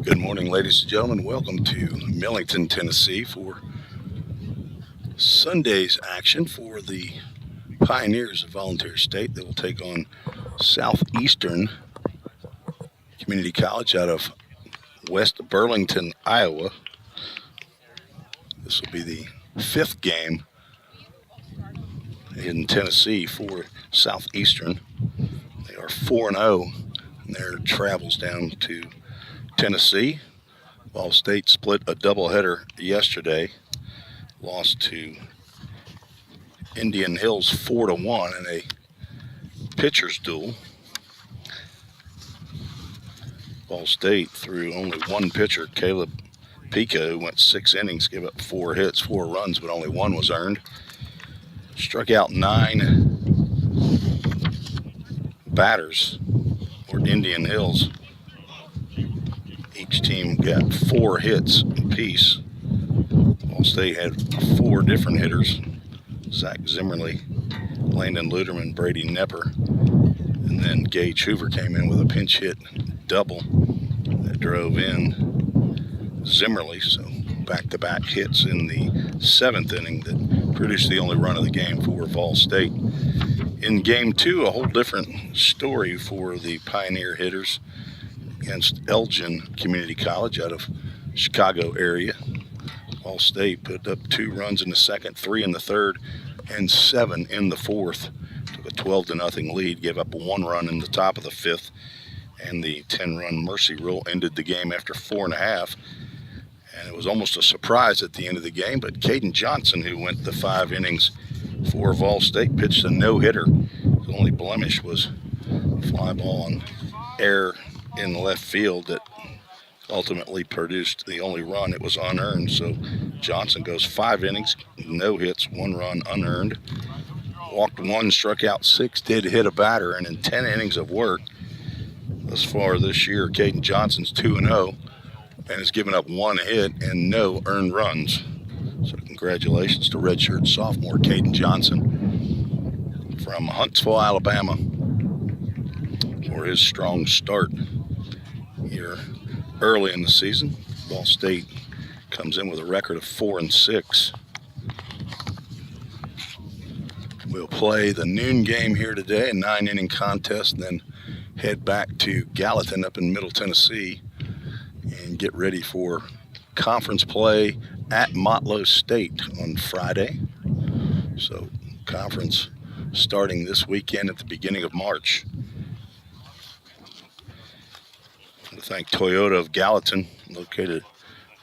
Good morning, ladies and gentlemen. Welcome to Millington, Tennessee for Sunday's action for the Pioneers of Volunteer State. They will take on Southeastern Community College out of West Burlington, Iowa. This will be the fifth game in Tennessee for Southeastern. They are 4-0 in their travels down to Tennessee. VolState split a doubleheader yesterday, lost to Indian Hills 4-1 in a pitcher's duel. VolState threw only one pitcher, Caleb Pico, who went 6 innings, gave up 4 hits, 4 runs, but only 1 was earned. Struck out 9 batters for Indian Hills. Each team got 4 hits apiece. VolState had 4 different hitters: Zach Zimmerly, Landon Luderman, Brady Nepper, and then Gage Hoover came in with a pinch hit double that drove in Zimmerly. So back-to-back hits in the 7th inning that produced the only run of the game for VolState. In Game 2, a whole different story for the Pioneer hitters against Elgin Community College out of Chicago area. VolState put up 2 runs in the second, 3 in the third, and 7 in the fourth. Took a 12-0 lead, gave up 1 run in the top of the 5th, and the 10-run mercy rule ended the game after 4.5. And it was almost a surprise at the end of the game, but Caden Johnson, who went the 5 innings for VolState, pitched a no-hitter. His only blemish was fly ball and air in left field that ultimately produced the only run. It was unearned, so Johnson goes 5 innings, no hits, 1 run unearned. Walked 1, struck out 6, did hit a batter, and in 10 innings of work thus far this year, Caden Johnson's 2-0 and has given up 1 hit and no earned runs. So congratulations to redshirt sophomore Caden Johnson from Huntsville, Alabama, for his strong start here early in the season. VolState comes in with a record of 4-6. We'll play the noon game here today, a 9-inning contest, and then head back to Gallatin up in Middle Tennessee and get ready for conference play at Motlow State on Friday. So conference starting this weekend at the beginning of March. I want to thank Toyota of Gallatin, located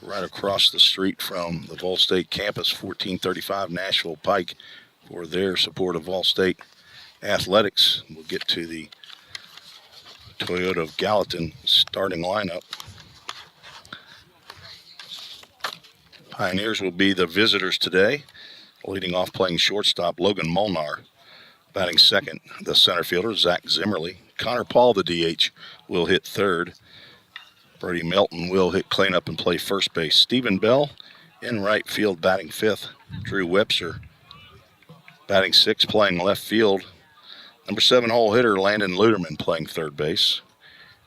right across the street from the VolState campus, 1435 Nashville Pike, for their support of VolState athletics. We'll get to the Toyota of Gallatin starting lineup. Pioneers will be the visitors today. Leading off playing shortstop, Logan Molnar. Batting second, the center fielder, Zach Zimmerly. Connor Paul, the DH, will hit third. Brady Melton will hit cleanup and play first base. Stephen Bell in right field, batting 5th. Drew Webster batting 6th, playing left field. Number 7 hole hitter, Landon Luderman, playing third base.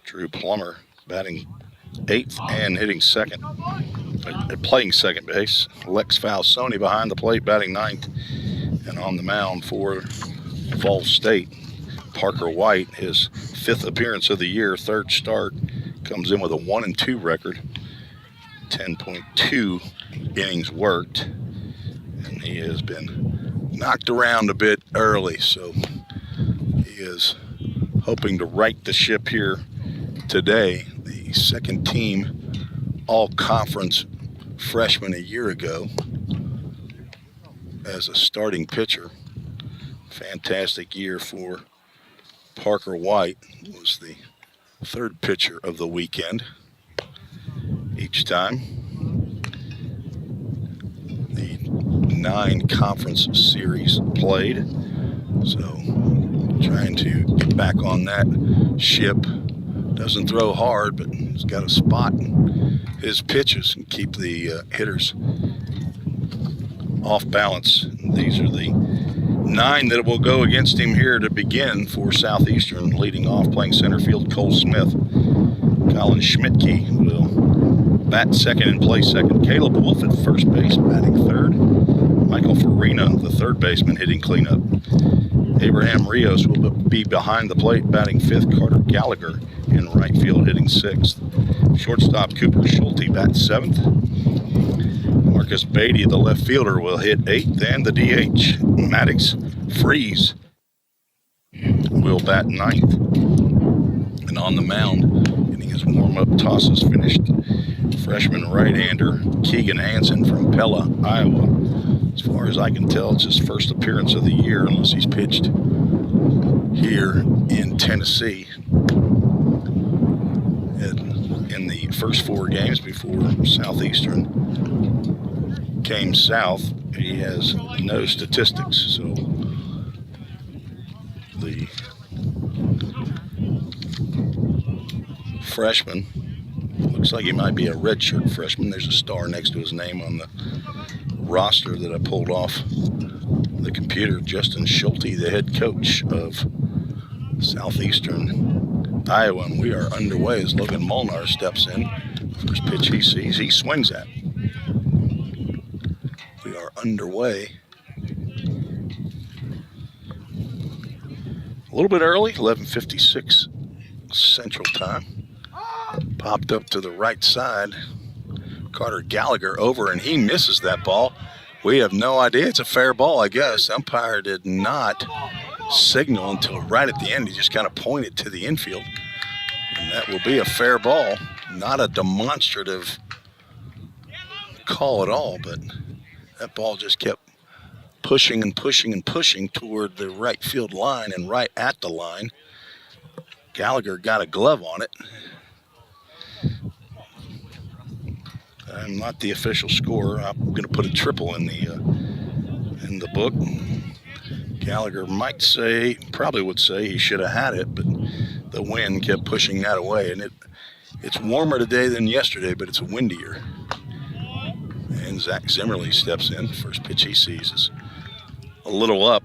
Drew Plummer batting 8th and hitting second. Playing second base. Lex Falsoni behind the plate, batting 9th. And on the mound for VolState, Parker White, his 5th appearance of the year, 3rd start, comes in with a 1-2 record, 10.2 innings worked, and he has been knocked around a bit early, so he is hoping to right the ship here today. The second team all-conference freshman a year ago as a starting pitcher. Fantastic year for Parker White. Was the 3rd pitcher of the weekend each time. The 9 conference series played, so trying to get back on that ship. Doesn't throw hard, but he's got a spot in his pitches and keep the hitters off balance. These are the 9 that will go against him here to begin for Southeastern. Leading off, playing center field, Cole Smith. Colin Schmidtke will bat second and play second. Caleb Wolf at first base, batting third. Michael Farina, the third baseman, hitting cleanup. Abraham Rios will be behind the plate, batting fifth. Carter Gallagher in right field, hitting sixth. Shortstop Cooper Schulte bats seventh. Marcus Beatty, the left fielder, will hit eighth, and the DH, Maddox Freeze, will bat ninth. And on the mound, getting his warm-up tosses finished, freshman right-hander Keegan Hansen from Pella, Iowa. As far as I can tell, it's his first appearance of the year, unless he's pitched here in Tennessee. In the first 4 games before Southeastern came south, he has no statistics, so the freshman looks like he might be a redshirt freshman. There's a star next to his name on the roster that I pulled off the computer. Justin Schulte, the head coach of Southeastern Iowa, and we are underway as Logan Molnar steps in. First pitch he sees, he swings at. We are underway. A little bit early, 11:56 Central Time. Popped up to the right side. Carter Gallagher over, and he misses that ball. We have no idea. It's a fair ball, I guess. Umpire did not signal until right at the end. He just kind of pointed to the infield. And that will be a fair ball. Not a demonstrative call at all, but that ball just kept pushing and pushing and pushing toward the right field line, and right at the line, Gallagher got a glove on it. I'm not the official scorer. I'm going to put a triple in the book. Gallagher might say, probably would say he should have had it, but the wind kept pushing that away. And it's warmer today than yesterday, but it's windier. And Zach Zimmerly steps in. First pitch he sees is a little up.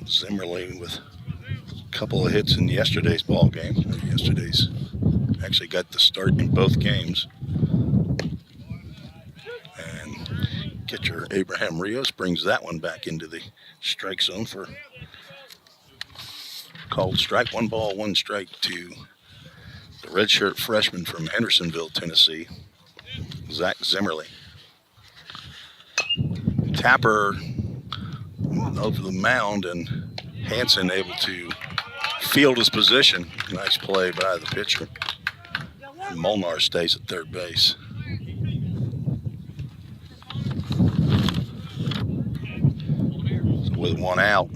Zimmerly with couple of hits in yesterday's ball game. Yesterday's actually got the start in both games. And catcher Abraham Rios brings that one back into the strike zone for called strike. 1 ball, 1 strike to the redshirt freshman from Hendersonville, Tennessee, Zach Zimmerly. Tapper over the mound, and Hansen able to field his position. Nice play by the pitcher. And Molnar stays at third base. So with 1 out,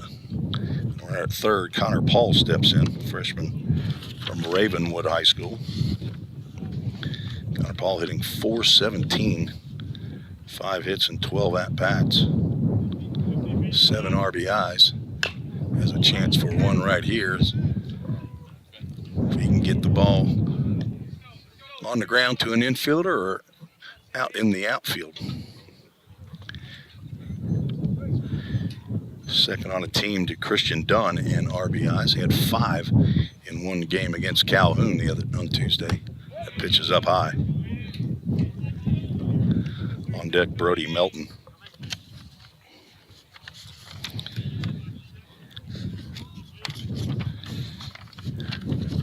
we're at third. Connor Paul steps in, freshman from Ravenwood High School. Connor Paul hitting .417, 5 hits and 12 at-bats, 7 RBIs. Has a chance for 1 right here. If he can get the ball on the ground to an infielder or out in the outfield. Second on a team to Christian Dunn in RBIs. He had 5 in 1 game against Calhoun on Tuesday. That pitch is up high. On deck, Brody Melton.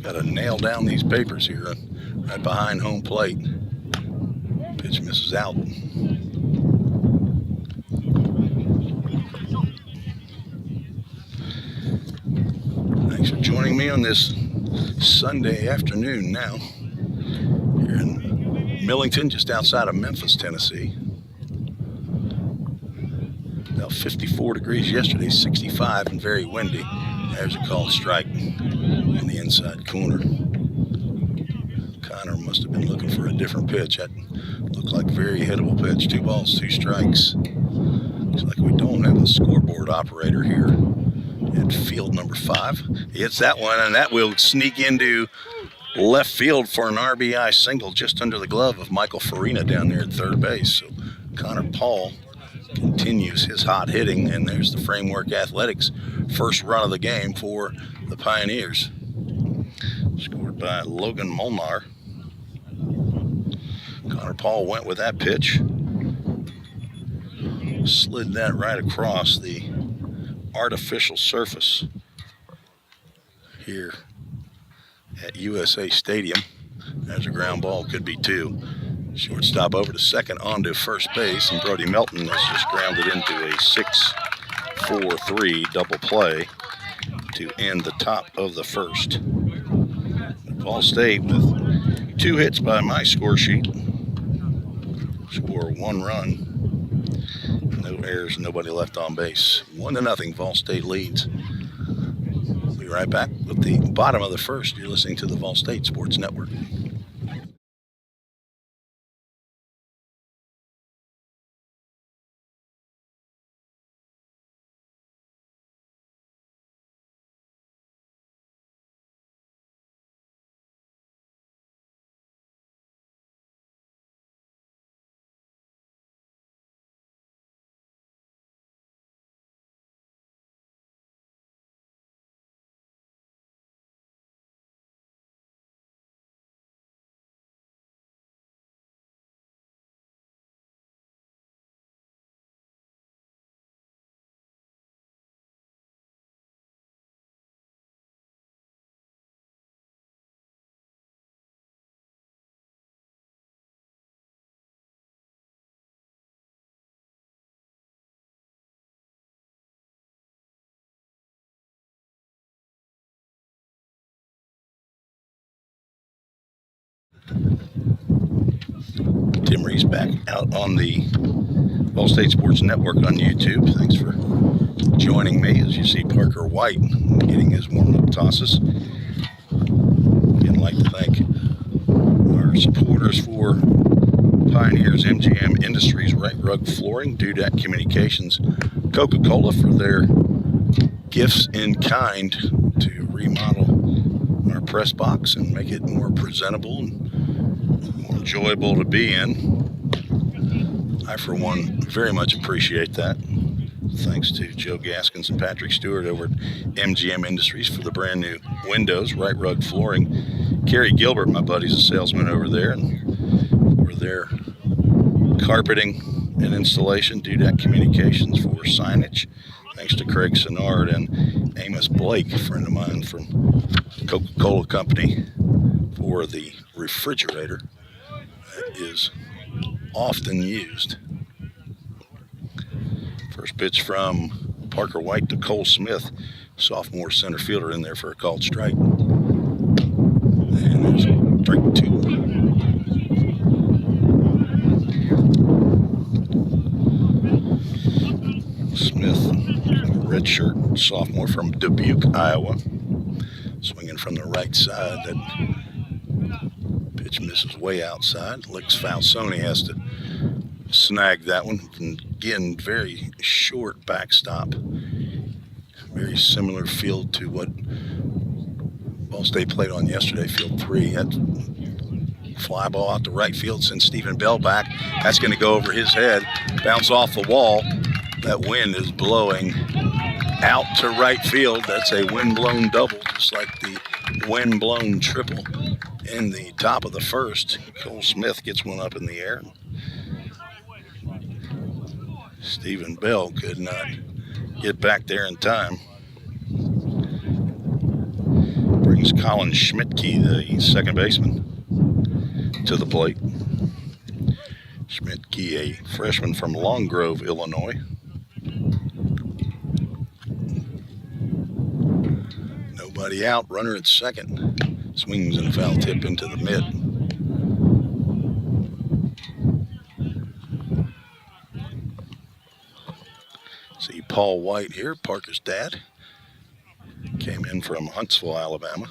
Got to nail down these papers here right behind home plate. Pitch misses out. Thanks for joining me on this Sunday afternoon now. Here in Millington, just outside of Memphis, Tennessee. About 54 degrees yesterday, 65 and very windy. There's a called strike in the inside corner. Connor must have been looking for a different pitch. That looked like a very hittable pitch. 2 balls, 2 strikes. Looks like we don't have a scoreboard operator here at field number 5. He hits that one, and that will sneak into left field for an RBI single just under the glove of Michael Farina down there at third base. So Connor Paul continues his hot hitting, and there's the Framework Athletics first run of the game for the Pioneers. Scored by Logan Molnar. Connor Paul went with that pitch. Slid that right across the artificial surface here at USA Stadium. There's a ground ball, could be two. Shortstop over to second, onto first base, and Brody Melton has just grounded into a 6-4-3 double play to end the top of the first. VolState with 2 hits by my score sheet. Score 1 run. No errors, nobody left on base. 1-0, VolState leads. We'll be right back with the bottom of the first. You're listening to the VolState Sports Network. Tim Reese back out on the VolState Sports Network on YouTube. Thanks for joining me as you see Parker White getting his warm-up tosses. Again, I'd like to thank our supporters for Pioneers, MGM Industries, Right Rug Flooring, Dudek Communications, Coca-Cola for their gifts in kind to remodel our press box and make it more presentable and more enjoyable to be in. I, for one, very much appreciate that. Thanks to Joe Gaskins and Patrick Stewart over at MGM Industries for the brand new windows, Right Rug Flooring. Kerry Gilbert, my buddy's a salesman over there, and for their carpeting and installation, Dudek Communications for signage. Thanks to Craig Senard and Amos Blake, a friend of mine from Coca-Cola Company, for the refrigerator that is often used. First pitch from Parker White to Cole Smith, sophomore center fielder, in there for a called strike. And there's strike 2. Smith, redshirt sophomore from Dubuque, Iowa, swinging from the right side. That pitch misses way outside. Licks Falsoni has to snag that one. And again, very short backstop. Very similar field to what VolState played on yesterday, field 3. That fly ball out to right field, sends Stephen Bell back. That's going to go over his head, bounce off the wall. That wind is blowing out to right field. That's a wind-blown double, just like the wind-blown triple in the top of the first. Cole Smith gets one up in the air. Stephen Bell could not get back there in time. Brings Colin Schmidtke, the second baseman, to the plate. Schmidtke, a freshman from Long Grove, Illinois. Nobody out, runner at second. Swings and a foul tip into the mid. See Paul White here, Parker's dad. Came in from Huntsville, Alabama.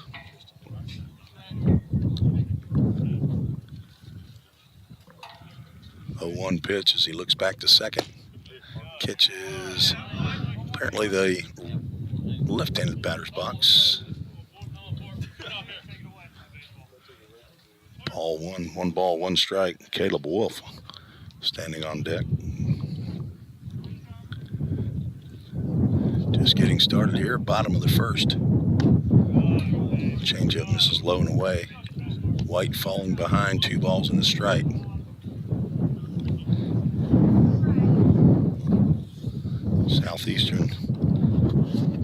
A 1 pitch as he looks back to second. Catches apparently the left-handed batter's box. Paul one ball, 1 strike. Caleb Wolf standing on deck. Just getting started here, bottom of the first. Changeup misses low and away. White falling behind, 2 balls and a strike. Southeastern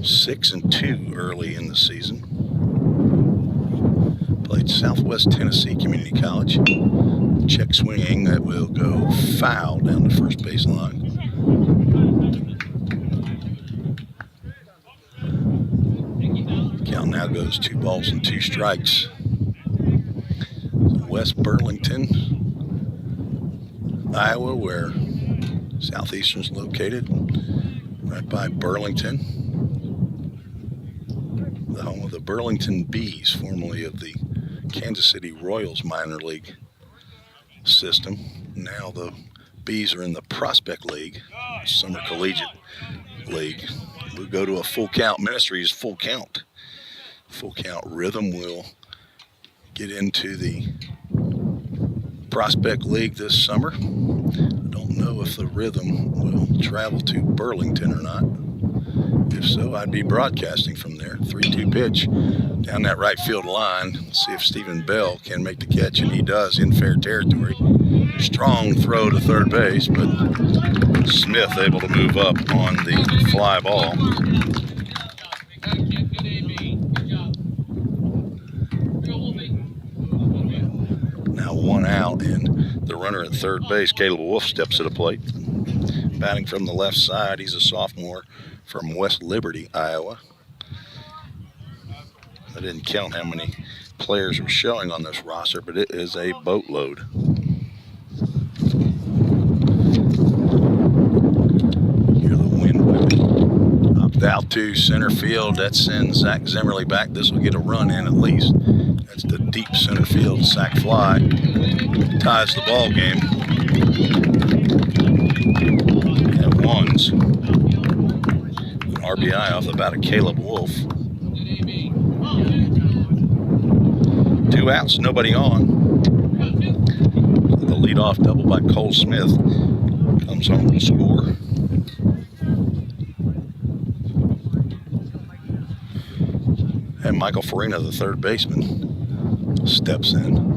6-2 early in the season. Played Southwest Tennessee Community College. Check swinging, that will go foul down the first base line. Count now goes 2 balls and 2 strikes. West Burlington, Iowa, where Southeastern's located, right by Burlington, the home of the Burlington Bees, formerly of the Kansas City Royals minor league system. Now the Bees are in the Prospect League, Summer Collegiate League. We'll go to a full count. Ministries full count. Full count rhythm will get into the Prospect League this summer. I don't know if the rhythm will travel to Burlington or not. If so, I'd be broadcasting from there. 3-2 pitch down that right field line. See if Stephen Bell can make the catch, and he does in fair territory. Strong throw to third base, but Smith able to move up on the fly ball. Now 1 out, and the runner at third base, Caleb Wolf, steps to the plate. Batting from the left side, he's a sophomore from West Liberty, Iowa. I didn't count how many players are showing on this roster, but it is a boatload. Hear the wind whipping. Knocked out to center field. That sends Zach Zimmerly back. This will get a run in at least. That's the deep center field sac fly. Ties the ball game at ones. An RBI off the bat of Caleb Wolf. 2 outs, nobody on. The leadoff double by Cole Smith comes home to score. And Michael Farina, the third baseman, steps in.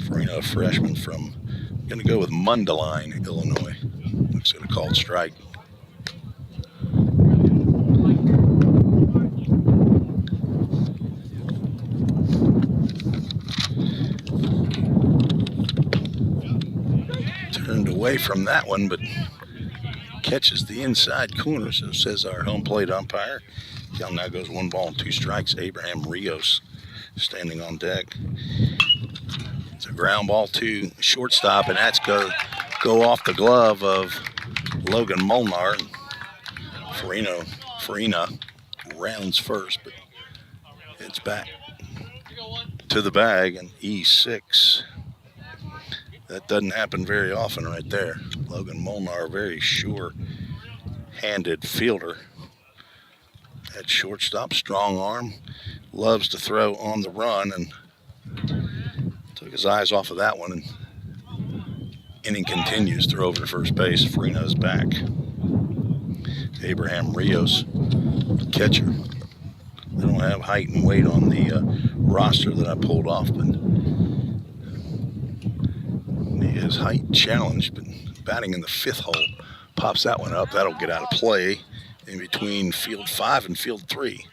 Farina, a freshman from, going to go with Mundelein, Illinois. Looks at a called strike. Turned away from that one, but catches the inside corner, so says our home plate umpire. Count now goes 1 ball and 2 strikes. Abraham Rios standing on deck. It's a ground ball to shortstop, and that's go off the glove of Logan Molnar. Farina rounds first, but it's back to the bag, and E6. That doesn't happen very often right there. Logan Molnar, very sure-handed fielder at shortstop, strong arm, loves to throw on the run, and took his eyes off of that one, and inning continues. Throw over to first base. Farina is back. Abraham Rios, catcher. They don't have height and weight on the roster that I pulled off, but he is height challenged, but batting in the 5th hole. Pops that one up. That'll get out of play in between field 5 and field 3.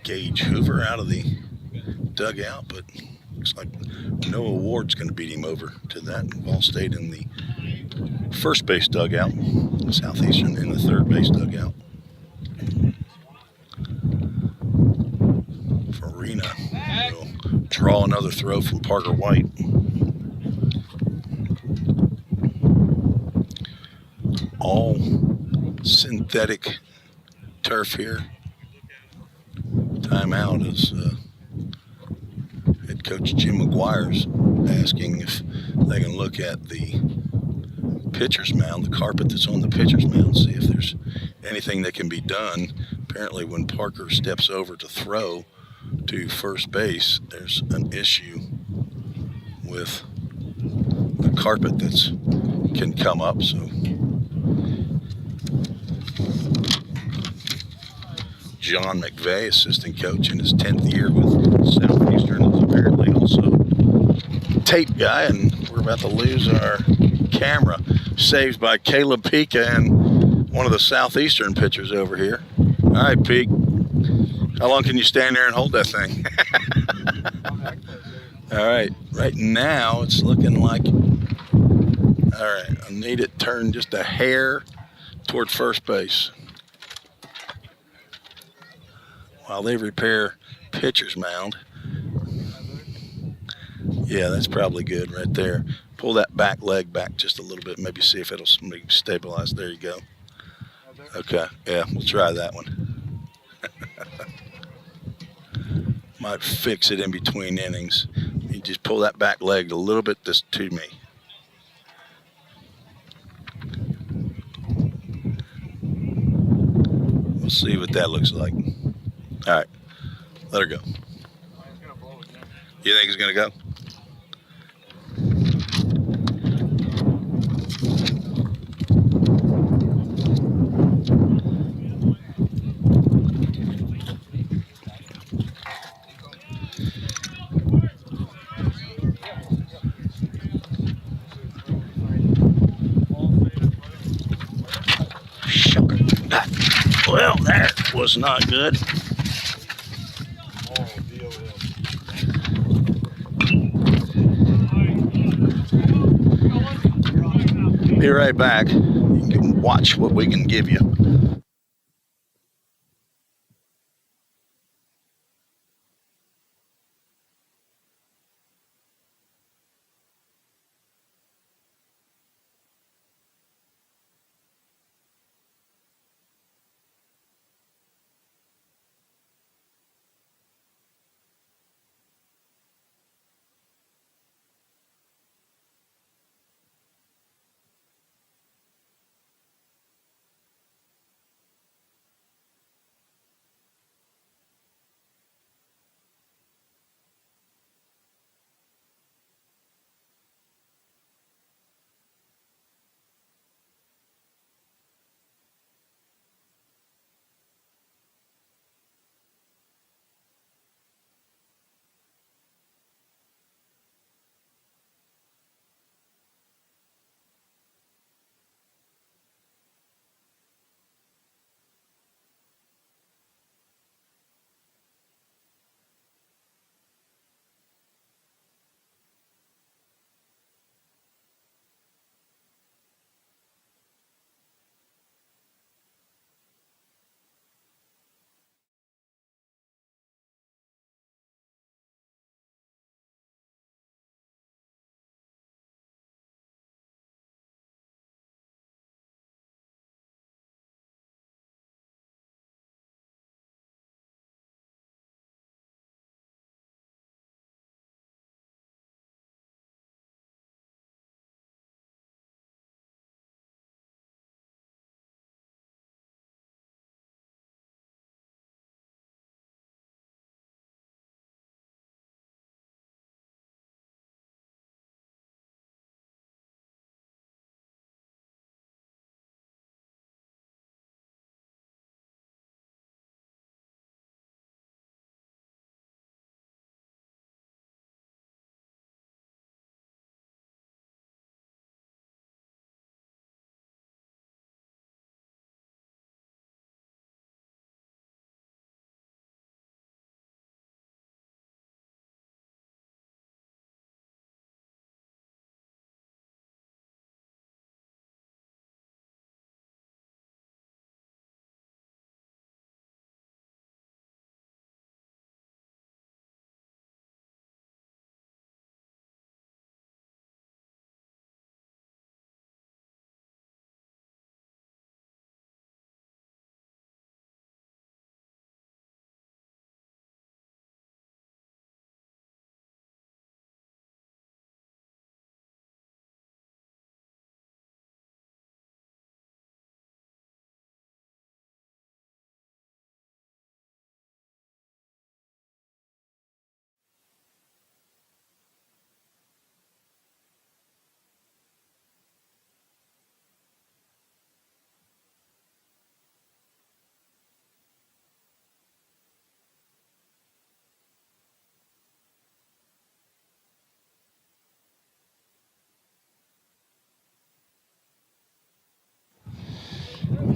Gage Hoover out of the dugout, but looks like Noah Ward's going to beat him over to that. VolState in the first base dugout. Southeastern in the third base dugout. Farina will draw another throw from Parker White. All synthetic turf here. Timeout is head coach Jim McGuire's asking if they can look at the pitcher's mound, the carpet that's on the pitcher's mound, see if there's anything that can be done. Apparently when Parker steps over to throw to first base, there's an issue with a carpet that's can come up. So John McVeigh, assistant coach in his 10th year with Southeastern, is apparently also tape guy, and we're about to lose our camera. Saved by Caleb Pika and one of the Southeastern pitchers over here. All right, Pete. How long can you stand there and hold that thing? All right. Right now, it's looking like... All right. I need it turned just a hair toward first base while they repair pitcher's mound. Yeah, that's probably good right there. Pull that back leg back just a little bit. Maybe see if it'll maybe stabilize. There you go. Okay. Yeah, we'll try that one. Might fix it in between innings. You just pull that back leg a little bit this to me. We'll see what that looks like. All right, let her go. You think it's gonna go? Well, that was not good. Be right back. You can watch what we can give you.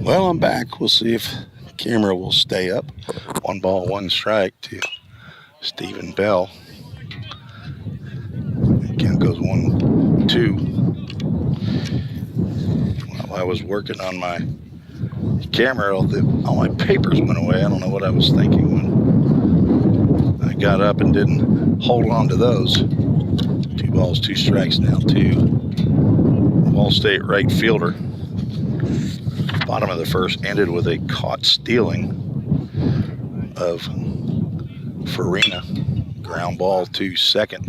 Well, I'm back. We'll see if the camera will stay up. 1 ball, 1 strike to Stephen Bell. Count goes 1-2. While I was working on my camera, all my papers went away. I don't know what I was thinking when I got up and didn't hold on to those. 2 balls, 2 strikes now to VolState right fielder. Bottom of the first ended with a caught stealing of Farina. Ground ball to second.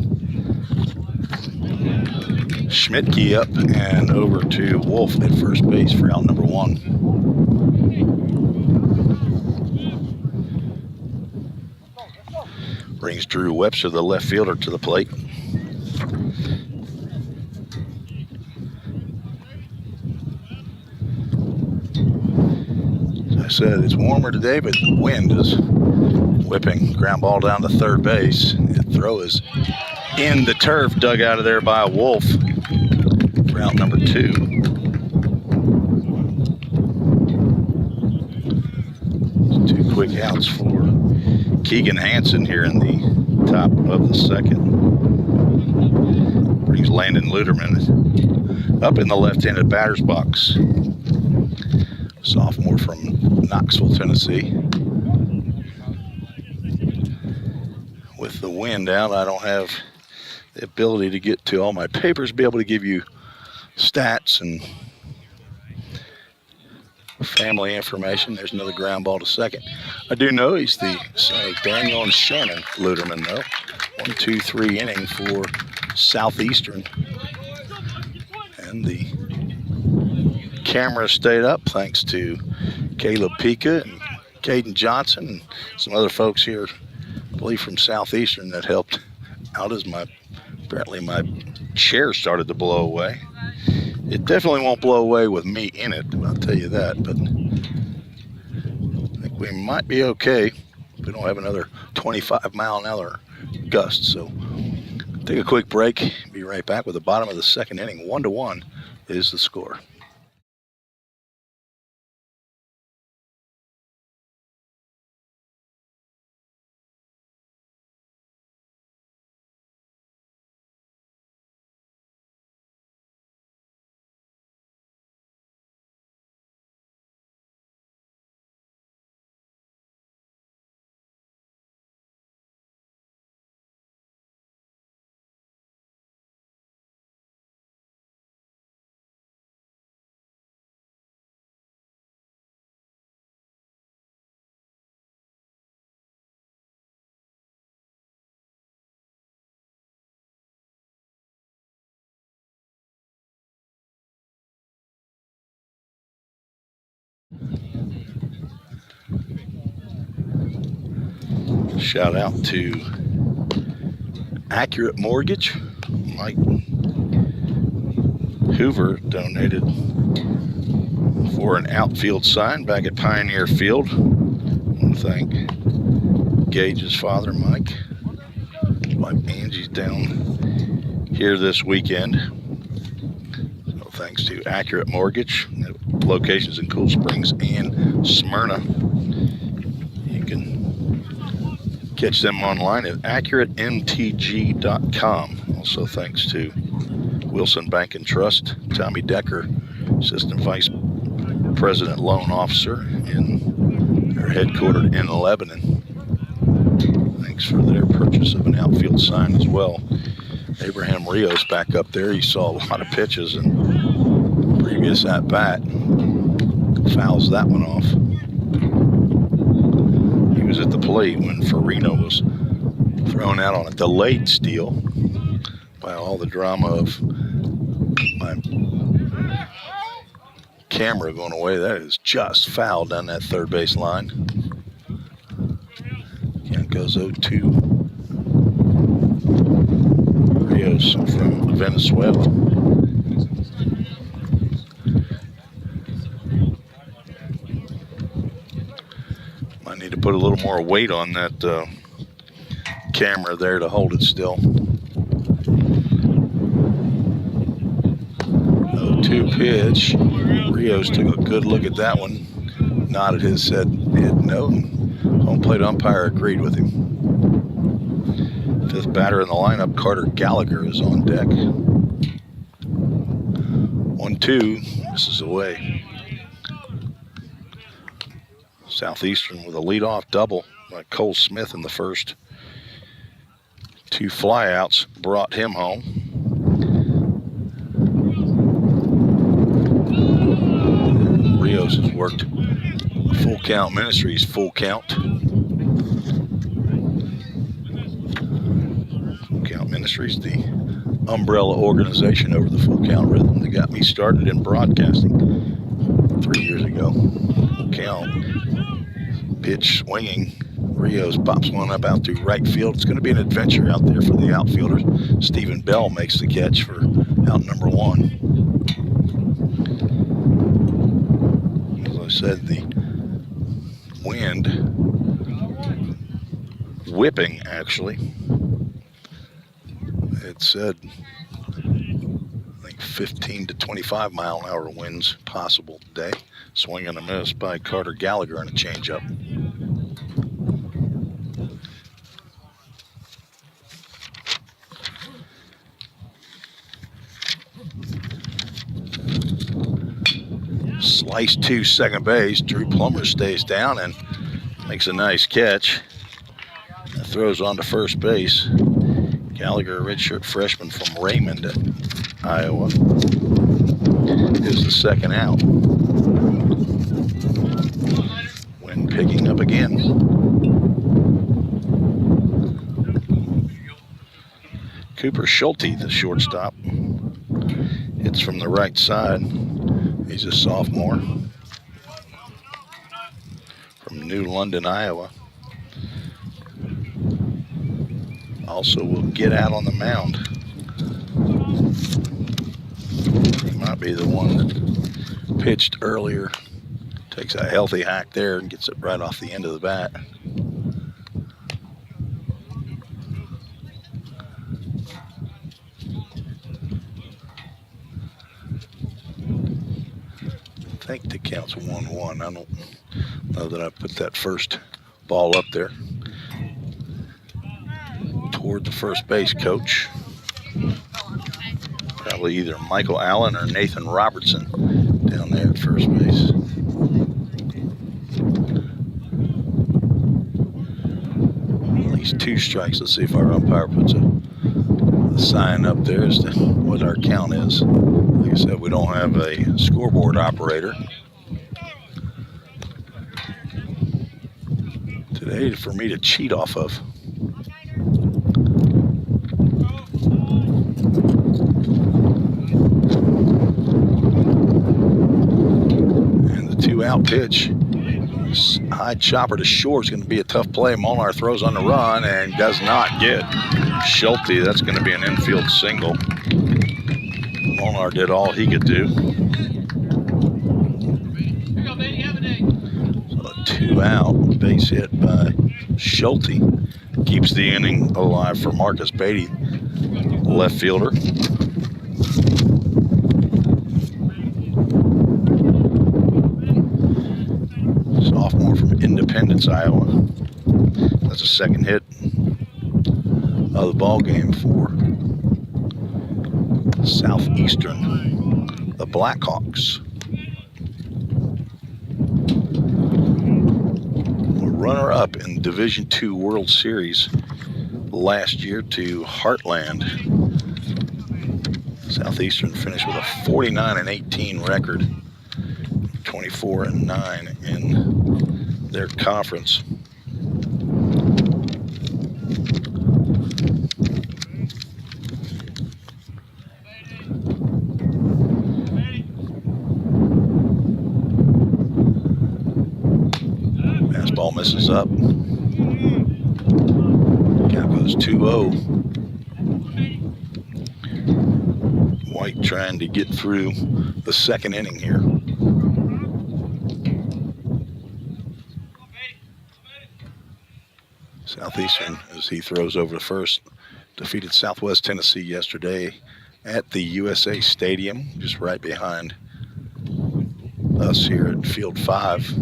Schmidtke up and over to Wolf at first base for out number 1. Brings Drew Webster, the left fielder, to the plate. As I said, it's warmer today, but the wind is whipping. Ground ball down to third base. The throw is in the turf, dug out of there by a Wolf. Route number 2. 2 quick outs for Keegan Hansen here in the top of the second. Brings Landon Luderman up in the left-handed batter's box. Sophomore from Knoxville, Tennessee. With the wind out, I don't have the ability to get to all my papers, be able to give you stats and family information. There's another ground ball to second. I do know he's the son of Daniel and Shannon Luderman, though. 1-2-3 inning for Southeastern. And the camera stayed up thanks to Caleb Pika and Caden Johnson and some other folks here, I believe from Southeastern, that helped out as apparently my chair started to blow away. It definitely won't blow away with me in it, I'll tell you that, but I think we might be okay if we don't have another 25-mile-an-hour gust. So take a quick break, be right back with the bottom of the second inning. 1-1 is the score. Shout out to Accurate Mortgage. Mike Hoover donated for an outfield sign back at Pioneer Field. I want to thank Gage's father, Mike. Wife Angie's down here this weekend. So thanks to Accurate Mortgage. Locations in Cool Springs and Smyrna. You can catch them online at accuratemtg.com. Also thanks to Wilson Bank and Trust, Tommy Decker, Assistant Vice President Loan Officer, and they're headquartered in Lebanon. Thanks for their purchase of an outfield sign as well. Abraham Rios back up there. He saw a lot of pitches in previous at-bat. Fouls that one off. He was at the plate when Farina was thrown out on a delayed steal. By all the drama of my camera going away, that is just foul down that third base line. Count goes 0-2. Rios from Venezuela. Might need to put a little more weight on that camera there to hold it still. 0-2 0-2 pitch. Rios took a good look at that one, nodded his head no, and home plate umpire agreed with him. Fifth batter in the lineup, Carter Gallagher, is on deck. 1-2, misses away. Southeastern with a leadoff double by Cole Smith in the first. 2 flyouts brought him home. Rios has worked Full Count Ministries, Full Count. Full Count Ministries, the umbrella organization over the Full Count Rhythm that got me started in broadcasting 3 years ago. Full Count, pitch swinging. Rios pops one up out to right field. It's going to be an adventure out there for the outfielders. Stephen Bell makes the catch for out number 1. As I said, the wind whipping, actually. It said, I think 15 to 25 mile an hour winds possible today. Swing and a miss by Carter Gallagher and a changeup. Slice to second base. Drew Plummer stays down and makes a nice catch. That throws on to first base. Gallagher, a redshirt freshman from Raymond, Iowa, is the second out. Wind picking up again. Cooper Schulte, the shortstop. Hits from the right side. He's a sophomore from New London, Iowa. Also will get out on the mound. He might be the one that pitched earlier. Takes a healthy hack there and gets it right off the end of the bat. I think the count's 1-1. I don't know that I put that first ball up there. Toward the first base coach. Probably either Michael Allen or Nathan Robertson down there at first base. At least 2 strikes. Let's see if our umpire puts a sign up there as to what our count is. Like I said, we don't have a scoreboard operator today for me to cheat off of. And the 2-out pitch, high chopper to short, is going to be a tough play. Molnar throws on the run and does not get Schulte. That's going to be an infield single. Molnar did all he could do. So a 2-out base hit by Schulte keeps the inning alive for Marcus Beatty, left fielder. Sophomore from Independence, Iowa. That's a second hit of the ball game for Southeastern, the Blackhawks. Runner-up in Division II World Series last year to Heartland. Southeastern finished with a 49-18 record, 24-9 in their conference. Fastball misses up. Count goes 2-0. White trying to get through the second inning here. Southeastern, as he throws over to first, defeated Southwest Tennessee yesterday at the USA Stadium, just right behind us here at Field 5.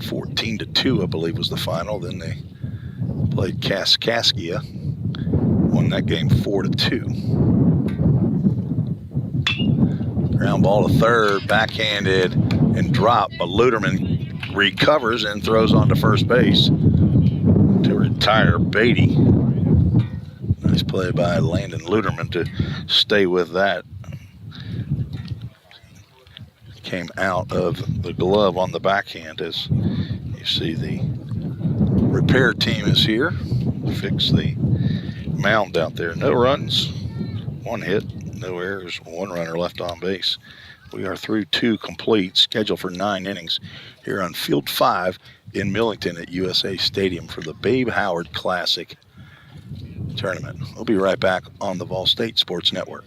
14-2, I believe, was the final. Then they played Kaskaskia, won that game 4-2. Ground ball to third, backhanded and dropped, but Luderman recovers and throws on to first base to retire Beatty. Nice play by Landon Luderman to stay with that. Came out of the glove on the backhand. As you see, the repair team is here. Fix the mound out there. No runs, 1 hit, no errors, 1 runner left on base. We are through 2 complete, scheduled for 9 innings here on Field 5 in Millington at USA Stadium for the Babe Howard Classic Tournament. We'll be right back on the VolState Sports Network.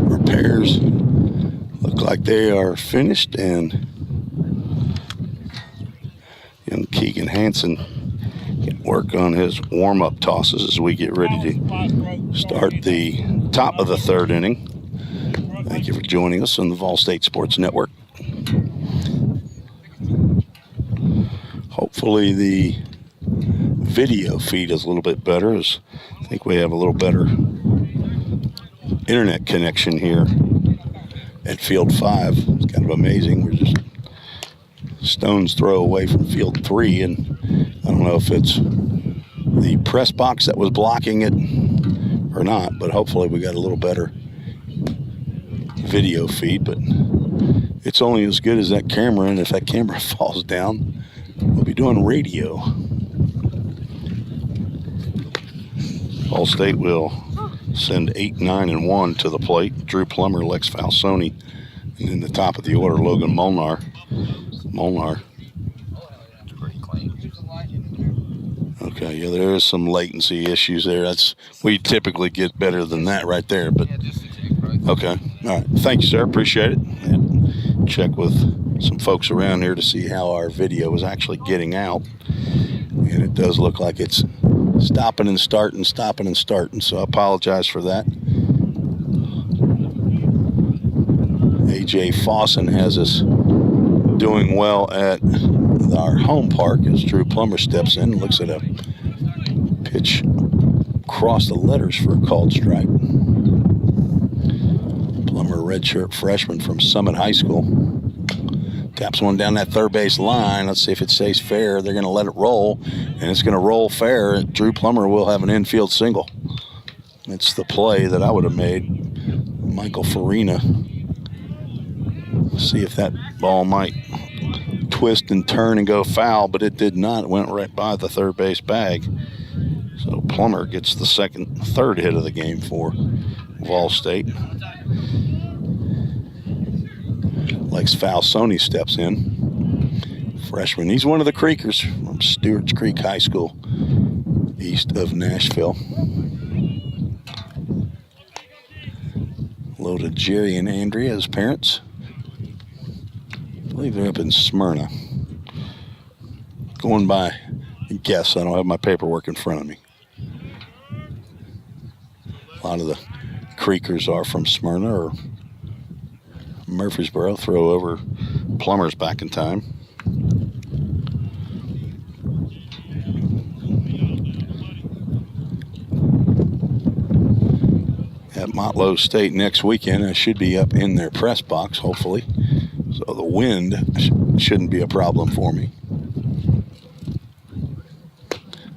Repairs look like they are finished, and young Keegan Hansen can work on his warm-up tosses as we get ready to start the top of the 3rd inning. Thank you for joining us on the VolState Sports Network. Hopefully the video feed is a little bit better, as I think we have a little better internet connection here at Field 5. It's kind of amazing. We're just stone's throw away from Field 3, and I don't know if it's the press box that was blocking it or not, but hopefully we got a little better video feed. But it's only as good as that camera, and if that camera falls down, we'll be doing radio. VolState will send 8, 9, and 1 to the plate. Drew Plummer, Lex Falsoni, and in the top of the order, Logan Molnar. Okay, yeah, there is some latency issues there. We typically get better than that right there, but okay. All right, thank you, sir. Appreciate it. And check with some folks around here to see how our video is actually getting out, and it does look like it's stopping and starting, so I apologize for that. AJ Fawson has us doing well at our home park as Drew Plummer steps in and looks at a pitch across the letters for a called strike. redshirt freshman from Summit High School. Taps one down that third base line. Let's see if it stays fair. They're going to let it roll, and it's going to roll fair. Drew Plummer will have an infield single. It's the play that I would have made. Michael Farina. See if that ball might twist and turn and go foul, but it did not. It went right by the third base bag. So Plummer gets the third hit of the game for VolState. Lex Falsoni steps in. Freshman. He's one of the Creekers from Stewart's Creek High School, east of Nashville. Hello to Jerry and Andrea, his parents. I believe they're up in Smyrna. Going by guess, I don't have my paperwork in front of me. A lot of the Creekers are from Smyrna or Murfreesboro. Throw over Plumbers back in time. At Motlow State next weekend, I should be up in their press box, hopefully. So the wind shouldn't be a problem for me.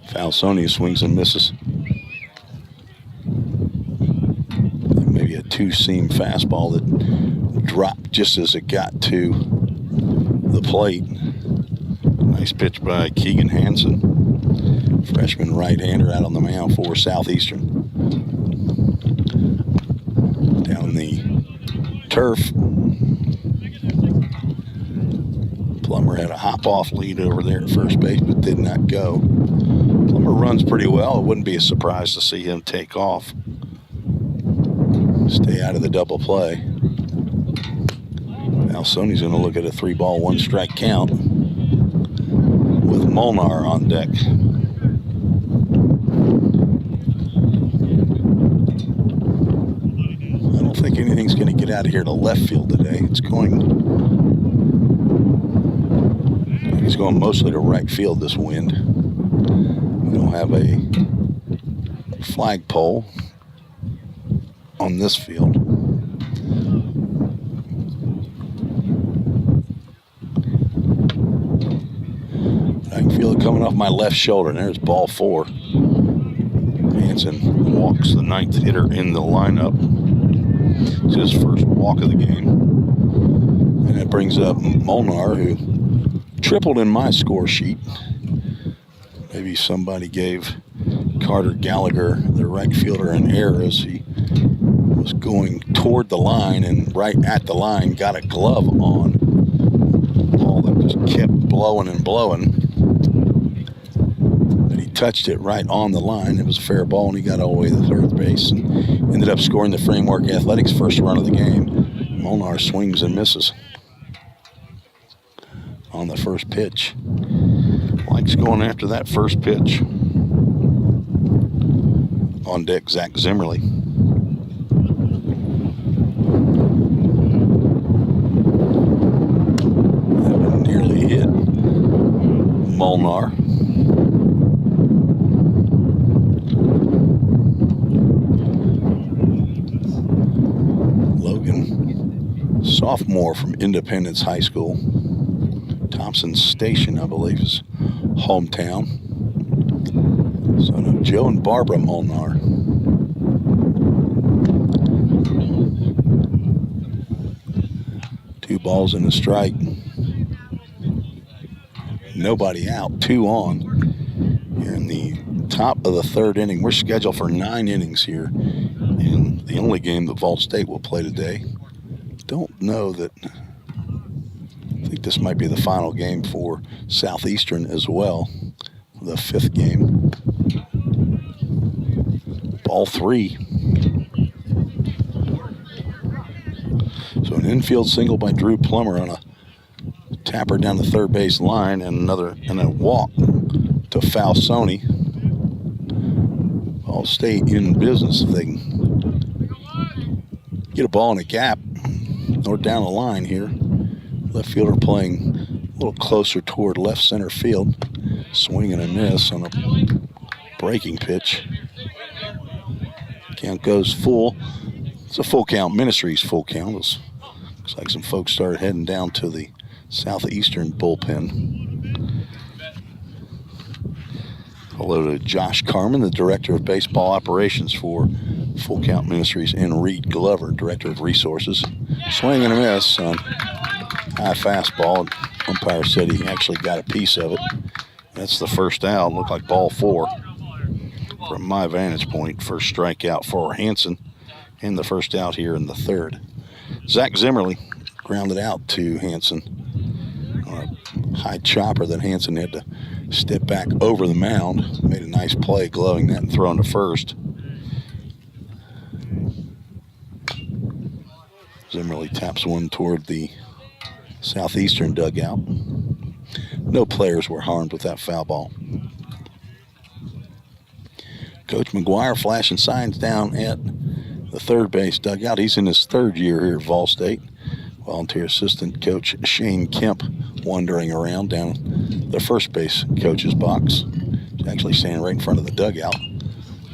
Falsoni swings and misses. Maybe a two-seam fastball that dropped just as it got to the plate. Nice pitch by Keegan Hansen, freshman right-hander out on the mound for Southeastern. Down the turf, Plummer had a hop-off lead over there at first base, but did not go. Plummer runs pretty well. It wouldn't be a surprise to see him take off. Stay out of the double play. Now Sony's going to look at a 3-ball, 1-strike count with Molnar on deck. I don't think anything's going to get out of here to left field today. It's going mostly to right field, this wind. We don't have a flagpole on this field. I can feel it coming off my left shoulder, and there's ball 4. Hansen walks the 9th hitter in the lineup. It's his first walk of the game. And that brings up Molnar, who tripled in my score sheet. Maybe somebody gave Carter Gallagher, the right fielder, an error as he was going toward the line, and right at the line got a glove on. Ball that just kept blowing and blowing. But he touched it right on the line. It was a fair ball, and he got all the way to the third base and ended up scoring the Framework Athletics first run of the game. Molnar swings and misses on the first pitch. Likes going after that first pitch. On deck, Zach Zimmerly. That one nearly hit Molnar. Logan, sophomore from Independence High School. Thompson Station, I believe, is hometown. Son of Joe and Barbara Molnar. Two balls and a strike. Nobody out, 2 on. Here in the top of the 3rd inning. We're scheduled for 9 innings here in the only game that VolState will play today. Don't know that. I think this might be the final game for Southeastern as well. The 5th game. Ball 3. So an infield single by Drew Plummer on a tapper down the third base line, and a walk to Falsoni. VolState in business if they can get a ball in a gap or down the line here. Left fielder playing a little closer toward left center field. Swing and a miss on a breaking pitch. Count goes full. It's a Full Count Ministries full count. Looks like some folks started heading down to the Southeastern bullpen. Hello to Josh Carmen, the Director of Baseball Operations for Full Count Ministries, and Reed Glover, Director of Resources. Swing and a miss on high fastball. Umpire said he actually got a piece of it. That's the first out. Looked like ball 4 from my vantage point. First strikeout for Hanson, and the first out here in the third. Zach Zimmerly grounded out to Hanson on a high chopper that Hanson had to step back over the mound. Made a nice play gloving that and throwing to first. Zimmerly taps one toward the Southeastern dugout. No players were harmed with that foul ball. Coach McGuire flashing signs down at the third base dugout. He's in his third year here at VolState. Volunteer assistant coach Shane Kemp wandering around down the first base coach's box. He's actually standing right in front of the dugout.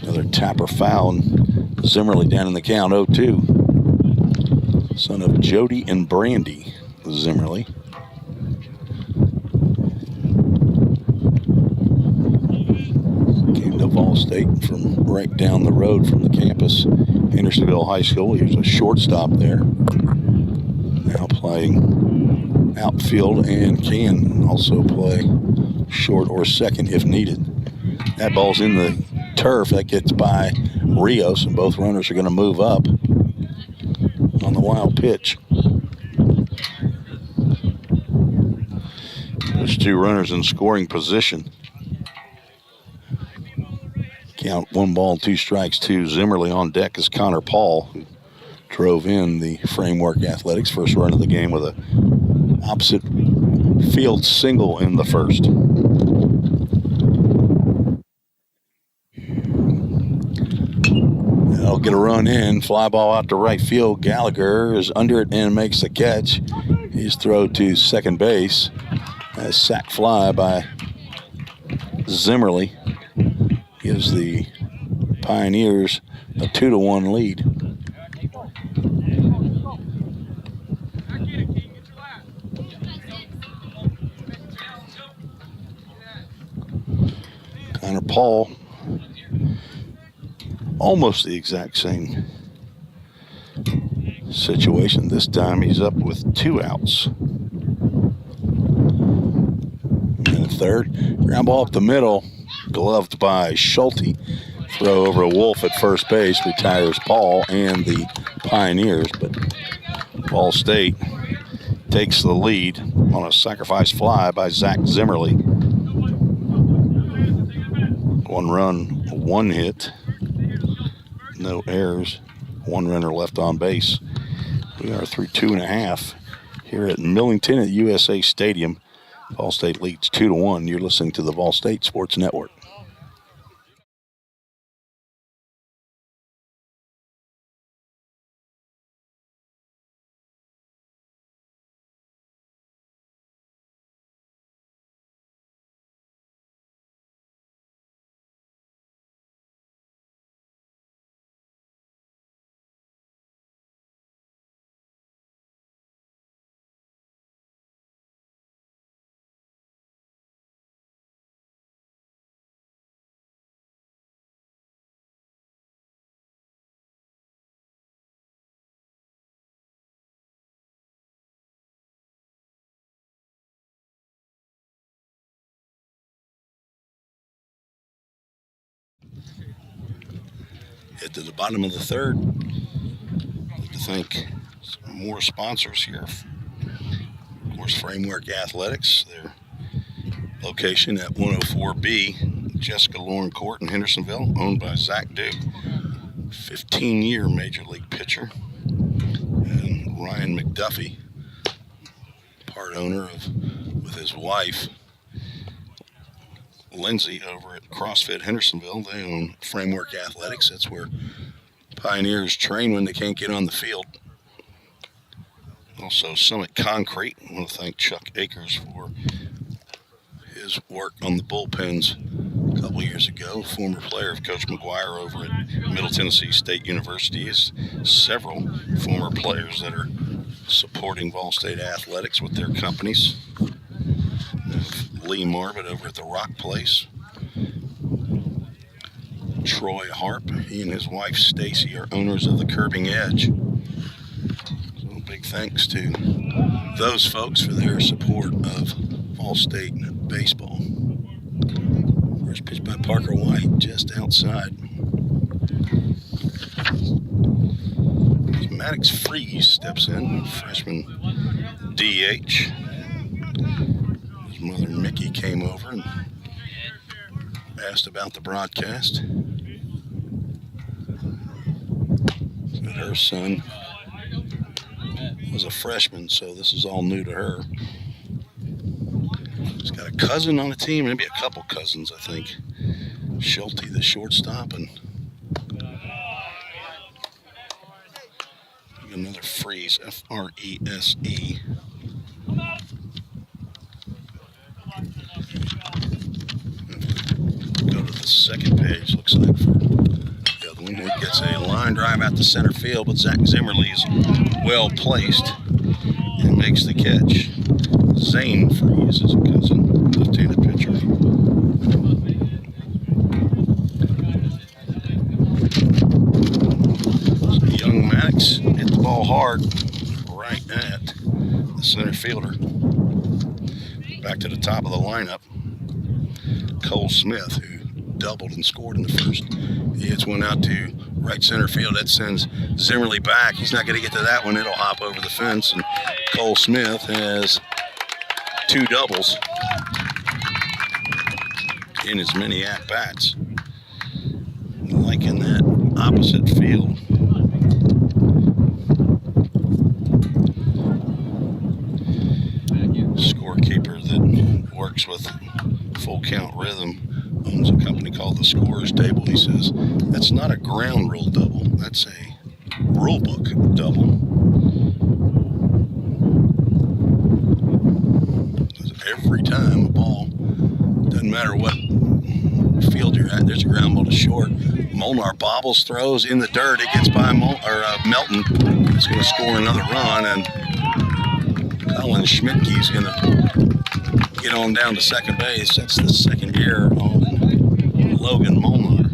Another tapper foul, and Zimmerly down in the count, 0-2. Son of Jody and Brandy Zimmerly. Came to VolState from right down the road from the campus, Hendersonville High School. He was a shortstop there. Now playing outfield and can also play short or second if needed. That ball's in the turf. That gets by Rios, and both runners are going to move up on the wild pitch. There's 2 runners in scoring position. Count 1 ball, 2 strikes to Zimmerly. On deck is Connor Paul, who drove in the Framework Athletics first run of the game with a opposite field single in the first. They'll get a run in. Fly ball out to right field. Gallagher is under it and makes the catch. His throw to second base. A sac fly by Zimmerly gives the Pioneers a 2-1 lead. Connor Paul, almost the exact same situation. This time he's up with 2 outs. And third, ground ball up the middle, gloved by Schulte. Throw over a Wolf at first base retires Paul and the Pioneers, but VolState takes the lead on a sacrifice fly by Zach Zimmerly. 1 run, 1 hit, no errors, 1 runner left on base. We are through 2.5 here at Millington at USA Stadium. VolState leads 2-1. You're listening to the VolState Sports Network. Hit to the bottom of the third. I'd like to thank some more sponsors here. Of course, Framework Athletics, their location at 104B, Jessica Lauren Court in Hendersonville, owned by Zach Duke, 15-year Major League pitcher, and Ryan McDuffie, part owner with his wife, Lindsay, over at CrossFit Hendersonville. They own Framework Athletics. That's where Pioneers train when they can't get on the field. Also, Summit Concrete. I want to thank Chuck Akers for his work on the bullpens a couple years ago, former player of Coach McGuire over at Middle Tennessee State University. Has several former players that are supporting VolState athletics with their companies. Lee Marvitt over at the Rock Place. Troy Harp, he and his wife Stacy are owners of the Curbing Edge. So big thanks to those folks for their support of VolState baseball. First pitch by Parker White, just outside. Maddox Freeze steps in, freshman DH. His mother Mickey came over and asked about the broadcast. But her son was a freshman, so this is all new to her. He's got a cousin on the team, maybe a couple cousins, I think. Schulte, the shortstop, and another Freeze, F-R-E-S-E. Go to the second page, looks like, for the other one. He gets a line drive out to center field, but Zach Zimmerly is well placed and makes the catch. Zane Freeze is a cousin, left-handed pitcher. So young Maddox hit the ball hard right at the center fielder. Back to the top of the lineup, Cole Smith, who doubled and scored in the first. He hits one out to right center field. That sends Zimmerly back. He's not going to get to that one. It'll hop over the fence, and Cole Smith has 2 doubles in as many at-bats. Like in that opposite field. Scorekeeper that works with Full Count Rhythm owns a company called the Scorers Table. He says that's not a ground rule double, that's a rule book double. Every time a ball, doesn't matter what field you're at, there's a ground ball to short. Molnar bobbles, throws in the dirt. It gets by Melton. It's going to score another run, and Colin Schmidtke is going to get on down to second base. That's the second error on Logan Molnar.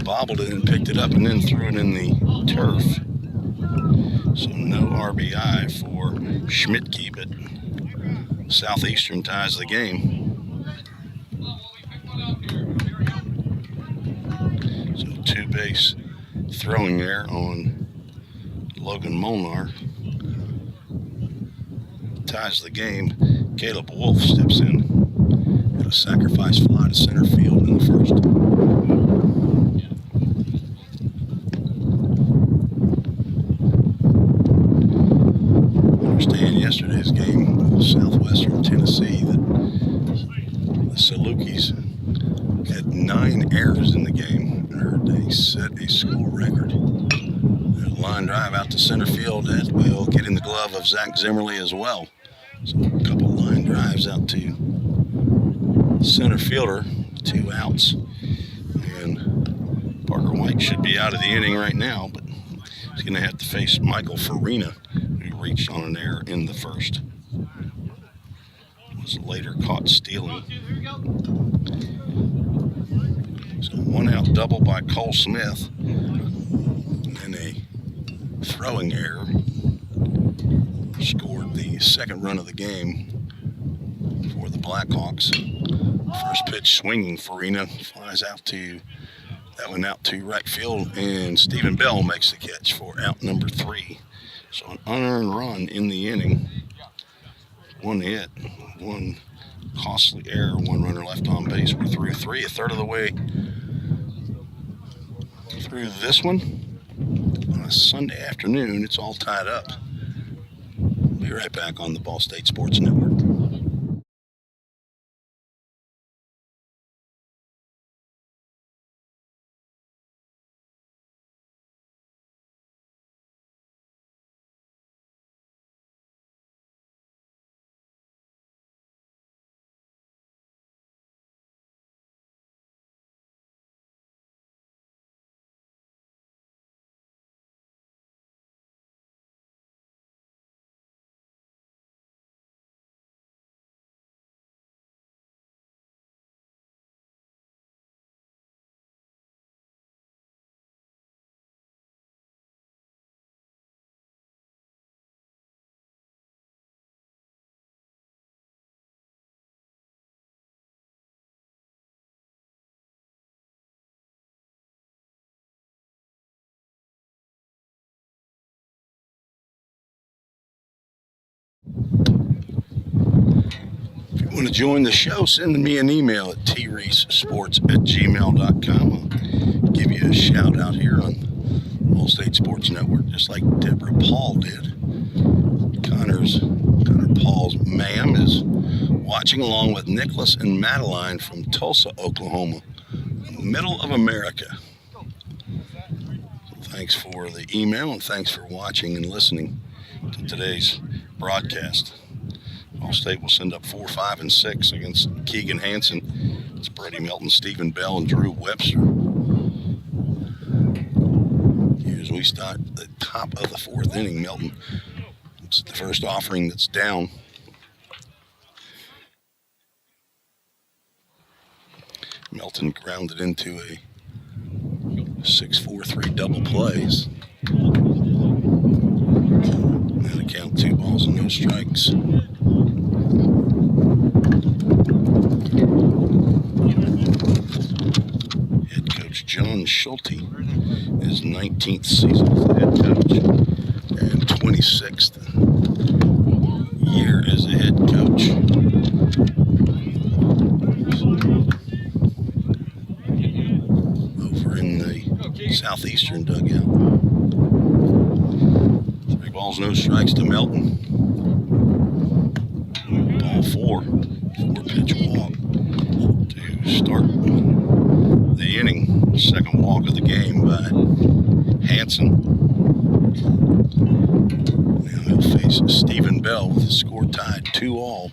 Bobbled it and picked it up and then threw it in the turf. So no RBI for Schmidtke, but Southeastern ties the game. So 2-base throwing error on Logan Molnar ties the game. Caleb Wolf steps in. Got a sacrifice fly to center field in the first. I understand yesterday's game with Southwestern Tennessee that the Salukis had 9 errors in the game. I heard they set a school record. There's a line drive out to center field that will get in the glove of Zach Zimmerly as well. So a couple line drives out to center fielder, 2 outs. And Parker White should be out of the inning right now, but he's going to have to face Michael Farina, who reached on an error in the first. Was later caught stealing. So 1 out double by Cole Smith, and a throwing error scored the second run of the game for the Blackhawks. First pitch swinging, Farina flies out to right field, and Stephen Bell makes the catch for out number 3. So an unearned run in the inning. 1 hit, 1 costly error, 1 runner left on base. We're through 3, a third of the way through this one. On a Sunday afternoon, it's all tied up. Be right back on the VolState Sports Network. Want to join the show? Send me an email at treesesports@gmail.com. I'll give you a shout out here on VolState Sports Network, just like Deborah Paul did. Connor Paul's ma'am is watching along with Nicholas and Madeline from Tulsa, Oklahoma, middle of America. So thanks for the email and thanks for watching and listening to today's broadcast. VolState will send up 4, 5, and 6 against Keegan Hansen. It's Brady Melton, Stephen Bell, and Drew Webster. As we start at the top of the 4th inning, Melton, it's the first offering that's down. Melton grounded into a 6-4-3 double plays. And a count 2 balls and no strikes. Head coach John Schulte, his 19th season as the head coach and 26th year as a head coach. Over in the Southeastern dugout. 3 balls, no strikes to Melton. Ball 4. 4-pitch walk to start the inning. Second walk of the game by Hansen. Now he'll face Stephen Bell with the score tied 2-all.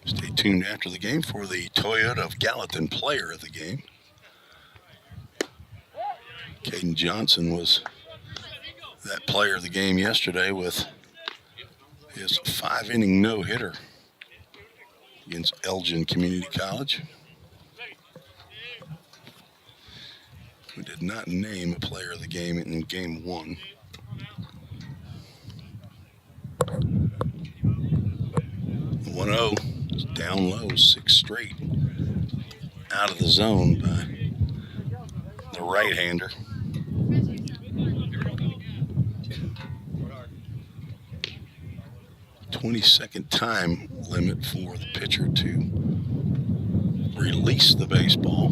Stay tuned after the game for the Toyota of Gallatin player of the game. Caden Johnson was that player of the game yesterday with his 5-inning no-hitter against Elgin Community College. We did not name a player of the game in game 1. The 1-0 is down low, 6 straight out of the zone by the right-hander. 20-second time limit for the pitcher to release the baseball.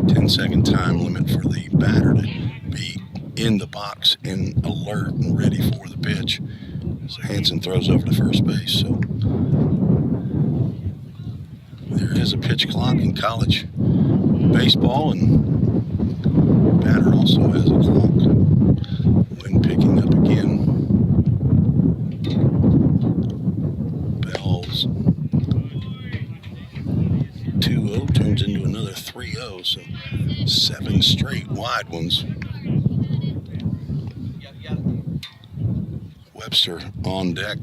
10-second time limit for the batter to be in the box and alert and ready for the pitch. So Hansen throws over to first base. So there is a pitch clock in college baseball, and batter also has a clock when picking up again. Bell's 2-0 turns into another 3-0, so 7 straight wide ones. Webster on deck.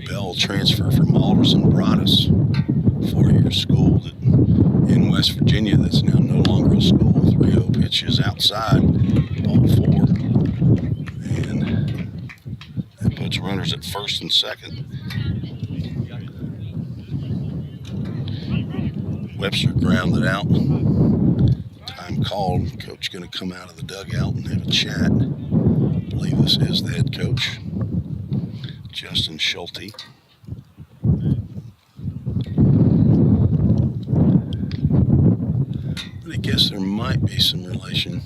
Bell transfer from Alderson Broadus, 4-year school in West Virginia that's now no longer a school. 3-0 pitch is outside, ball 4. And that puts runners at first and second. Webster grounded out. Time called. Coach going to come out of the dugout and have a chat. I believe this is the head coach, Justin Schulte. But I guess there might be some relation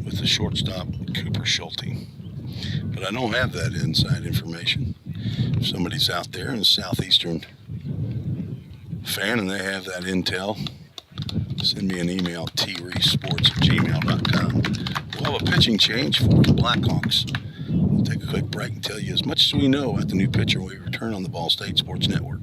with the shortstop, Cooper Schulte. But I don't have that inside information. If somebody's out there in the Southeastern fan and they have that intel, send me an email at treesesports@gmail.com. We'll have a pitching change for the Blackhawks. We'll take a quick break and tell you as much as we know about the new pitcher when we return on the VolState Sports Network.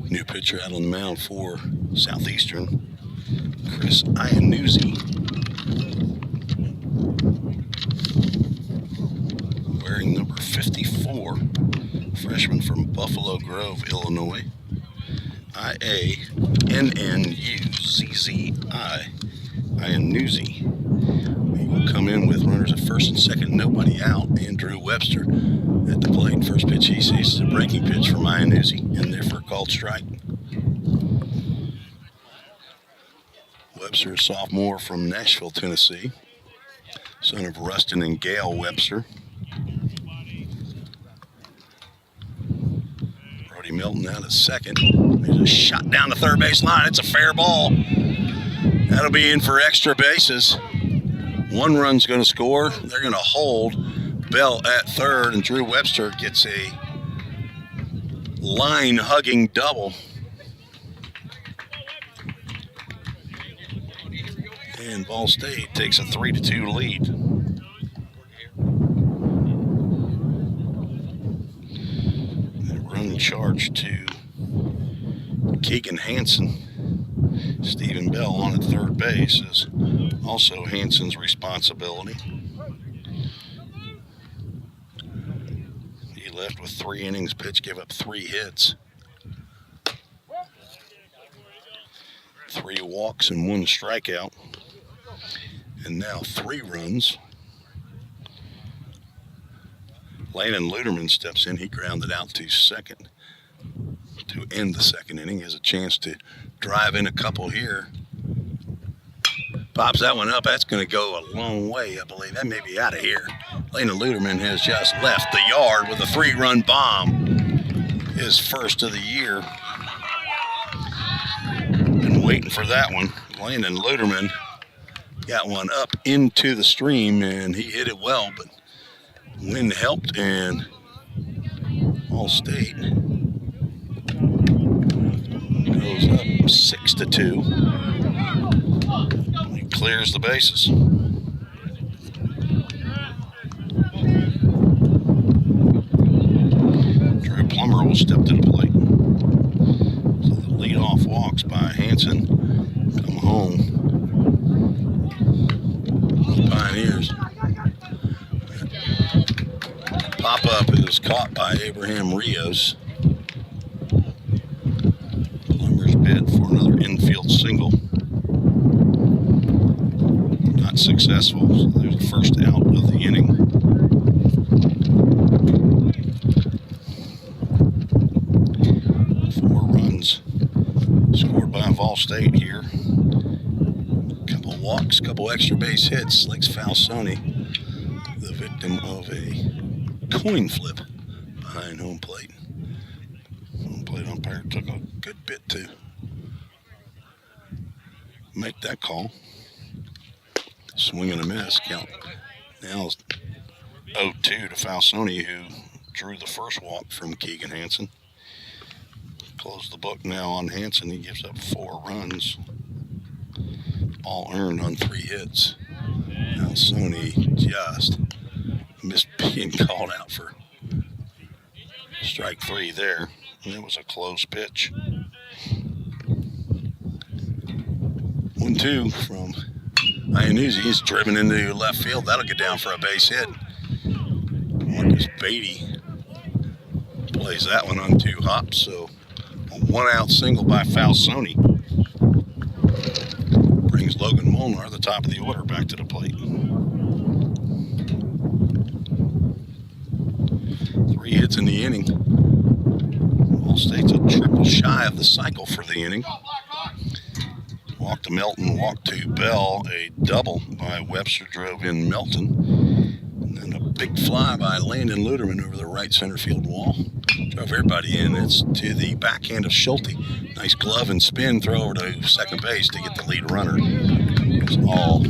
New pitcher out on the mound for Southeastern, Chris Iannuzzi. Wearing number 54, freshman from Buffalo Grove, Illinois. I-A-N-N-U-Z-Z-I, Iannuzzi. He will come in with runners at first and second, nobody out, and Drew Webster at the plate. First pitch he sees is a breaking pitch from Iannuzzi, in there for a called strike. Webster, a sophomore from Nashville, Tennessee, son of Rustin and Gail Webster. Brody Milton out at second. There's a shot down the third base line. It's a fair ball. That'll be in for extra bases. One run's going to score. They're going to hold Bell at third, and Drew Webster gets a line-hugging double. And VolState takes a 3-2 lead. They run charge to Keegan Hansen. Stephen Bell on at third base is also Hansen's responsibility. He left with 3 innings pitched, gave up 3 hits. 3 walks and 1 strikeout. And now 3 runs. Landon Luderman steps in. He grounded out to second to end the second inning. He has a chance to drive in a couple here. Pops that one up. That's going to go a long way, I believe. That may be out of here. Landon Luderman has just left the yard with a 3-run bomb. His first of the year. Been waiting for that one. Landon Luderman got one up into the stream, and he hit it well, but wind helped, and VolState goes up 6-2. He clears the bases. Drew Plummer will step to the plate. So the leadoff walks by Hansen come home. The Pioneers. Pop-up is caught by Abraham Rios. Plummer's bid for another infield single. Not successful, so there's the first out of the inning. Four runs scored by VolState here. Couple walks, couple extra base hits. Lex Falsoni, the victim of a coin flip behind home plate. Home plate umpire took a good bit to make that call. Swing and a miss. Count now is 0-2 to Falsoni, who drew the first walk from Keegan Hansen. Close the book now on Hansen. He gives up 4 runs, all earned on 3 hits. Falsoni just missed being called out for strike 3 there. And it was a close pitch. 1-2 from Iannuzzi. He's driven into left field. That'll get down for a base hit. Marcus Beatty plays that one on 2 hops. So a 1-out single by Falsoni brings Logan Molnar, the top of the order, back to the plate. 3 hits in the inning. VolState's a triple shy of the cycle for the inning. Walk to Melton, walk to Bell. A double by Webster drove in Melton. And then a big fly by Landon Luderman over the right center field wall. Drove everybody in. It's to the backhand of Schulte. Nice glove and spin throw over to second base to get the lead runner. That's all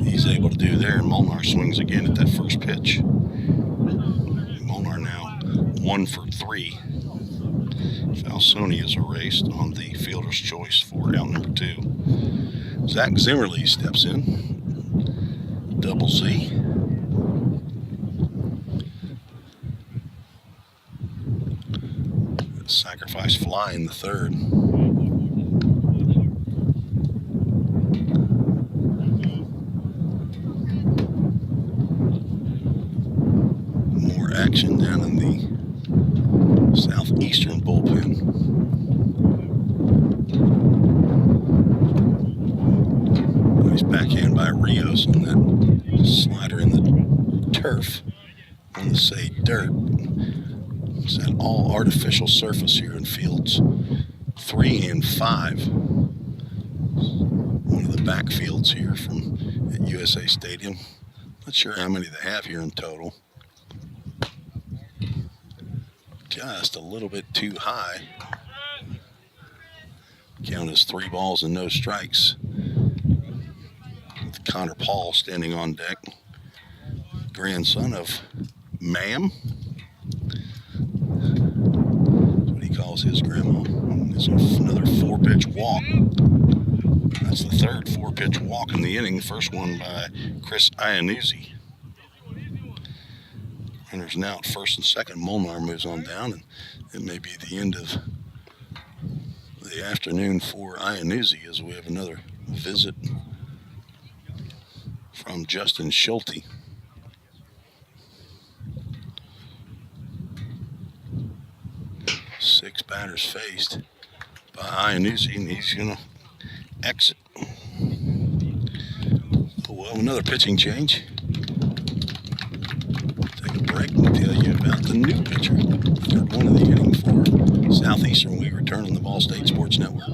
he's able to do there. And Molnar swings again at that first pitch. Molnar now 1 for 3. Falsoni is erased on the fielder's choice for out number 2. Zach Zimmerly steps in. Double Z. Sacrifice fly in the third. More action down in the Southeastern bullpen. Nice backhand by Rios on that slider in the turf. I want to say dirt. It's an all artificial surface here in fields 3 and 5. One of the backfields here from at USA Stadium. Not sure how many they have here in total. Just a little bit too high. Count as 3 balls and no strikes. With Connor Paul standing on deck. Grandson of Ma'am. That's what he calls his grandma. There's another 4-pitch walk. That's the third 4-pitch walk in the inning. The first one by Chris Iannuzzi. Runners now at first and second. Molnar moves on down, and it may be the end of the afternoon for Iannuzzi as we have another visit from Justin Schulte. Six batters faced by Iannuzzi, and he's going to exit. Well, another pitching change. Take a break and tell you about the new pitcher. Third one of the inning for Southeastern. We return on the VolState Sports Network.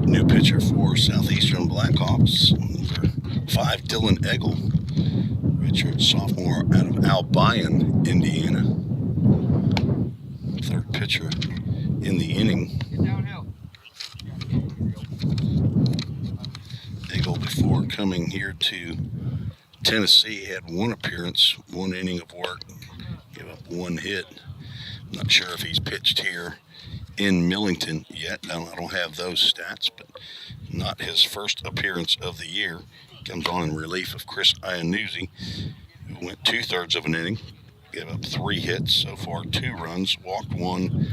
New pitcher for Southeastern Blackhawks, number 5, Dylan Eggle. Richard, sophomore out of Albion, Indiana. Third pitcher in the inning. Eggle, before coming here to Tennessee, had 1 appearance, 1 inning of work, gave up 1 hit. I'm not sure if he's pitched here in Millington yet. I don't have those stats, but not his first appearance of the year. Comes on in relief of Chris Iannuzzi, who went 2/3 of an inning, gave up 3 hits, so far 2 runs, walked 1,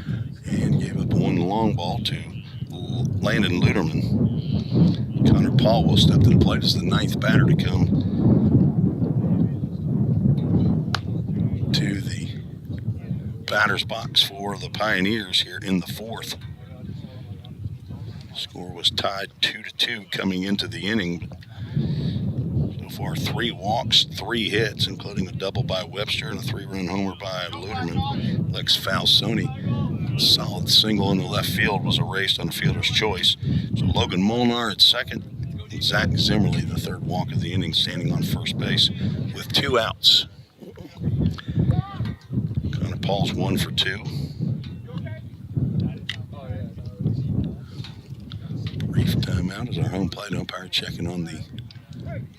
and gave up 1 long ball to Landon Luderman. Connor Paul will step to the plate as the 9th batter to come to the batter's box for the Pioneers here in the 4th. Score was tied 2-2 coming into the inning. So far 3 walks, 3 hits, including a double by Webster and a 3-run homer by Luderman. Lex Falsoni, solid single in the left field, was erased on a fielder's choice. So Logan Molnar at second, and Zach Zimmerly, the 3rd walk of the inning, standing on first base with 2 outs. Paul's 1 for 2. Brief timeout as our home plate umpire checking on the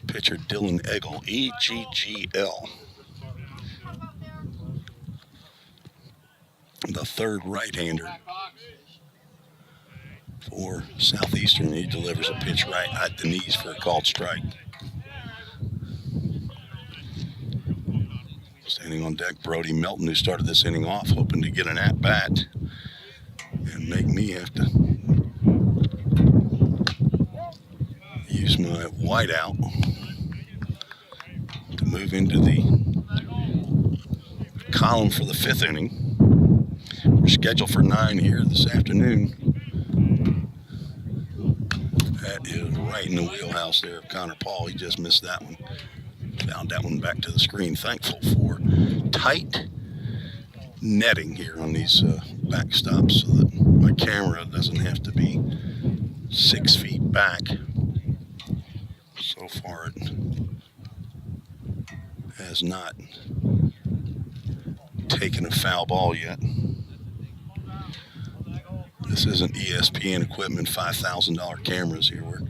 pitcher Dylan Eggle, E-G-G-L. The 3rd right-hander for Southeastern. He delivers a pitch right at the knees for a called strike. Standing on deck, Brody Melton, who started this inning off, hoping to get an at-bat and make me have to use my whiteout to move into the column for the 5th inning. We're scheduled for 9 here this afternoon. That is right in the wheelhouse there of Connor Paul. He just missed that one. Found that one back to the screen. Thankful for tight netting here on these backstops so that my camera doesn't have to be 6 feet back. So far it has not taken a foul ball yet. This isn't ESPN equipment, $5,000 cameras here.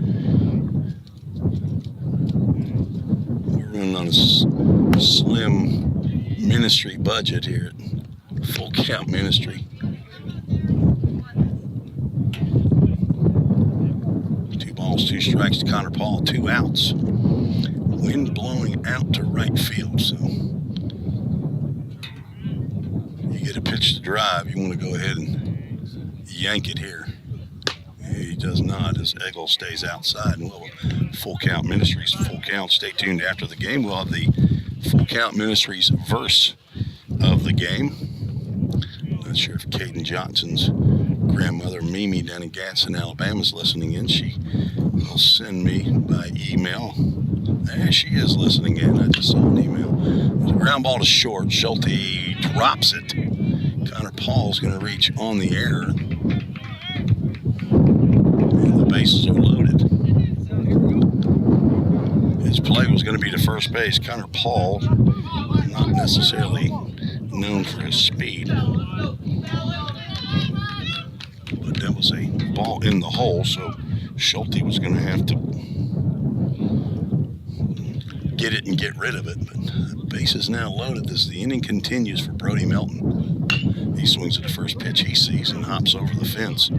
We're running on a slim ministry budget here at Full Count Ministry. 2 balls, 2 strikes to Connor Paul, 2 outs. Wind blowing out to right field, so you get a pitch to drive, you want to go ahead and yank it here. He does not, as Eggle stays outside, and we'll Full Count Ministries, Full Count. Stay tuned after the game. We'll have the Full Count Ministries verse of the game. Not sure if Caden Johnson's grandmother, Mimi, down in Gadsden, Alabama, is listening in. She will send me by email. There she is listening in. I just saw an email. There's a ground ball to short. Schulte drops it. Connor Paul's going to reach on the air. And the bases are loaded. His play was going to be to first base. Connor Paul, not necessarily known for his speed. But that was a ball in the hole, so Schulte was going to have to get it and get rid of it. But the base is now loaded as the inning continues for Brody Melton. He swings at the first pitch he sees and hops over the fence.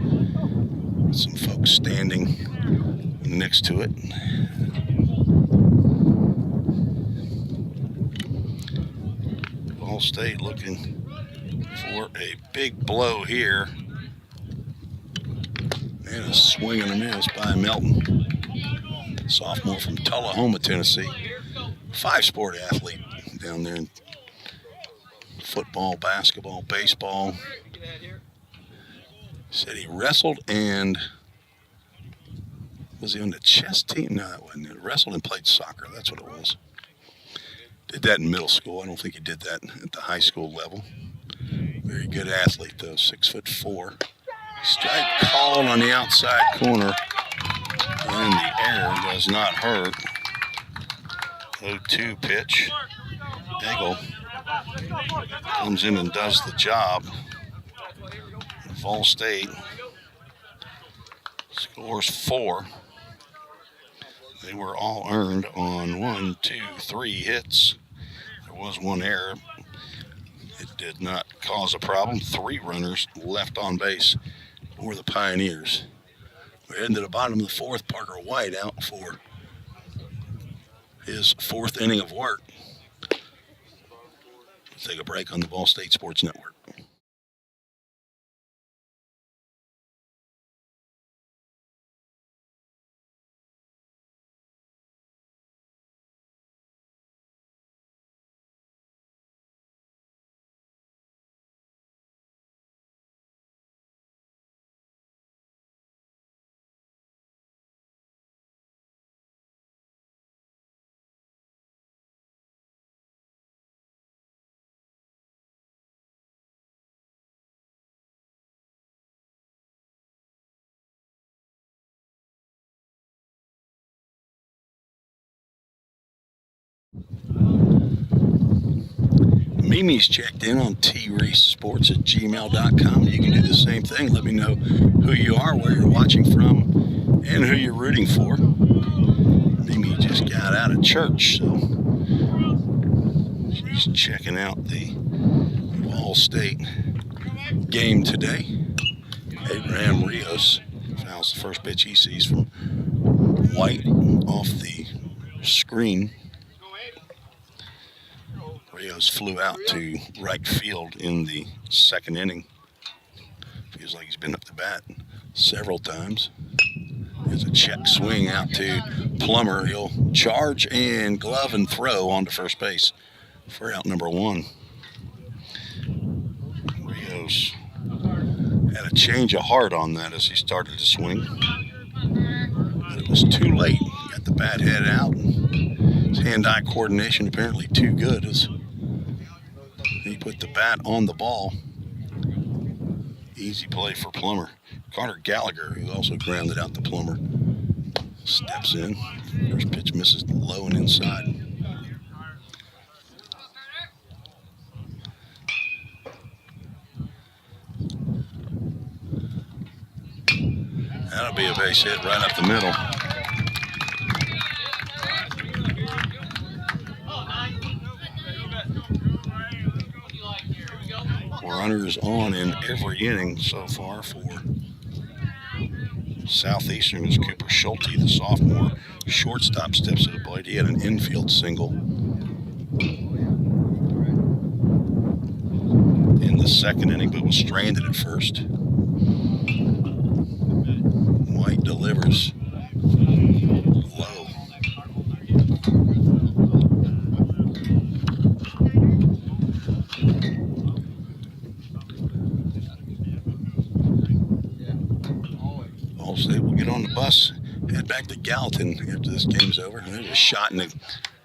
Some folks standing next to it. VolState looking for a big blow here. And a swing and a miss by Melton. Sophomore from Tullahoma, Tennessee. 5-sport athlete down there in football, basketball, baseball. Said he wrestled and was he on the chess team? No, that wasn't it. Wrestled and played soccer. That's what it was. Did that in middle school. I don't think he did that at the high school level. Very good athlete though, 6'4". Strike called on the outside corner, and the air does not hurt. 0-2 pitch. Eggle comes in and does the job. VolState scores 4. They were all earned on 1, 2, 3 hits. There was 1 error. It did not cause a problem. 3 runners left on base for the Pioneers. We're into the bottom of the 4th. Parker White out for his 4th inning of work. Let's take a break on the VolState Sports Network. Mimi's checked in on treesports@gmail.com. You can do the same thing. Let me know who you are, where you're watching from, and who you're rooting for. Mimi just got out of church, so she's checking out the VolState game today. Abraham Rios fouls the first pitch he sees from White off the screen. Rios flew out to right field in the 2nd inning. Feels like he's been up to bat several times. There's a check swing out to Plummer. He'll charge and glove and throw onto first base for out number 1. Marcos had a change of heart on that as he started to swing. But it was too late. Got the bat head out. His hand-eye coordination apparently too good as he put the bat on the ball. Easy play for Plummer. Carter Gallagher, who also grounded out the Plummer, steps in. First pitch misses low and inside. That'll be a base hit right up the middle. Runners on in every inning so far for Southeastern is Cooper Schulte, the sophomore. Shortstop steps to the plate. He had an infield single in the second inning, but was stranded at first. White delivers low. VolState will get on the bus, head back to Gallatin after this game's over. And there's a shot in the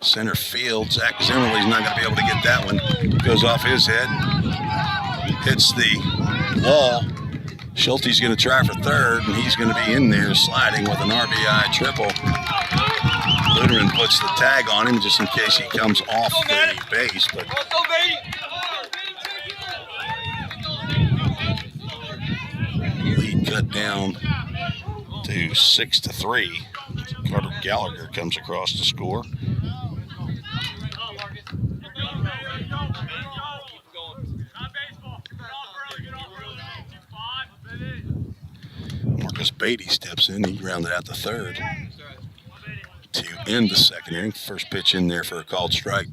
center field. Zach Zimmerly's not going to be able to get that one. Goes off his head, hits the wall. Schulte's going to try for third, and he's going to be in there sliding with an RBI triple. Luderman puts the tag on him just in case he comes off the base, but lead cut down to 6-3. Carter Gallagher comes across to score. Marcus Beatty steps in. He grounded out the third to end the second inning. First pitch in there for a called strike.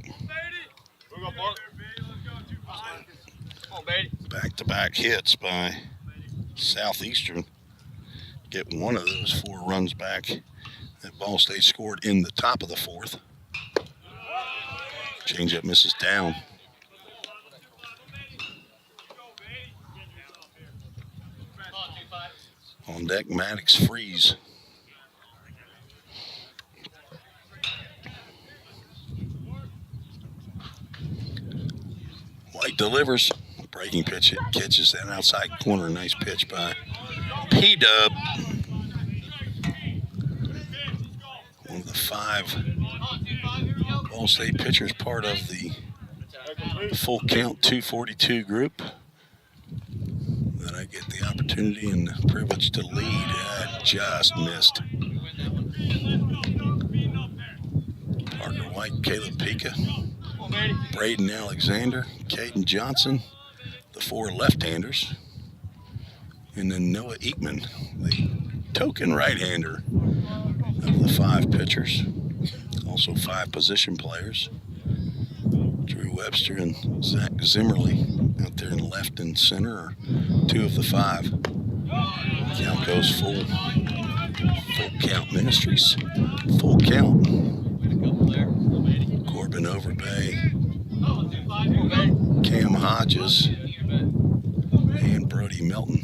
Back-to-back hits by Southeastern. Get one of those 4 runs back that VolState scored in the top of the fourth. Changeup misses down. On deck, Maddox Freeze. White delivers. Breaking pitch, it catches that outside corner. Nice pitch by P-Dub. One of the 5 VolState pitchers, part of the full count 242 group that I get the opportunity and the privilege to lead. I just missed. Parker White, Caleb Pika, Braden Alexander, Caden Johnson, the 4 left-handers, and then Noah Eekman, the token right-hander of the 5 pitchers. Also 5 position players. Drew Webster and Zach Zimmerly out there in left and center are 2 of the 5. Count goes full. Full Count Ministries. Full count. Corbin Overbay, Cam Hodges, and Brody Melton.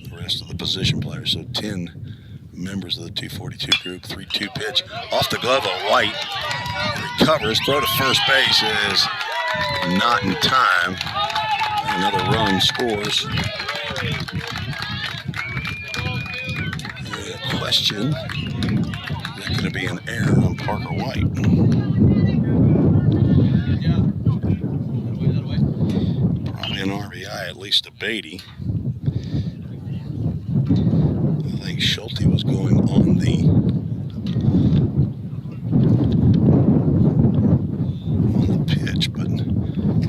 The rest of the position players, so 10 members of the 242 group. 3-2 pitch off the glove of White. Recovers, throw to first base is not in time. Another run scores. And a question, is that going to be an error on Parker White? Probably an RBI, at least a Beatty. I think Schulte was going on the pitch, but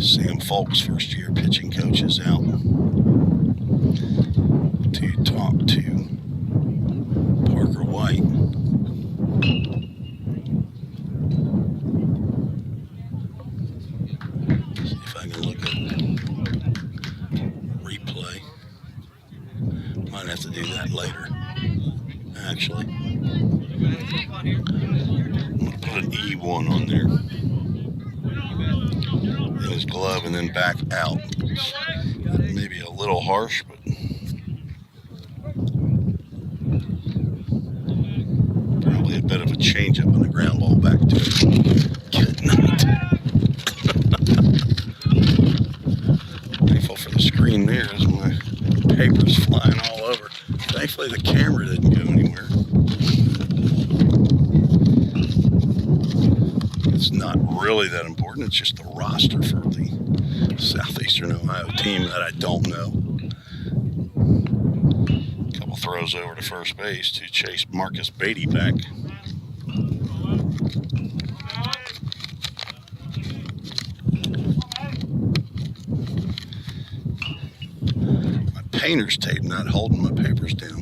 Sam Folks, first-year pitching coach, is out to talk to Parker White. See if I can look at replay. Might have to do that later, actually. I'm going to put an E1 on there. And his glove and then back out. Maybe a little harsh, but probably a bit of a changeup on the ground ball back to it. Good night. Thankful for the screen there as my papers flying all over. Thankfully the camera didn't go anywhere. It's not really that important. It's just the roster for the Southeastern Ohio team that I don't know. A couple throws over to first base to chase Marcus Beatty back. My painter's tape not holding my papers down.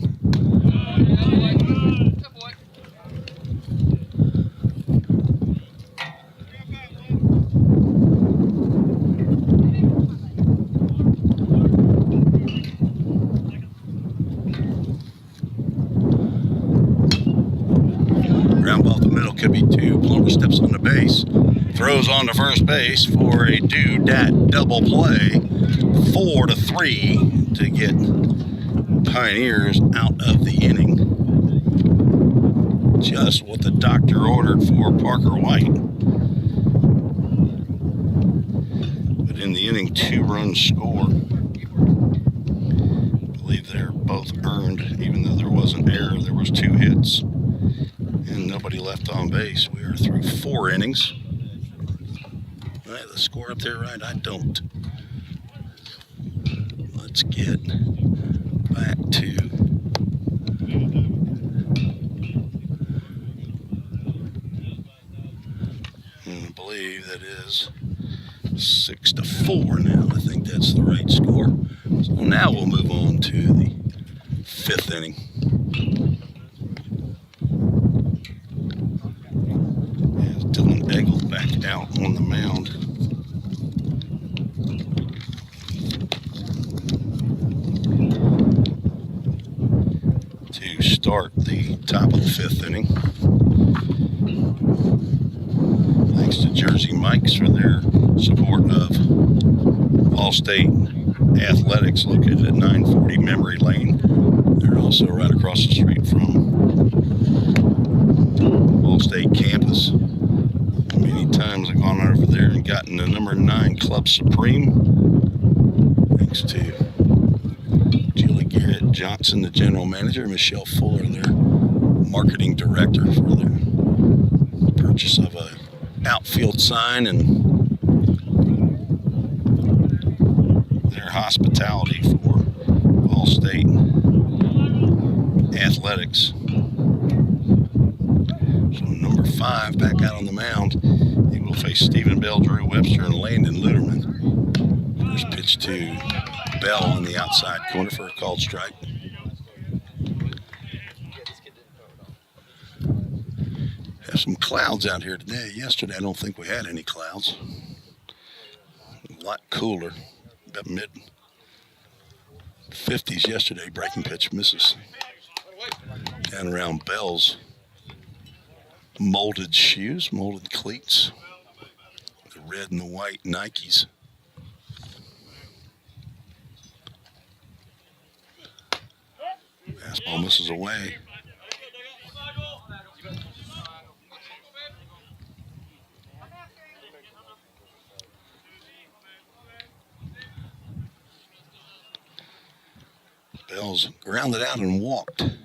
Ground ball to the middle, could be two. Plummer steps on the base, throws on to first base for a do-dat double play. 4-3 to get Pioneers out of the inning. Just what the doctor ordered for Parker White. But in the inning, 2 runs score. I believe they're both earned, even though there was an error. There was 2 hits and nobody left on base. We are through 4 innings. I have the score up there right? I don't. Let's get back to I believe that is 6-4 now. I think that's the right score. So now we'll move on to the 5th inning. As Dylan Eggle back out on the mound. To start the top of the 5th inning. Thanks to Jersey Mike's for their support of VolState Athletics, located at 940 Memory Lane. They're also right across the street from VolState campus. Many times I've gone over there and gotten the number 9 Club Supreme. Thanks to Julie Garrett Johnson, the general manager, Michelle Fuller, their marketing director, for their purchase of a outfield sign and their hospitality for VolState Athletics. So number 5 back out on the mound. He will face Stephen Bell, Drew Webster, and Landon Luderman. First pitch to Bell on the outside corner for a called strike. Have some clouds out here today. Yesterday I don't think we had any clouds. A lot cooler. About mid-50s yesterday. Breaking pitch misses. Down around Bell's molded shoes, molded cleats. The red and the white Nikes. Fastball misses away. Bell's grounded out and walked. And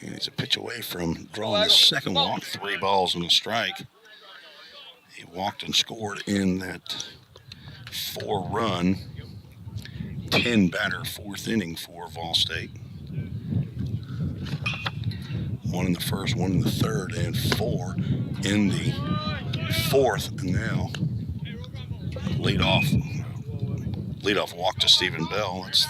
he's a pitch away from drawing the second walk. 3 balls and a strike. He walked and scored in that 4-run, 10-batter 4th inning for VolState. 1 in the first, 1 in the third, and 4 in the 4th. And now leadoff walk to Stephen Bell. It's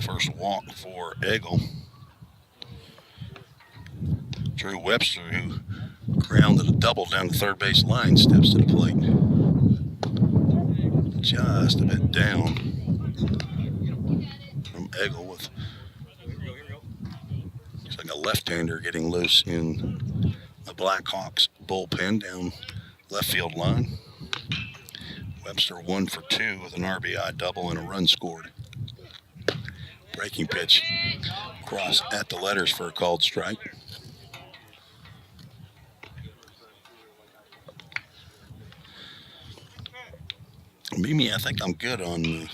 first walk for Eggle. Drew Webster, who grounded a double down the third base line, steps to the plate. Just a bit down from Eggle. left-hander getting loose in the Blackhawks bullpen down left field line. Webster 1 for 2 with an RBI double and a run scored. Breaking pitch crossed at the letters for a called strike. Mimi, I think I'm good on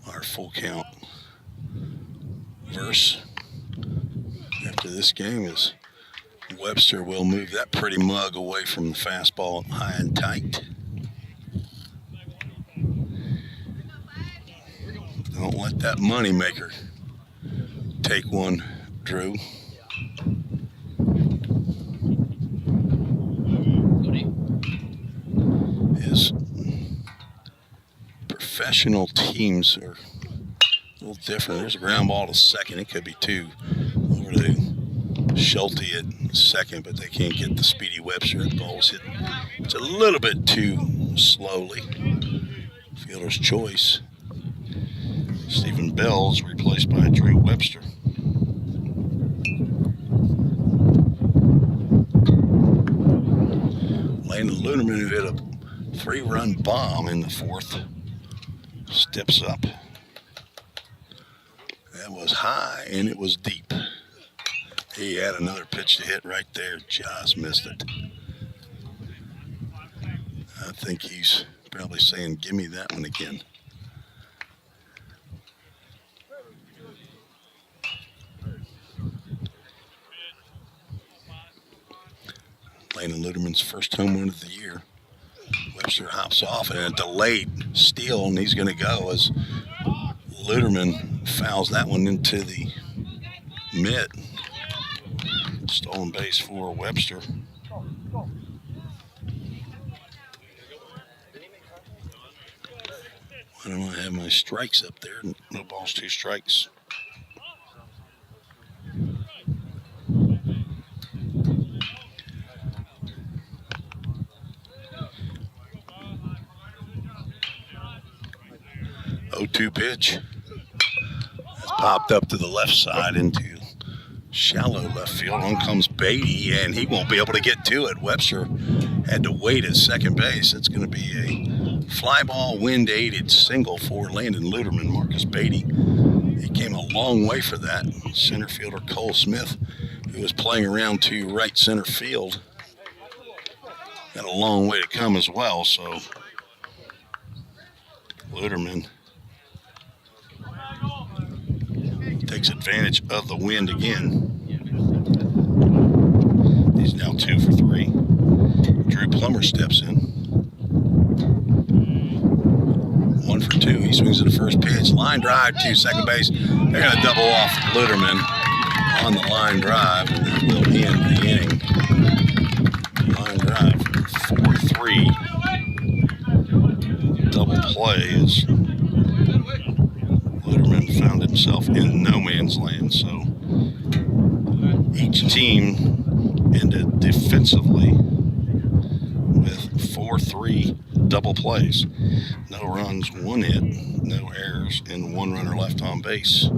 our full count verse. After this game is Webster will move that pretty mug away from the fastball high and tight. Don't let that moneymaker take one, Drew. His professional teams are a little different. There's a ground ball to second. It could be 2 over to Schulte at second, but they can't get the speedy Webster. The ball's hit. It's a little bit too slowly. Fielder's choice. Stephen Bell's replaced by Drew Webster. Landon Luderman, who hit a 3-run bomb in the 4th, steps up. That was high and it was deep. He had another pitch to hit right there, just missed it. I think he's probably saying, give me that one again. Landon Luderman's first home run of the year. Webster hops off and a delayed steal, and he's going to go as Luderman fouls that one into the mitt. Stolen base for Webster. Why don't I have my strikes up there? No balls, 2 strikes. Oh, 2 pitch. It's popped up to the left side into shallow left field. On comes Beatty, and he won't be able to get to it. Webster had to wait at second base. It's going to be a fly ball, wind-aided single for Landon Luderman. Marcus Beatty, he came a long way for that. Center fielder Cole Smith, who was playing around to right center field, had a long way to come as well. So Luderman takes advantage of the wind again. He's now 2 for 3. Drew Plummer steps in. 1 for 2. He swings at the first pitch. Line drive to second base. They're going to double off Luderman on the line drive, and that will end the inning. Line drive, 4-3. Double play is Luderman found himself in no man's land. So each team ended defensively with 4-3 double plays. No runs, 1 hit, no errors, and 1 runner left on base.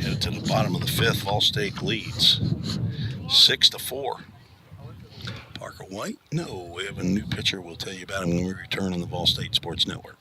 Headed to the bottom of the 5th, VolState leads 6-4. Parker White? No, we have a new pitcher. We'll tell you about him when we return on the VolState Sports Network.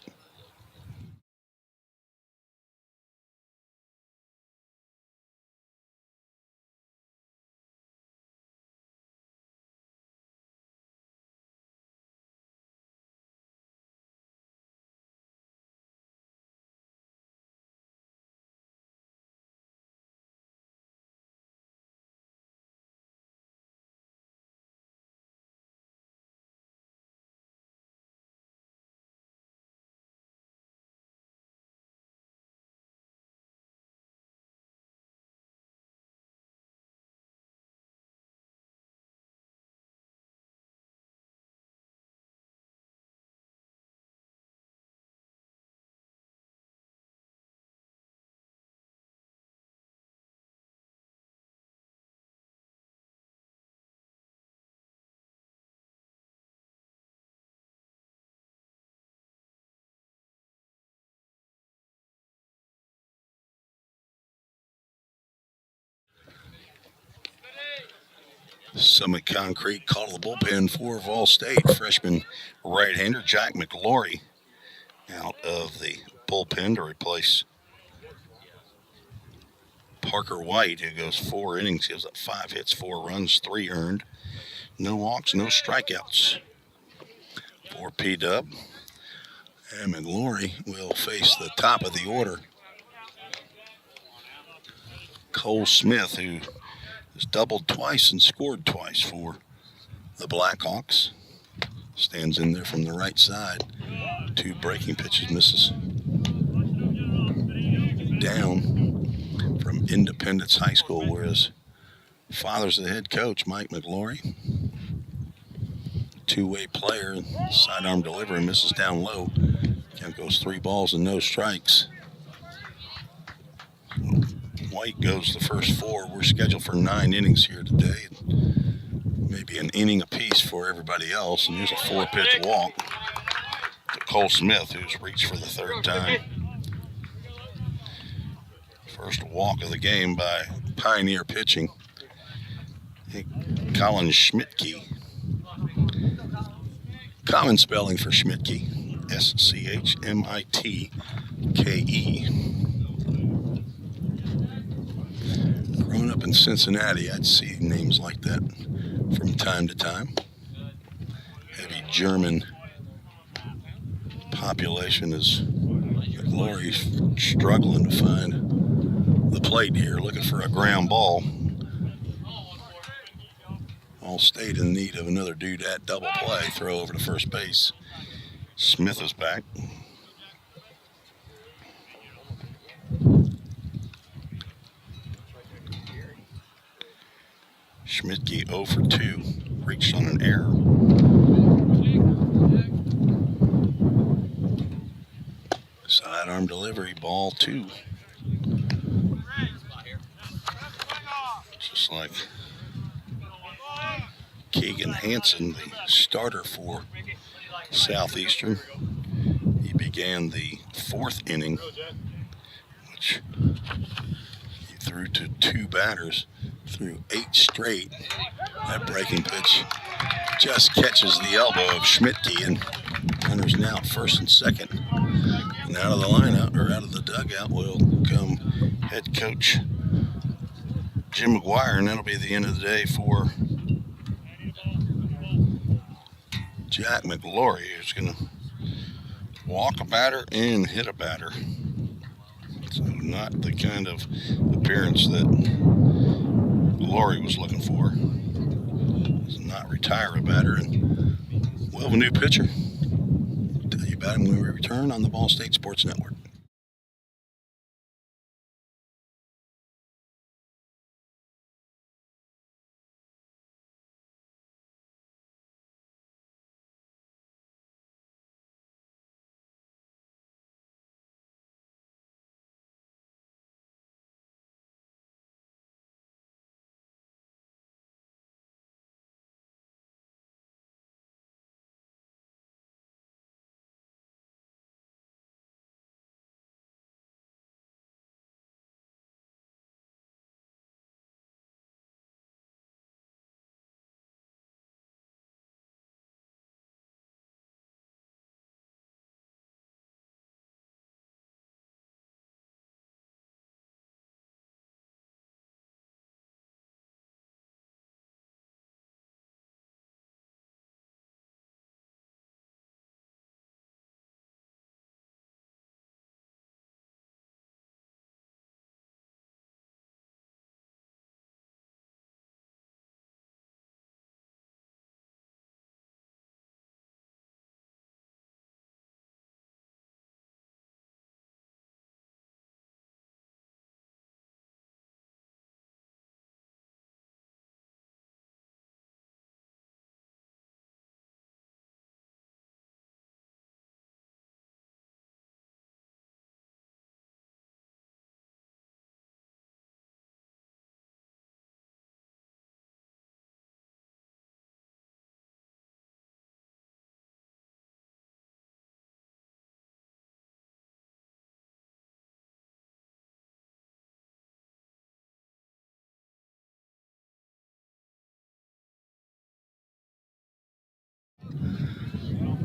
Summit Concrete called the bullpen for VolState. Freshman right-hander Jack McLaury out of the bullpen to replace Parker White, who goes 4 innings, gives up 5 hits, 4 runs, 3 earned. No walks, no strikeouts for P-Dub. And McLaury will face the top of the order, Cole Smith, who has doubled twice and scored twice for the Blackhawks. Stands in there from the right side. 2 breaking pitches, misses. Down from Independence High School, where his father's the head coach, Mike McLaury. 2-way player, sidearm delivery, misses down low. Count goes 3 balls and no strikes. White goes the first 4. We're scheduled for 9 innings here today. Maybe an inning apiece for everybody else. And here's a 4-pitch walk to Cole Smith, who's reached for the 3rd time. First walk of the game by Pioneer pitching. Colin Schmidtke. Common spelling for Schmidtke. S-C-H-M-I-T-K-E. Growing up in Cincinnati, I'd see names like that from time to time. Heavy German population is McLaury's struggling to find the plate here, looking for a ground ball. VolState in need of another dudette double play. Throw over to first base. Smith is back. Schmidtke 0 for 2. Reached on an error. Sidearm delivery, ball 2. Just like Keegan Hansen, the starter for Southeastern. He began the 4th inning, which he threw to 2 batters, threw 8 straight. That breaking pitch just catches the elbow of Schmidtke, and runners now at first and second. And out of the lineup, or out of the dugout, will come head coach Jim McGuire, and that'll be the end of the day for Jack McLaury, who's going to walk a batter and hit a batter. So not the kind of appearance that McLaury was looking for. Does not retire a batter, and we'll have a new pitcher. We'll tell you about him when we return on the VolState Sports Network.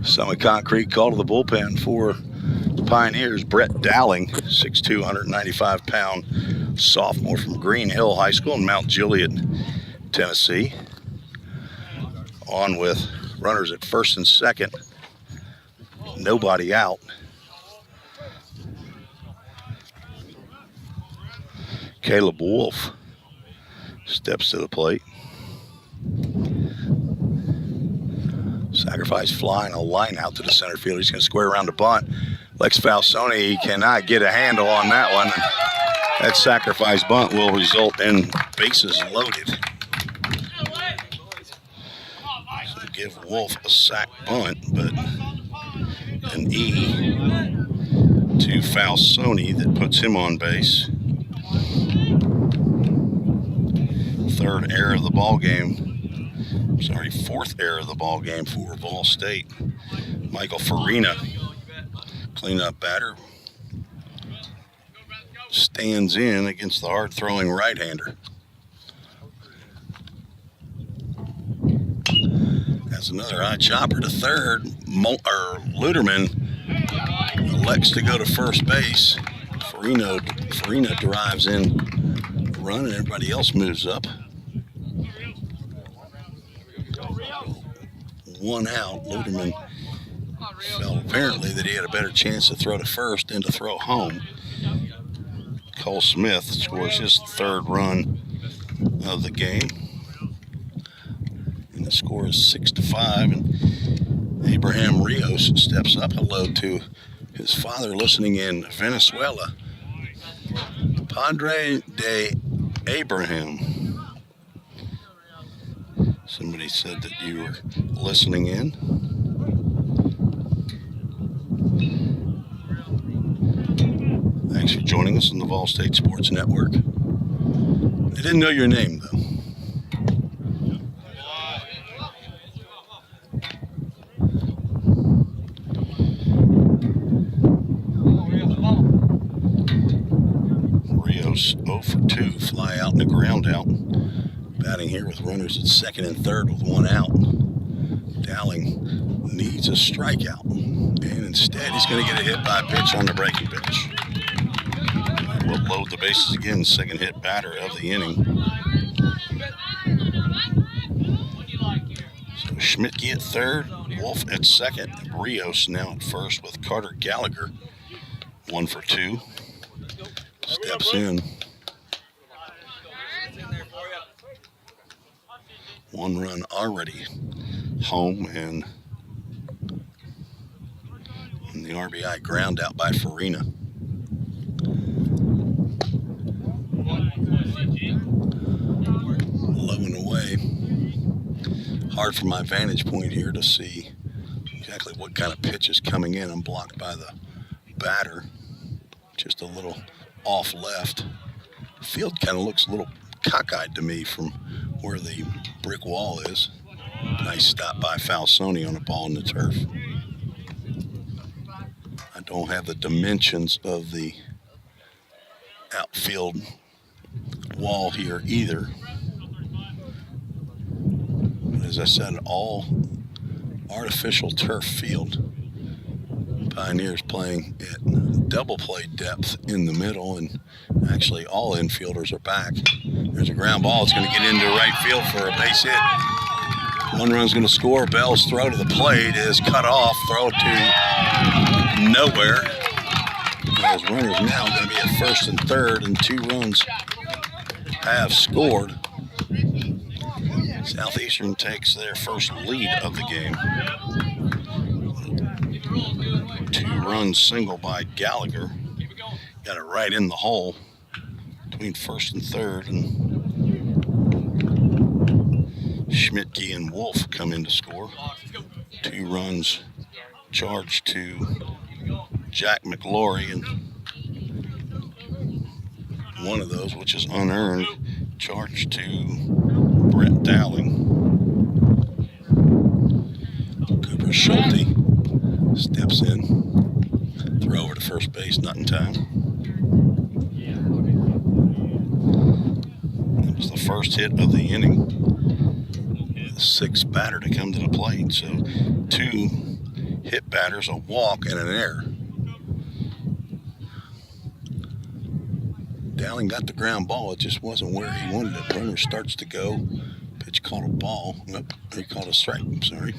Summit Concrete call to the bullpen for the Pioneers. Brett Dowling, 6'2", 195-pound sophomore from Green Hill High School in Mount Juliet, Tennessee. On with runners at first and second. Nobody out. Caleb Wolf steps to the plate. Sacrifice flying a line out to the center field. He's going to square around the bunt. Lex Falsoni cannot get a handle on that one. That sacrifice bunt will result in bases loaded. So give Wolf a sac bunt, but an E to Falsoni that puts him on base. Third error of the ball game. Sorry, fourth error of the ball game for VolState. Michael Farina, cleanup batter, stands in against the hard-throwing right-hander. That's another high chopper to third. Luderman elects to go to first base. Farina drives in the run, and everybody else moves up. One out. Luderman felt apparently that he had a better chance to throw to first than to throw home. Cole Smith scores his third run of the game. And the score is 6-5. And Abraham Rios steps up. Hello to his father listening in Venezuela. Padre de Abraham. Somebody said that you were listening in. Thanks for joining us on the VolState Sports Network. I didn't know your name, though. Rios 0 for 2, fly out and a ground out. Batting here with runners at second and third with one out. Dowling needs a strikeout, and instead he's going to get a hit by a pitch on the breaking pitch. We'll load the bases again, second hit batter of the inning. So Schmidtke at third, Wolf at second, Rios now at first with Carter Gallagher. 1 for 2. Steps in. One run already home, and the RBI ground out by Farina. Low and away. Hard from my vantage point here to see exactly what kind of pitch is coming in. I'm blocked by the batter. Just a little off left. Field kind of looks a little cockeyed to me from where the brick wall is. Nice stop by Falsoni on a ball in the turf. I don't have the dimensions of the outfield wall here either. But as I said, all artificial turf field. Pioneers playing at double play depth in the middle, and actually all infielders are back. There's a ground ball. It's going to get into right field for a base hit. One run's going to score. Bell's throw to the plate is cut off. Throw to nowhere. Those runners now going to be at first and third, and 2 runs have scored. Southeastern takes their first lead of the game. 2-run single by Gallagher. Got it right in the hole between first and third, and Schmidtke and Wolf come in to score. 2 runs charged to Jack McLaury, and one of those, which is unearned, charged to Brett Dowling. Cooper Schulte steps in. Throw over to first base, not in time. That was the first hit of the inning. The 6th batter to come to the plate. So 2 hit batters a walk and an error. Dowling got the ground ball. It just wasn't where he wanted it. Runner starts to go. Pitch called a ball. Nope, he called a strike. I'm sorry.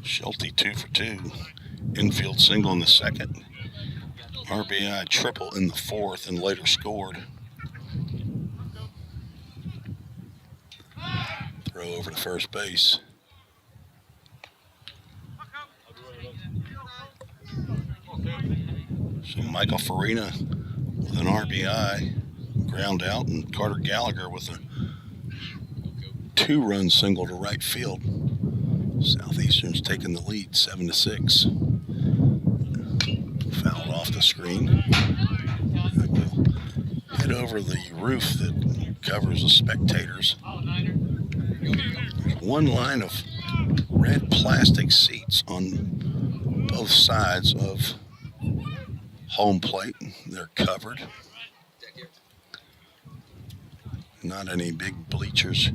Schulte 2 for 2. Infield single in the second. RBI triple in the fourth and later scored. Throw over to first base. So Michael Farina with an RBI, ground out, and Carter Gallagher with a 2-run single to right field. Southeastern's taking the lead, 7-6. Fouled off the screen. We'll head over the roof that covers the spectators. There's one line of red plastic seats on both sides of home plate. They're covered. Not any big bleachers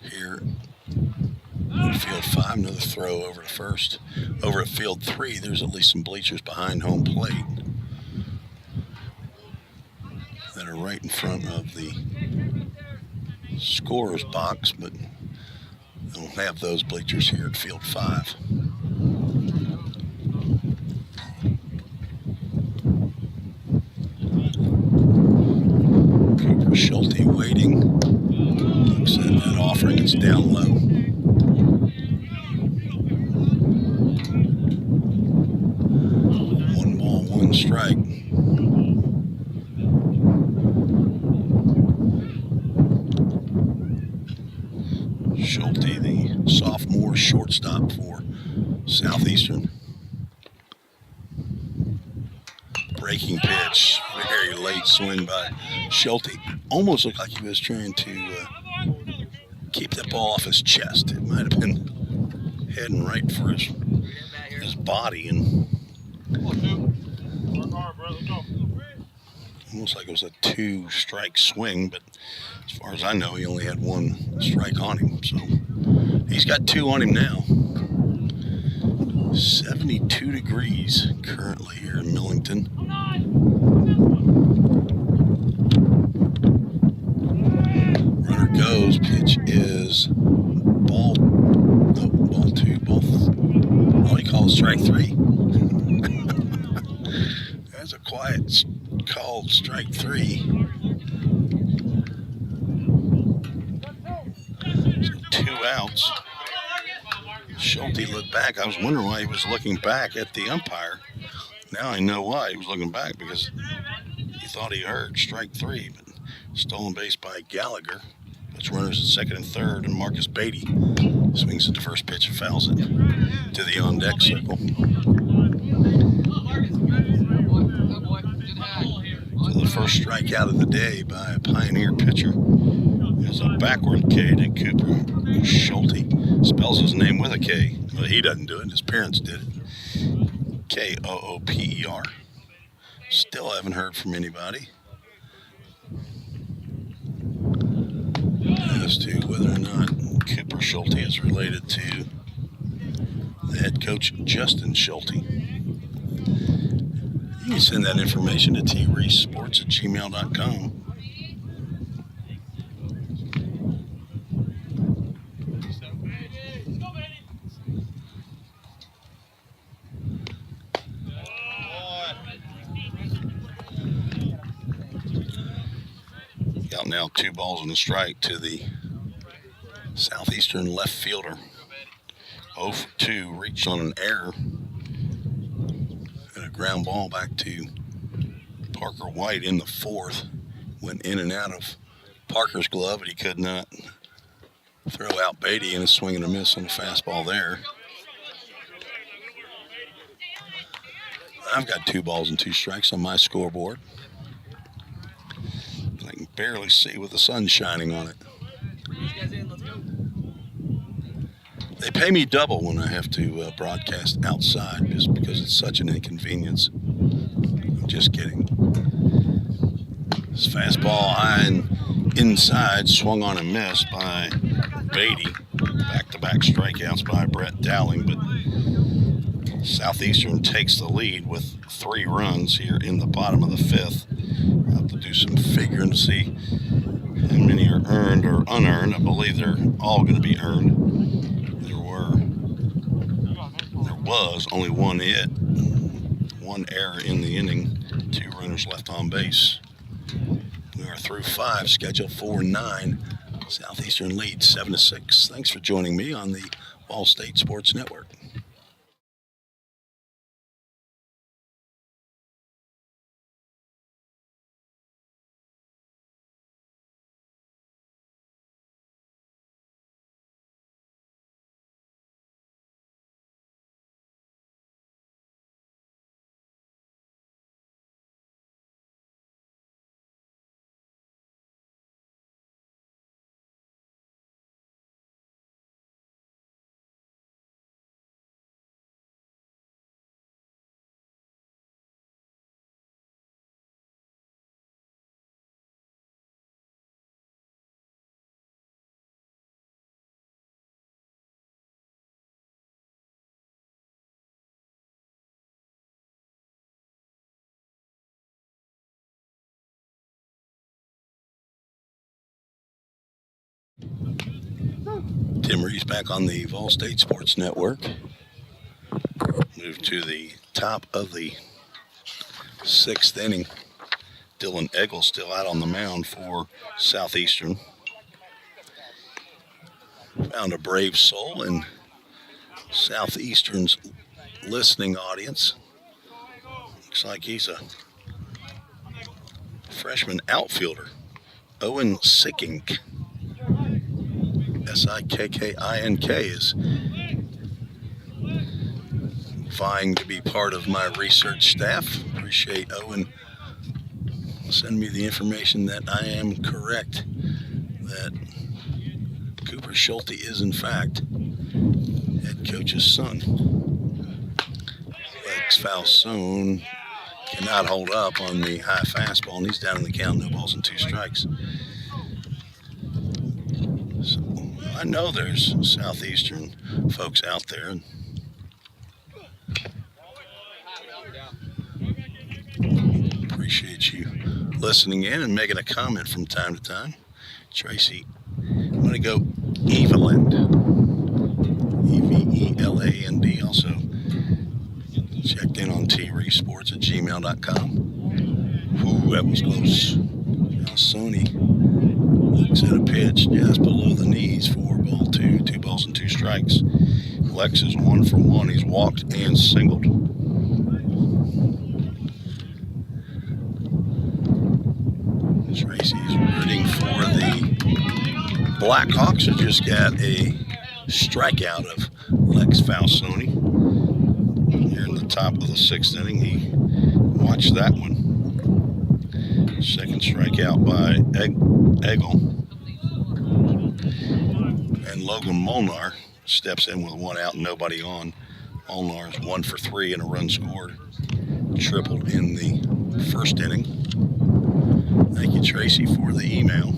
here. In field 5, another throw over to first. Over at field 3, there's at least some bleachers behind home plate that are right in front of the scorer's box, but they don't have those bleachers here at field 5. Cooper Schulte waiting. Looks at that offering. It's down low. Strike. Schulte, the sophomore shortstop for Southeastern. Breaking pitch, very late swing by Schulte. Almost looked like he was trying to keep the ball off his chest. It might have been heading right for his body, and almost like it was a 2-strike swing, but as far as I know, he only had 1 strike on him. So he's got 2 on him now. 72 degrees currently here in Millington. Runner goes. Pitch is ball 2, all he calls strike 3. That's a quiet called strike 3. So 2 outs. Schulte looked back. I was wondering why he was looking back at the umpire. Now I know why he was looking back, because he thought he heard strike 3, but stolen base by Gallagher. Puts runners at second and third, and Marcus Beatty swings at the first pitch and fouls it to the on-deck circle. So the first strikeout of the day by a Pioneer pitcher is a backward K to Cooper Schulte. Spells his name with a K. Well, he doesn't do it. His parents did it. K-O-O-P-E-R. Still haven't heard from anybody as to whether or not Cooper Schulte is related to the head coach, Justin Schulte. You can send that information to treesports@gmail.com. Out now, 2 balls and a strike to the Southeastern left fielder. 0 for 2, reached on an error. And a ground ball back to Parker White in the fourth. Went in and out of Parker's glove, but he could not throw out Beatty, and a swing and a miss on the fastball there. I've got 2 balls and 2 strikes on my scoreboard. I can barely see with the sun shining on it. They pay me double when I have to broadcast outside, just because it's such an inconvenience. I'm just kidding. This fastball high and inside, swung on and missed by Beatty. Back-to-back strikeouts by Brett Dowling, but Southeastern takes the lead with 3 runs here in the bottom of the 5th. I'll have to do some figuring to see how many are earned or unearned. I believe they're all going to be earned. There was only 1 hit, 1 error in the inning, 2 runners left on base. We are through 5, scheduled for 9. Southeastern leads 7-6. Thanks for joining me on the VolState Sports Network. Tim Reeves back on the VolState Sports Network. Move to the top of the 6th inning. Dylan Eggle still out on the mound for Southeastern. Found a brave soul in Southeastern's listening audience. Looks like he's a freshman outfielder, Owen Sickink. Sikkink is vying to be part of my research staff. Appreciate Owen sending me the information that I am correct, that Cooper Schulte is in fact head coach's son. Lex Falsone cannot hold up on the high fastball, and he's down in the count, no balls and 2 strikes. So I know there's Southeastern folks out there. Appreciate you listening in and making a comment from time to time. Tracy, I'm going to go Eveland. Eveland. Also checked in on treesports@gmail.com. Ooh, that was close. Now Sony looks at a pitch just below the knees for ball 2, 2 balls and 2 strikes. Lex is 1 for 1. He's walked and singled. Tracy's rooting for the Blackhawks, who just got a strikeout of Lex Falsone here in the top of the 6th inning. He watched that one. Second strikeout by Eggle. And Logan Molnar steps in with 1 out and nobody on. Molnar is 1 for 3 and a run scored. Tripled in the 1st inning. Thank you, Tracy, for the email.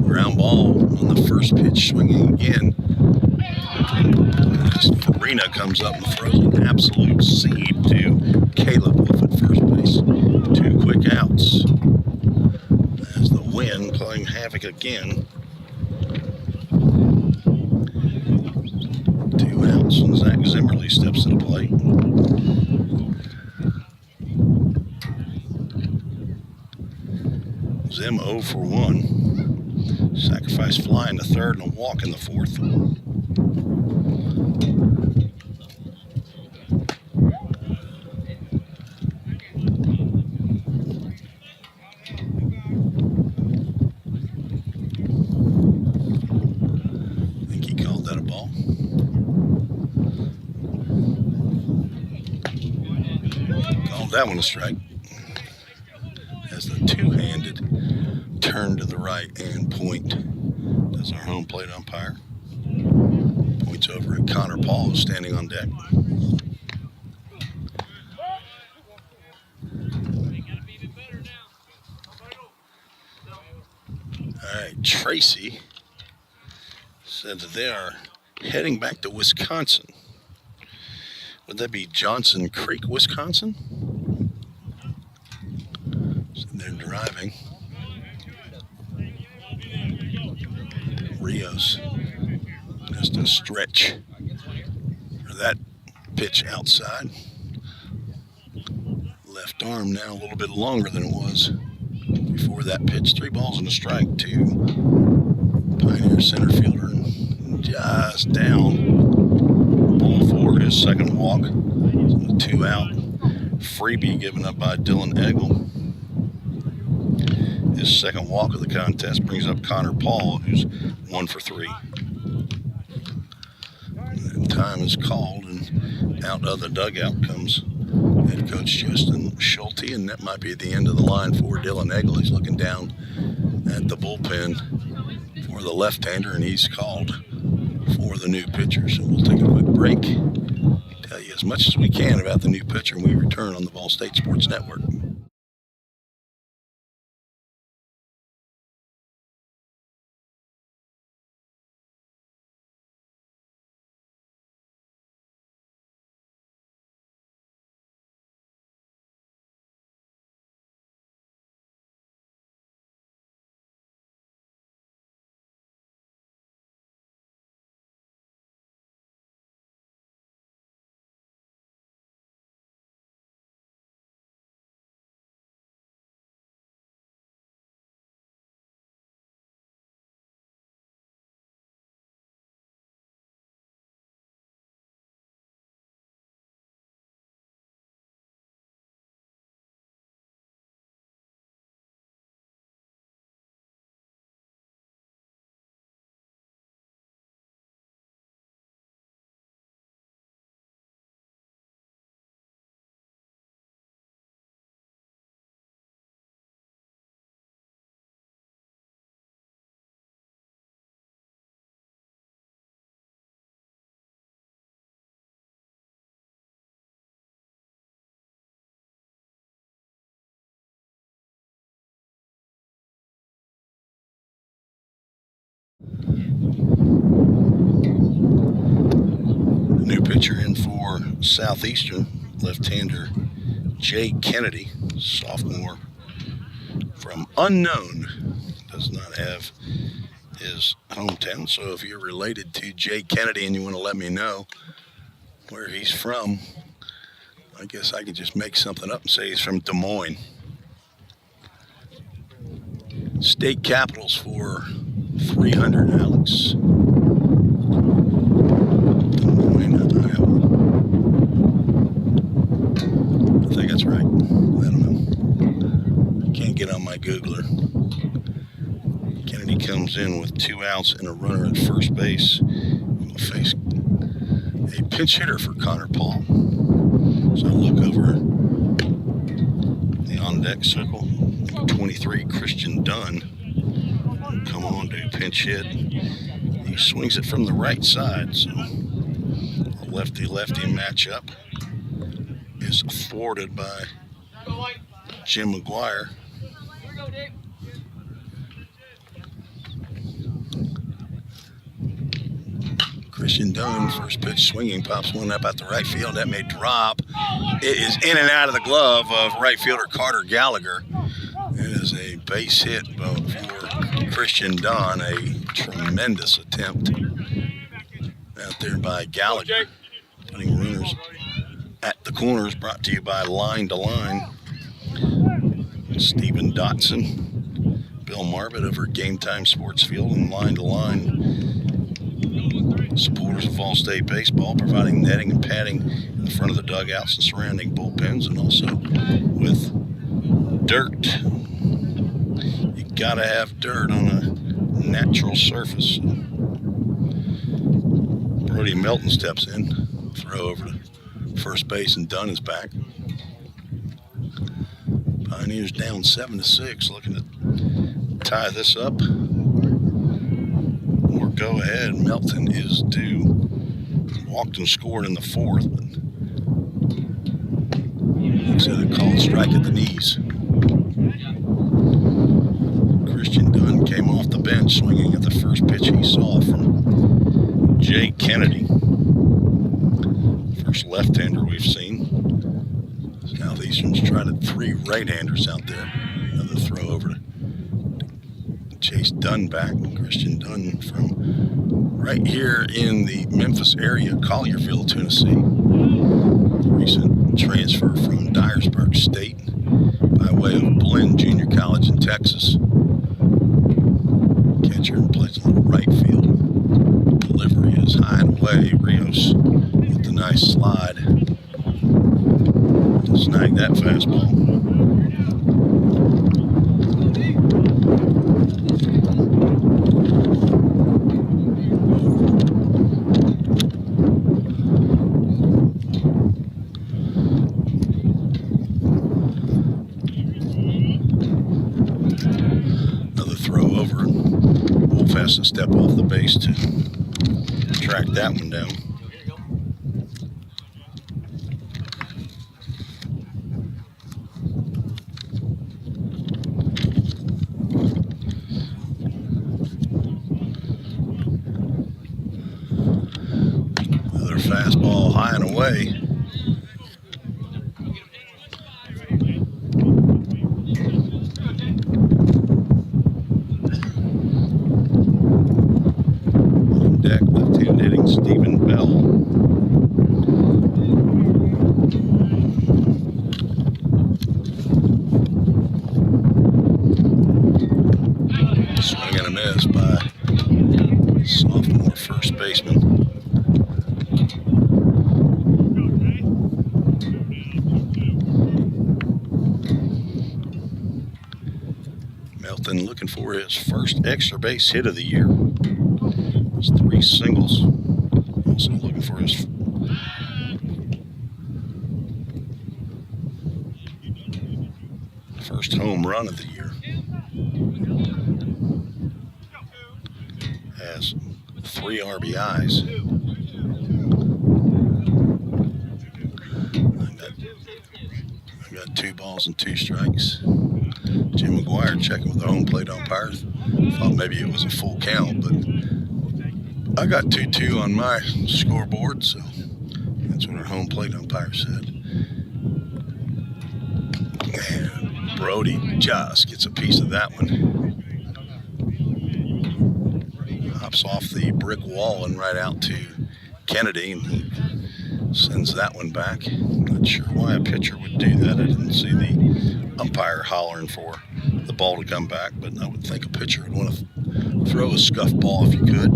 Ground ball on the first pitch, swinging again. Farina comes up and throws an absolute seed to Caleb Wolf at first base. 2 quick outs. As the wind playing havoc again. 2 outs, and Zach Zimmerly steps to the plate. Zim 0 for 1. Sacrifice fly in the 3rd and a walk in the 4th. I think he called that a ball. Called that one a strike. As the 2-handed turn to the right and point does our home plate umpire. Points over at Connor Paul, who's standing on deck. Tracy said that they are heading back to Wisconsin. Would that be Johnson Creek, Wisconsin? So they're driving. Rios, just a stretch for that pitch outside. Left arm now a little bit longer than it was before that pitch. 3 balls and a strike to Pioneer center fielder, and just down. Ball for his second walk. So 2 out. Freebie given up by Dylan Eggle. His second walk of the contest brings up Connor Paul, who's 1 for 3. And time is called, and out of the dugout comes head coach Justin Schulte, and that might be the end of the line for Dylan Eggle. He's looking down at the bullpen for the left-hander, and he's called for the new pitcher. So we'll take a quick break, tell you as much as we can about the new pitcher, and we return on the VolState Sports Network. New pitcher in for Southeastern, left-hander Jay Kennedy, sophomore from unknown, does not have his hometown. So if you're related to Jay Kennedy and you want to let me know where he's from, I guess I could just make something up and say he's from Des Moines. State capitals for 300, Alex. I think that's right. I don't know. I can't get on my Googler. Kennedy comes in with 2 outs and a runner at first base. He'll face a pinch hitter for Connor Paul. So I look over the on-deck circle. 23, Christian Dunn. Come on to pinch hit. He swings it from the right side, so a lefty-lefty matchup is thwarted by Jim McGuire. Christian Dunn, first pitch swinging, pops one up at the right field. That may drop. It is in and out of the glove of right fielder Carter Gallagher. It is a base hit for Christian Dunn, a tremendous attempt out there by Gallagher. Putting runners at the corners, brought to you by Line to Line. Stephen Dotson, Bill Marbett over Game Time Sports Field, and Line to Line. Supporters of VolState Baseball, providing netting and padding in the front of the dugouts and surrounding bullpens, and also with dirt. You gotta have dirt on a natural surface. Brody Melton steps in, throw over to first base, and Dunn is back. Pioneers down 7-6, looking to tie this up or go ahead. Melton is due. Walked and scored in the 4th, but looks at a called strike at the knees. Christian Dunn came off the bench bench swinging at the first pitch he saw from Jay Kennedy. First left-hander we've seen. Southeastern's tried 3 right-handers out there. Another throw over to Chase Dunn back. Christian Dunn from right here in the Memphis area, Collierville, Tennessee. Recent transfer from Dyersburg State by way of Blinn Junior College in Texas. Catcher plays a little right field. Delivery is high and away. Rios with the nice slide to snag that fastball. Another throw over. Wolf has to step off the base to track that one down. Another fastball high and away. On deck, left-hand hitting Stephen Bell. Swing and a miss by sophomore first baseman. Melton looking for his first extra base hit of the year. It's 3 singles. Also looking for his first home run of the year. Has 3 RBIs. I got 2 balls and 2 strikes. Jim McGuire checking with the home plate umpires. Thought maybe it was a full count, but I got 2-2 on my scoreboard, so that's what our home plate umpire said. And Brody just gets a piece of that one. Hops off the brick wall and right out to Kennedy, and he sends that one back. Not sure why a pitcher would do that. I didn't see the umpire hollering for the ball to come back, but I would think a pitcher would want to throw a scuff ball if you could.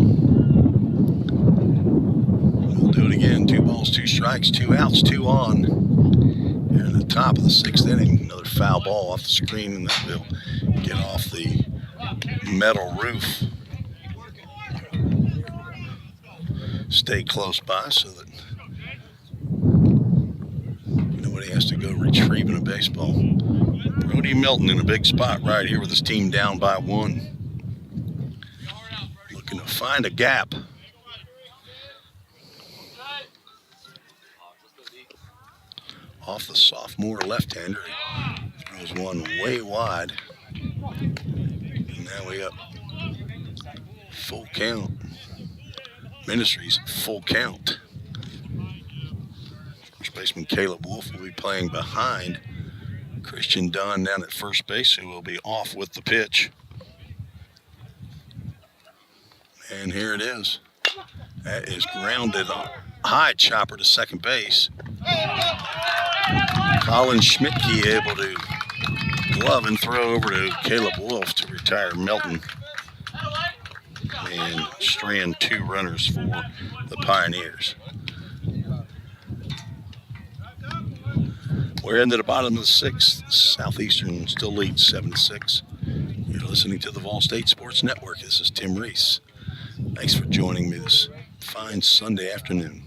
We'll do it again. 2 balls, 2 strikes, 2 outs, 2 on. Here in the top of the 6th inning, another foul ball off the screen, and that will get off the metal roof. Stay close by so that nobody has to go retrieving a baseball. Brody Melton in a big spot right here with his team down by 1. Looking to find a gap. Off the sophomore left-hander. He throws one way wide. And now we up full count. Ministries full count. First baseman Caleb Wolf will be playing behind Christian Dunn down at first base, who will be off with the pitch. And here it is. That is grounded on high chopper to second base. Colin Schmidtke able to glove and throw over to Caleb Wolf to retire Melton. And strand 2 runners for the Pioneers. We're into the bottom of the 6th. Southeastern still leads 7-6. You're listening to the VolState Sports Network. This is Tim Reese. Thanks for joining me this fine Sunday afternoon.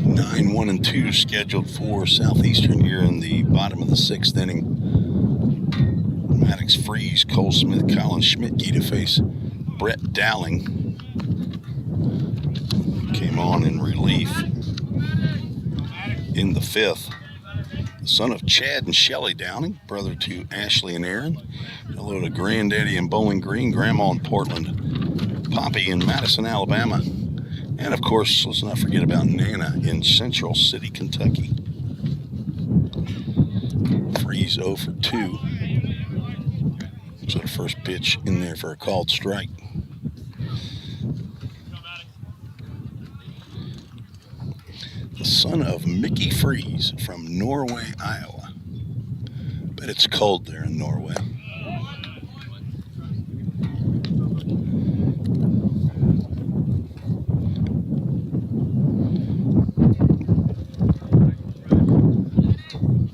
9, 1, and 2 scheduled for Southeastern here in the bottom of the 6th inning. Maddox Freeze, Cole Smith, Colin Schmidtke to face Brett Dowling. Came on in relief in the 5th. The son of Chad and Shelley Downing, brother to Ashley and Aaron. Hello to Granddaddy in Bowling Green, Grandma in Portland, Poppy in Madison, Alabama, and of course, let's not forget about Nana in Central City, Kentucky. Freeze 0 for 2. So the first pitch in there for a called strike. The son of Mickey Freeze from Norway, Iowa. Bet it's cold there in Norway.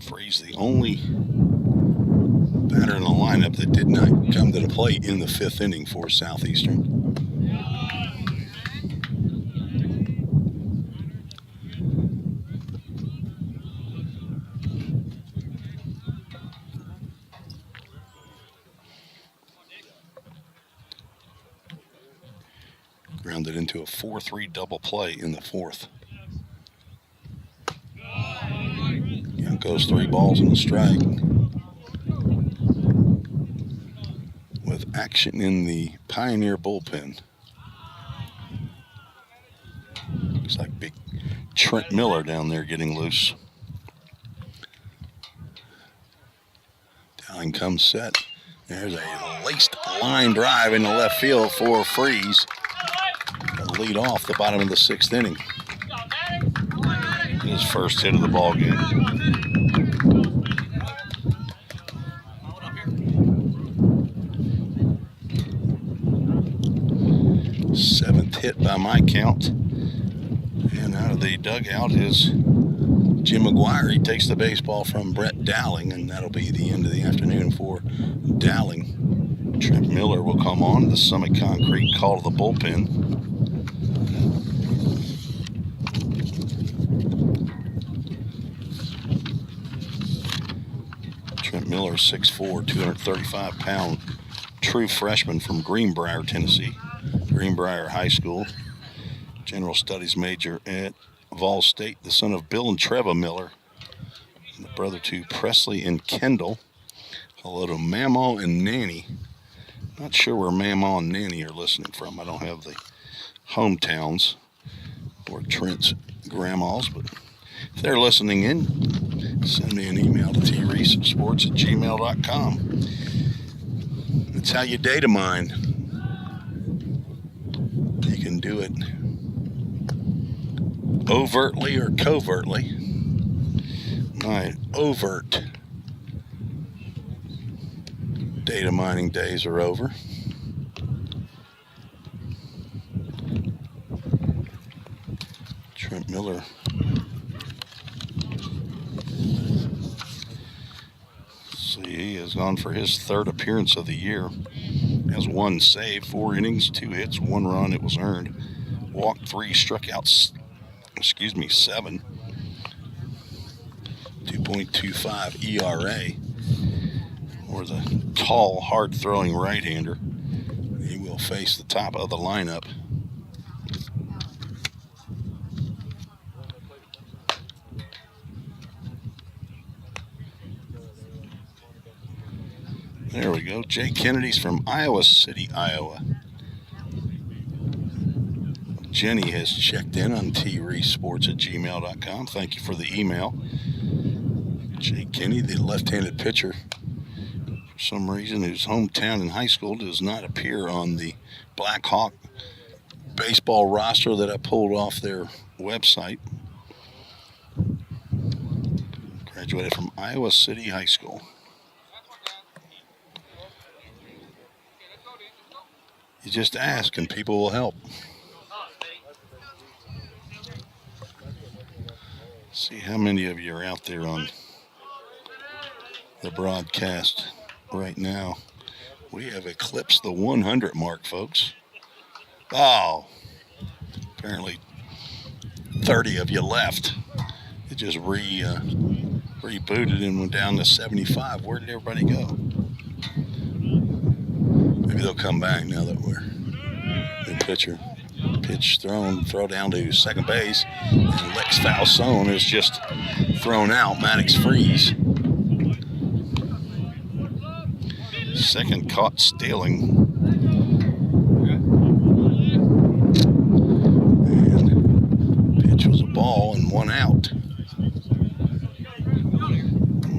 Freeze, the only batter in the lineup that did not come to the plate in the 5th inning for Southeastern. Grounded into a 4-3 double play in the 4th. Out goes 3 balls and a strike. With action in the Pioneer bullpen. Looks like big Trent Miller down there getting loose. Dowling comes set. There's a laced line drive into left field for Freeze. Lead off the bottom of the 6th inning. His first hit of the ball game. Seventh hit by my count. And out of the dugout is Jim McGuire. He takes the baseball from Brett Dowling, and that'll be the end of the afternoon for Dowling. Trent Miller will come on. The Summit Concrete call to the bullpen. Trent Miller, 6'4", 235-pound true freshman from Greenbrier, Tennessee. Greenbrier High School. General Studies major at VolState. The son of Bill and Treva Miller. And the brother to Presley and Kendall. Hello to Mamaw and Nanny. Not sure where Mamaw and Nanny are listening from. I don't have the hometowns or Trent's grandmas, but if they're listening in, send me an email to treesports@gmail.com. That's how you data mine. You can do it overtly or covertly. My overt data mining days are over. Trent Miller. He has gone for his 3rd appearance of the year. Has 1 save, 4 innings, 2 hits, 1 run. It was earned. Walked 3, struck out 7. 2.25 ERA. Or the tall, hard-throwing right-hander. He will face the top of the lineup. There we go. Jay Kennedy's from Iowa City, Iowa. Jenny has checked in on treesports@gmail.com. Thank you for the email. Jay Kennedy, the left-handed pitcher, for some reason, whose hometown in high school does not appear on the Black Hawk baseball roster that I pulled off their website. Graduated from Iowa City High School. You just ask and people will help. See how many of you are out there on the broadcast right now. We have eclipsed the 100 mark, folks. Oh, apparently 30 of you left. It just rebooted and went down to 75. Where did everybody go? Maybe they'll come back now that we're in pitcher. Pitch thrown, throw down to second base, and Lex Falzone is just thrown out. Maddox Freeze. Second caught stealing. And pitch was a ball and 1 out.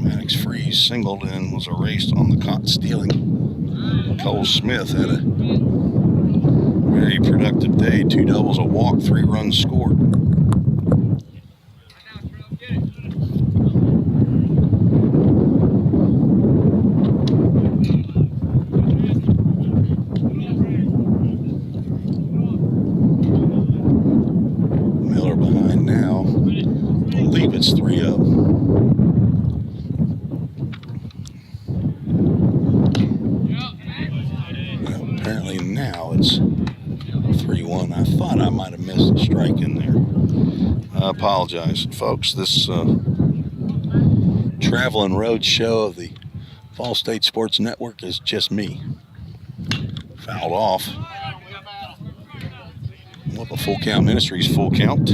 Maddox Freeze singled and was erased on the caught stealing. Cole Smith had a very productive day. 2 doubles, a walk, 3 runs scored. Miller behind now. I believe it's 3-0. Well, apparently now it's 3-1. I thought I might have missed a strike in there. I apologize, folks. This traveling road show of the VolState Sports Network is just me. Fouled off. Well, the Full Count Ministries Full Count.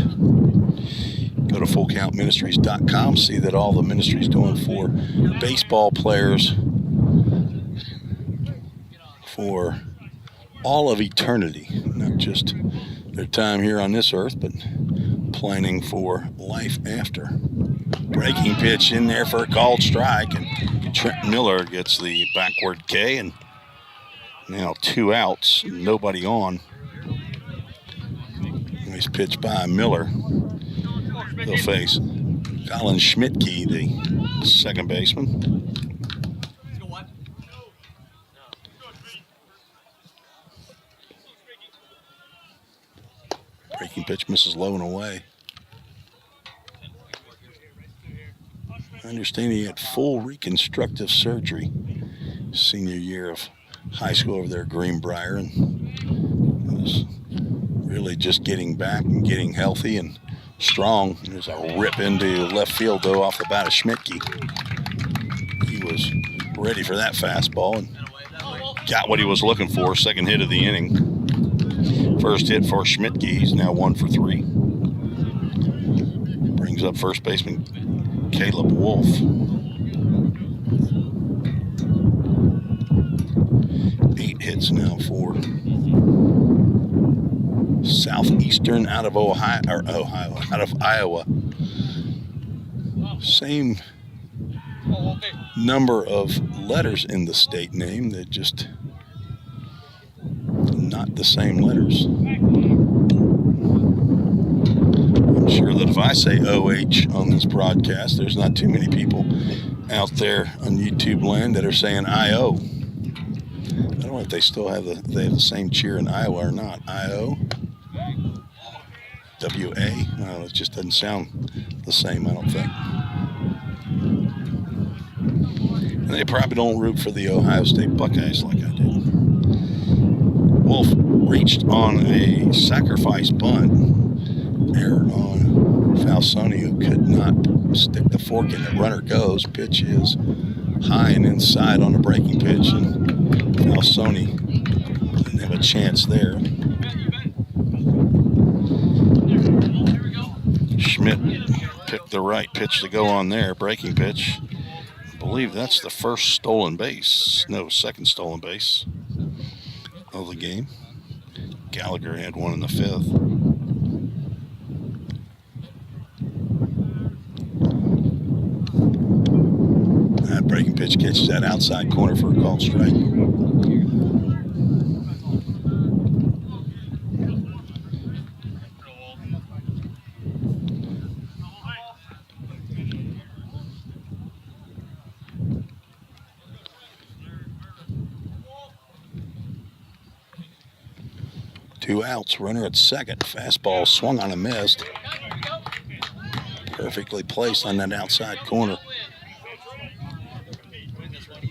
Go to fullcountministries.com. See that all the ministry's doing for baseball players for all of eternity, not just their time here on this earth, but planning for life after. Breaking pitch in there for a called strike, and Trent Miller gets the backward K, and now 2 outs, nobody on. Nice pitch by Miller. He'll face Colin Schmidtke, the second baseman. Breaking pitch misses low and away. I understand he had full reconstructive surgery senior year of high school over there at Greenbrier, and was really just getting back and getting healthy and strong. There's a rip into left field, though, off the bat of Schmidtke. He was ready for that fastball and got what he was looking for. Second hit of the inning. First hit for Schmidtke. He's now 1 for 3. Brings up first baseman Caleb Wolf. Eight hits now for Southeastern out of out of Iowa. Same number of letters in the state name. They're just not the same letters. I'm sure that if I say OH on this broadcast, there's not too many people out there on YouTube land that are saying IO. I don't know if they still have the same cheer in Iowa or not. IO? WA? No, it just doesn't sound the same, I don't think. And they probably don't root for the Ohio State Buckeyes like I do. Wolf reached on a sacrifice bunt. Error on Falzone, who could not stick the fork in it. Runner goes. Pitch is high and inside on a breaking pitch, and Falzone didn't have a chance there. Schmidt picked the right pitch to go on there. Breaking pitch. I believe that's the first stolen base. No, second stolen base of the game. Gallagher had one in the 5th. That breaking pitch catches that outside corner for a called strike. Two outs, runner at second. Fastball swung on and missed. Perfectly placed on that outside corner.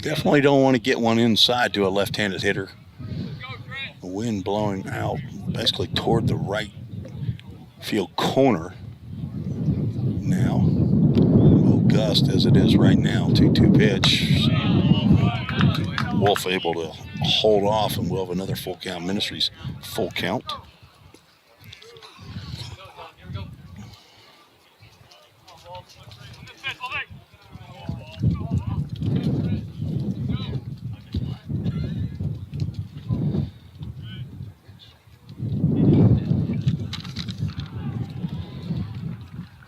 Definitely don't want to get one inside to a left-handed hitter. The wind blowing out basically toward the right field corner now. A little gust as it is right now. 2-2 pitch. Wolf able to hold off, and we'll have another full count. Ministries full count.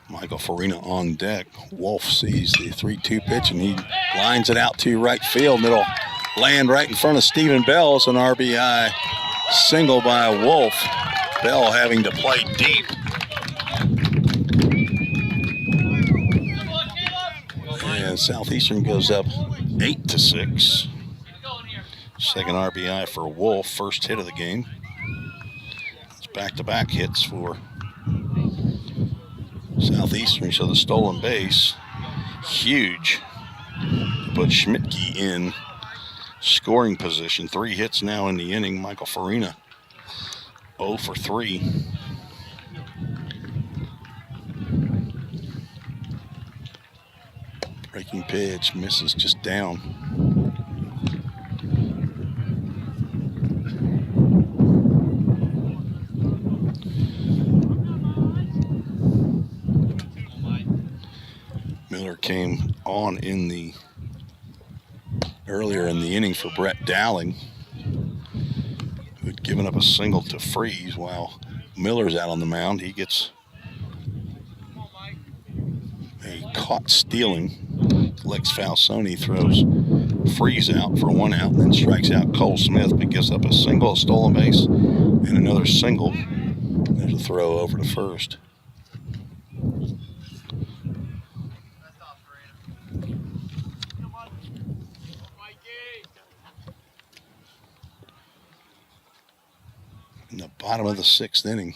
Michael Farina on deck. Wolf sees the 3-2 pitch, and he lines it out to right field, and it'll land right in front of Stephen Bell. It's an RBI single by Wolf. Bell having to play deep. And Southeastern goes up 8-6. Second RBI for Wolf, first hit of the game. It's back-to-back hits for Southeastern, so the stolen base, huge. Put Schmidtke in scoring position. 3 hits now in the inning. Michael Farina 0 for 3. Breaking pitch, misses just down. Miller came on earlier in the inning for Brett Dowling, who had given up a single to Freeze while Miller's out on the mound. He gets a caught stealing. Lex Falsoni throws Freeze out for 1 out, and then strikes out Cole Smith, but gives up a single, a stolen base, and another single. There's a throw over to first. In the bottom of the 6th inning,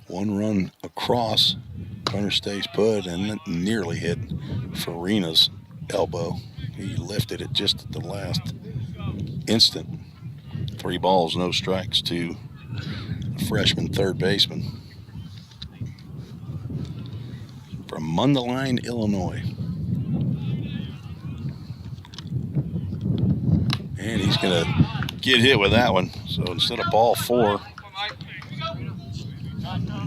1 run across, runner stays put, and it nearly hit Farina's elbow. He lifted it just at the last instant. 3 balls, no strikes to the freshman third baseman from Mundelein, Illinois. And he's going to get hit with that one. So instead of ball 4,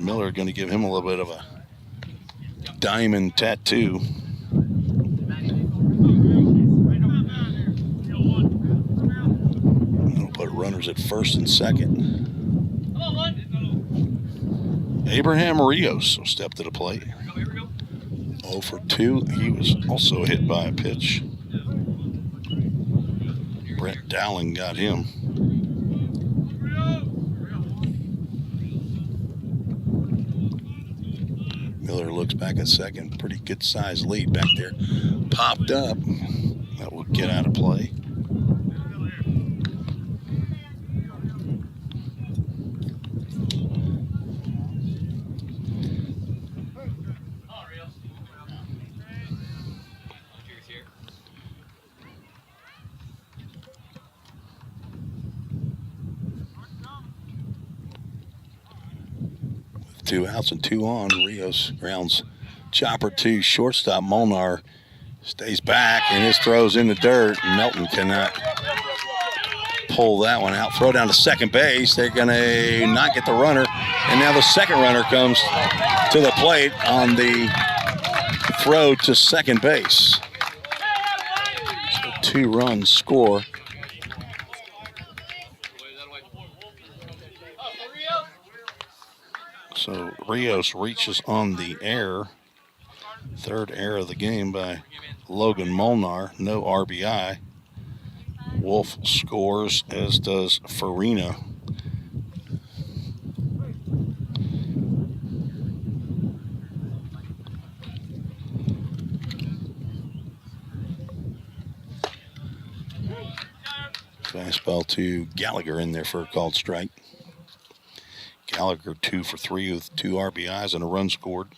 Miller going to give him a little bit of a diamond tattoo. That'll put runners at first and second. Abraham Rios will step to the plate. 0 for 2. He was also hit by a pitch. Brett Dowling got him. Miller looks back at second. Pretty good sized lead back there. Popped up. That will get out of play. With 2 outs and 2 on, Rios grounds chopper to shortstop. Molnar stays back, and his throw's in the dirt. Melton cannot pull that one out. Throw down to second base. They're going to not get the runner. And now the second runner comes to the plate on the throw to second base. So 2-run score. So Rios reaches on the error. Third error of the game by Logan Molnar. No RBI. Wolf scores, as does Farina. Fastball to Gallagher in there for a called strike. Gallagher 2 for 3 with 2 RBIs and a run scored.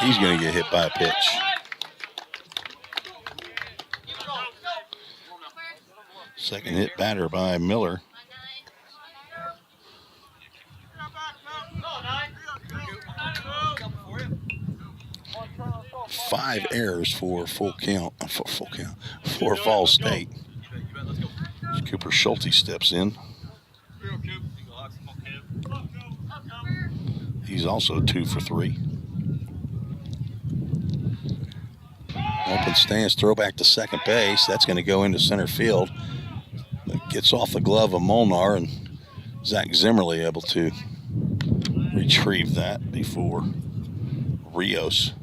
He's going to get hit by a pitch. Second hit batter by Miller. Five errors for full count for VolState. Cooper Schulte steps in. He's also 2 for 3. Open stance, throw back to second base. That's going to go into center field. It gets off the glove of Molnar, and Zach Zimmerly able to retrieve that before Rios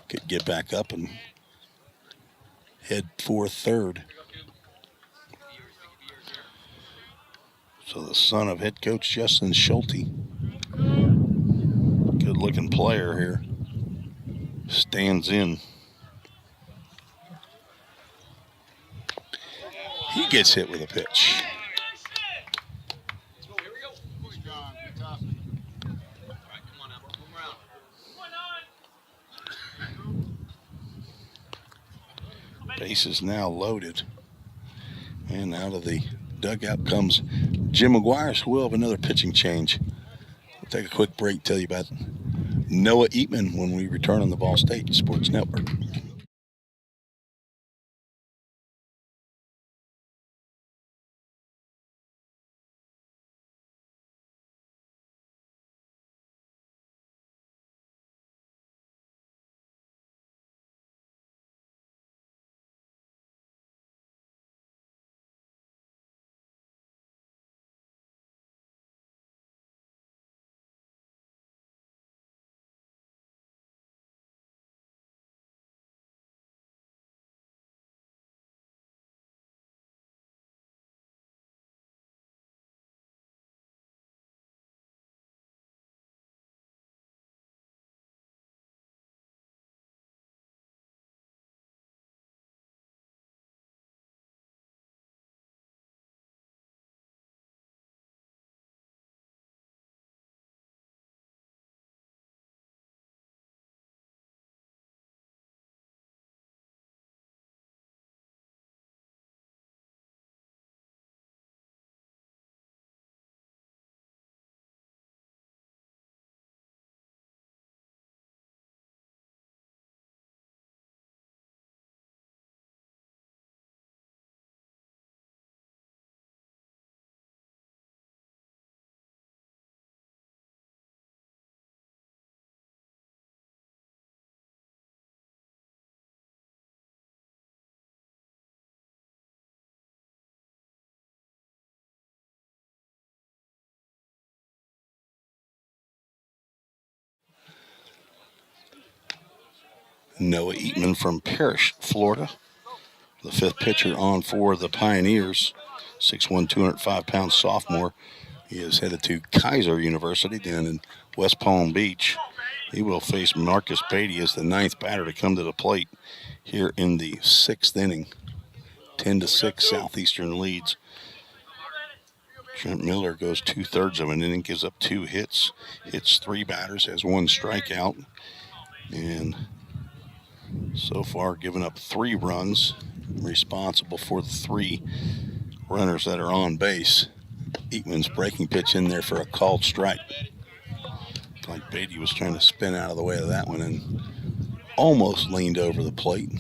could get back up and head for third. So the son of head coach Justin Schulte, good looking player here, stands in. He gets hit with a pitch. Base is now loaded. And out of the dugout comes Jim McGuire, so we'll have another pitching change. We'll take a quick break, tell you about Noah Eatman when we return on the VolState Sports Network. Noah Eatman from Parrish, Florida, the fifth pitcher on for the Pioneers, 6'1", 205-pound sophomore. He is headed to Kaiser University down in West Palm Beach. He will face Marcus Beatty as the ninth batter to come to the plate here in the sixth inning. 10-6 Southeastern leads. Trent Miller goes 2/3 of an inning, gives up 2 hits, hits 3 batters, has 1 strikeout, and so far given up 3 runs, responsible for the 3 runners that are on base. Eatman's breaking pitch in there for a called strike. Like Beatty was trying to spin out of the way of that one and almost leaned over the plate.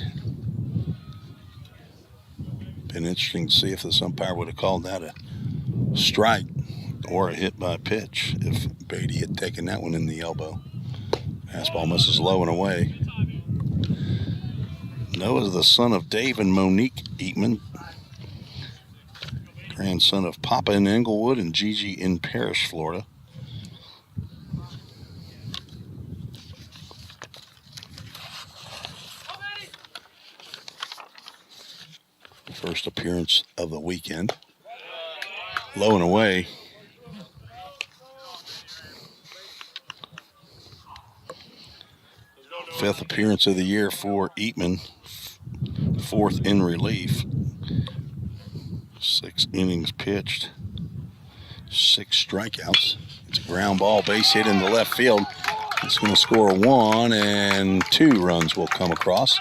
Been interesting to see if this umpire would have called that a strike or a hit by pitch if Beatty had taken that one in the elbow. Fastball misses low and away. Noah is the son of Dave and Monique Eatman, grandson of Papa in Englewood and Gigi in Parrish, Florida. First appearance of the weekend. Low and away. Fifth appearance of the year for Eatman. 4th in relief. 6 innings pitched. 6 strikeouts. It's a ground ball, base hit in the left field. It's going to score 1, and 2 runs will come across.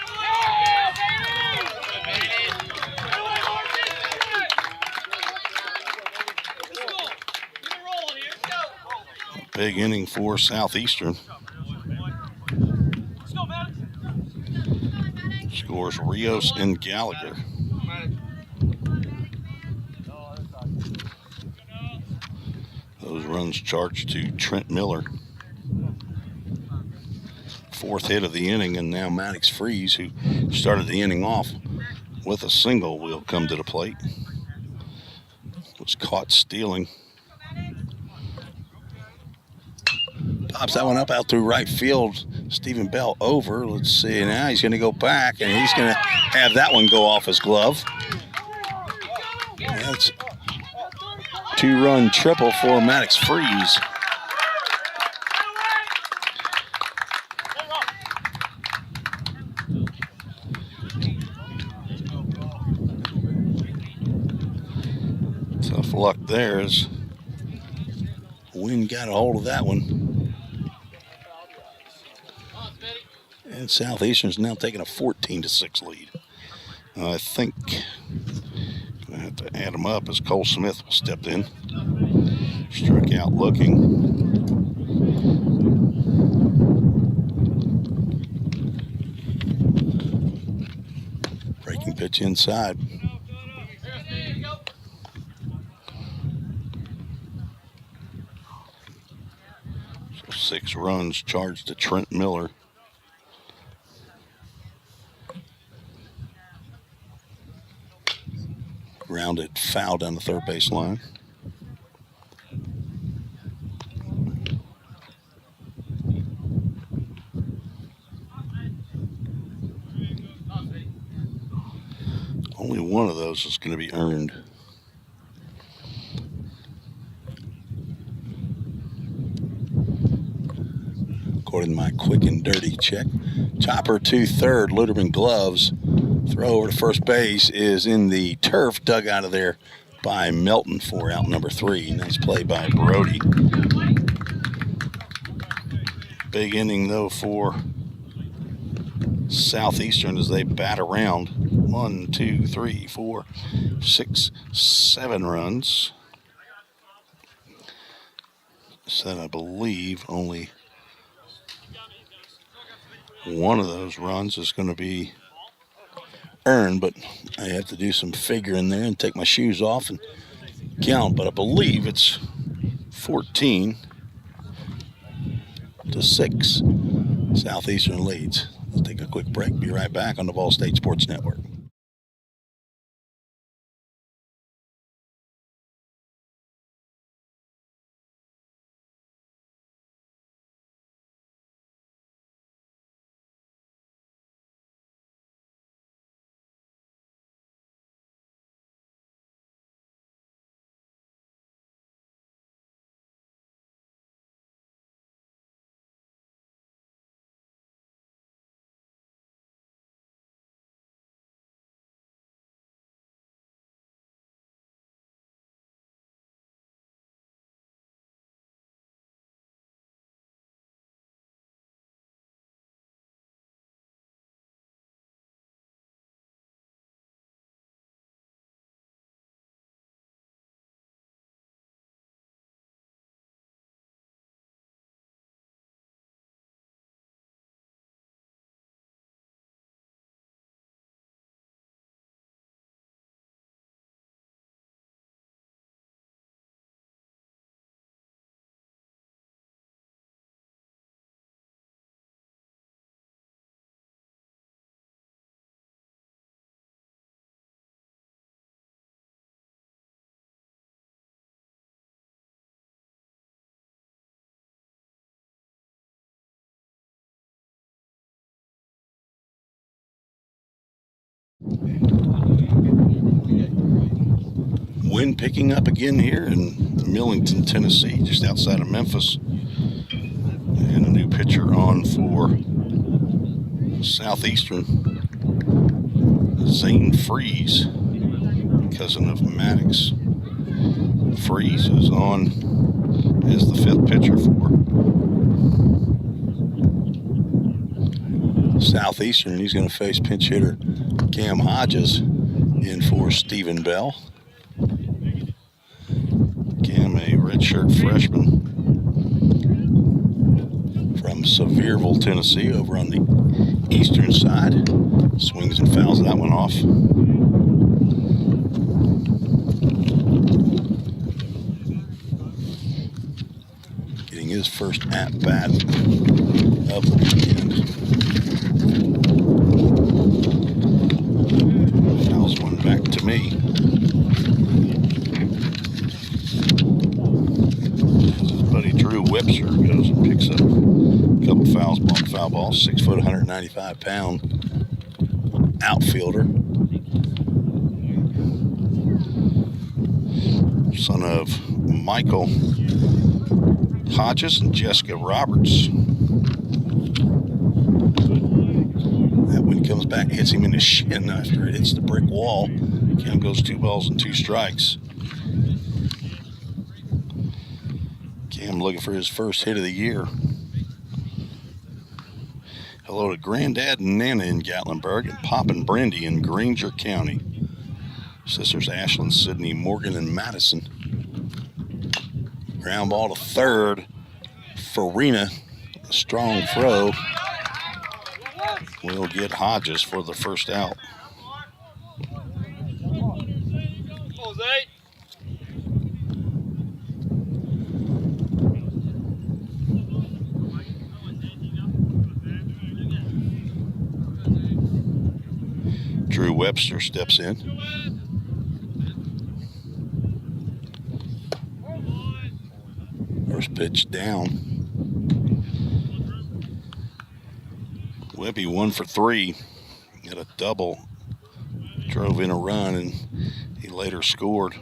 Big inning for Southeastern. Scores Rios and Gallagher. Those runs charged to Trent Miller. 4th hit of the inning, and now Maddox Freeze, who started the inning off with a single, will come to the plate. Was caught stealing. Pops that one up out through right field. Stephen Bell over. Let's see. Now he's going to go back, and he's going to have that one go off his glove. That's 2-run triple for Maddox Freeze. Tough luck there as wind got a hold of that one. And Southeastern's now taking a 14-6 lead. I think I have to add them up as Cole Smith stepped in. Struck out looking. Breaking pitch inside. So 6 runs charged to Trent Miller. Grounded foul down the third base line. Only one of those is going to be earned. According to my quick and dirty check. Chopper to third, Luderman gloves. Throw over to first base is in the turf, dug out of there by Melton for out number 3. Nice play by Brody. Big inning, though, for Southeastern as they bat around. 1, 2, 3, 4, 6, 7 runs. Said I believe only one of those runs is going to be earned, but I have to do some figuring there and take my shoes off and count, but I believe it's 14-6. Southeastern leads. Let's take a quick break. Be right back on the VolState Sports Network. Wind picking up again here in Millington, Tennessee, just outside of Memphis. And a new pitcher on for Southeastern, Zane Freeze, cousin of Maddox. Freeze is on as the 5th pitcher for Southeastern. He's going to face pinch hitter Cam Hodges in for Stephen Bell. Cam, a redshirt freshman from Sevierville, Tennessee, over on the eastern side. Swings and fouls that one off. Getting his first at-bat of the weekend. Fouls one back to me. His buddy Drew Webster goes and picks up a couple fouls, foul ball, 6 foot, 195 pound outfielder. Son of Michael Hodges and Jessica Roberts. That one comes back, hits him in the shin after it hits the brick wall. Count goes 2 balls and 2 strikes. Cam looking for his first hit of the year. Hello to Granddad and Nana in Gatlinburg and Pop and Brandy in Granger County. Sisters Ashlyn, Sydney, Morgan, and Madison. Ground ball to third. Farina, a strong throw. Will get Hodges for the first out. Drew Webster steps in. First pitch down. Webby 1 for 3. Got a double. Drove in a run and he later scored.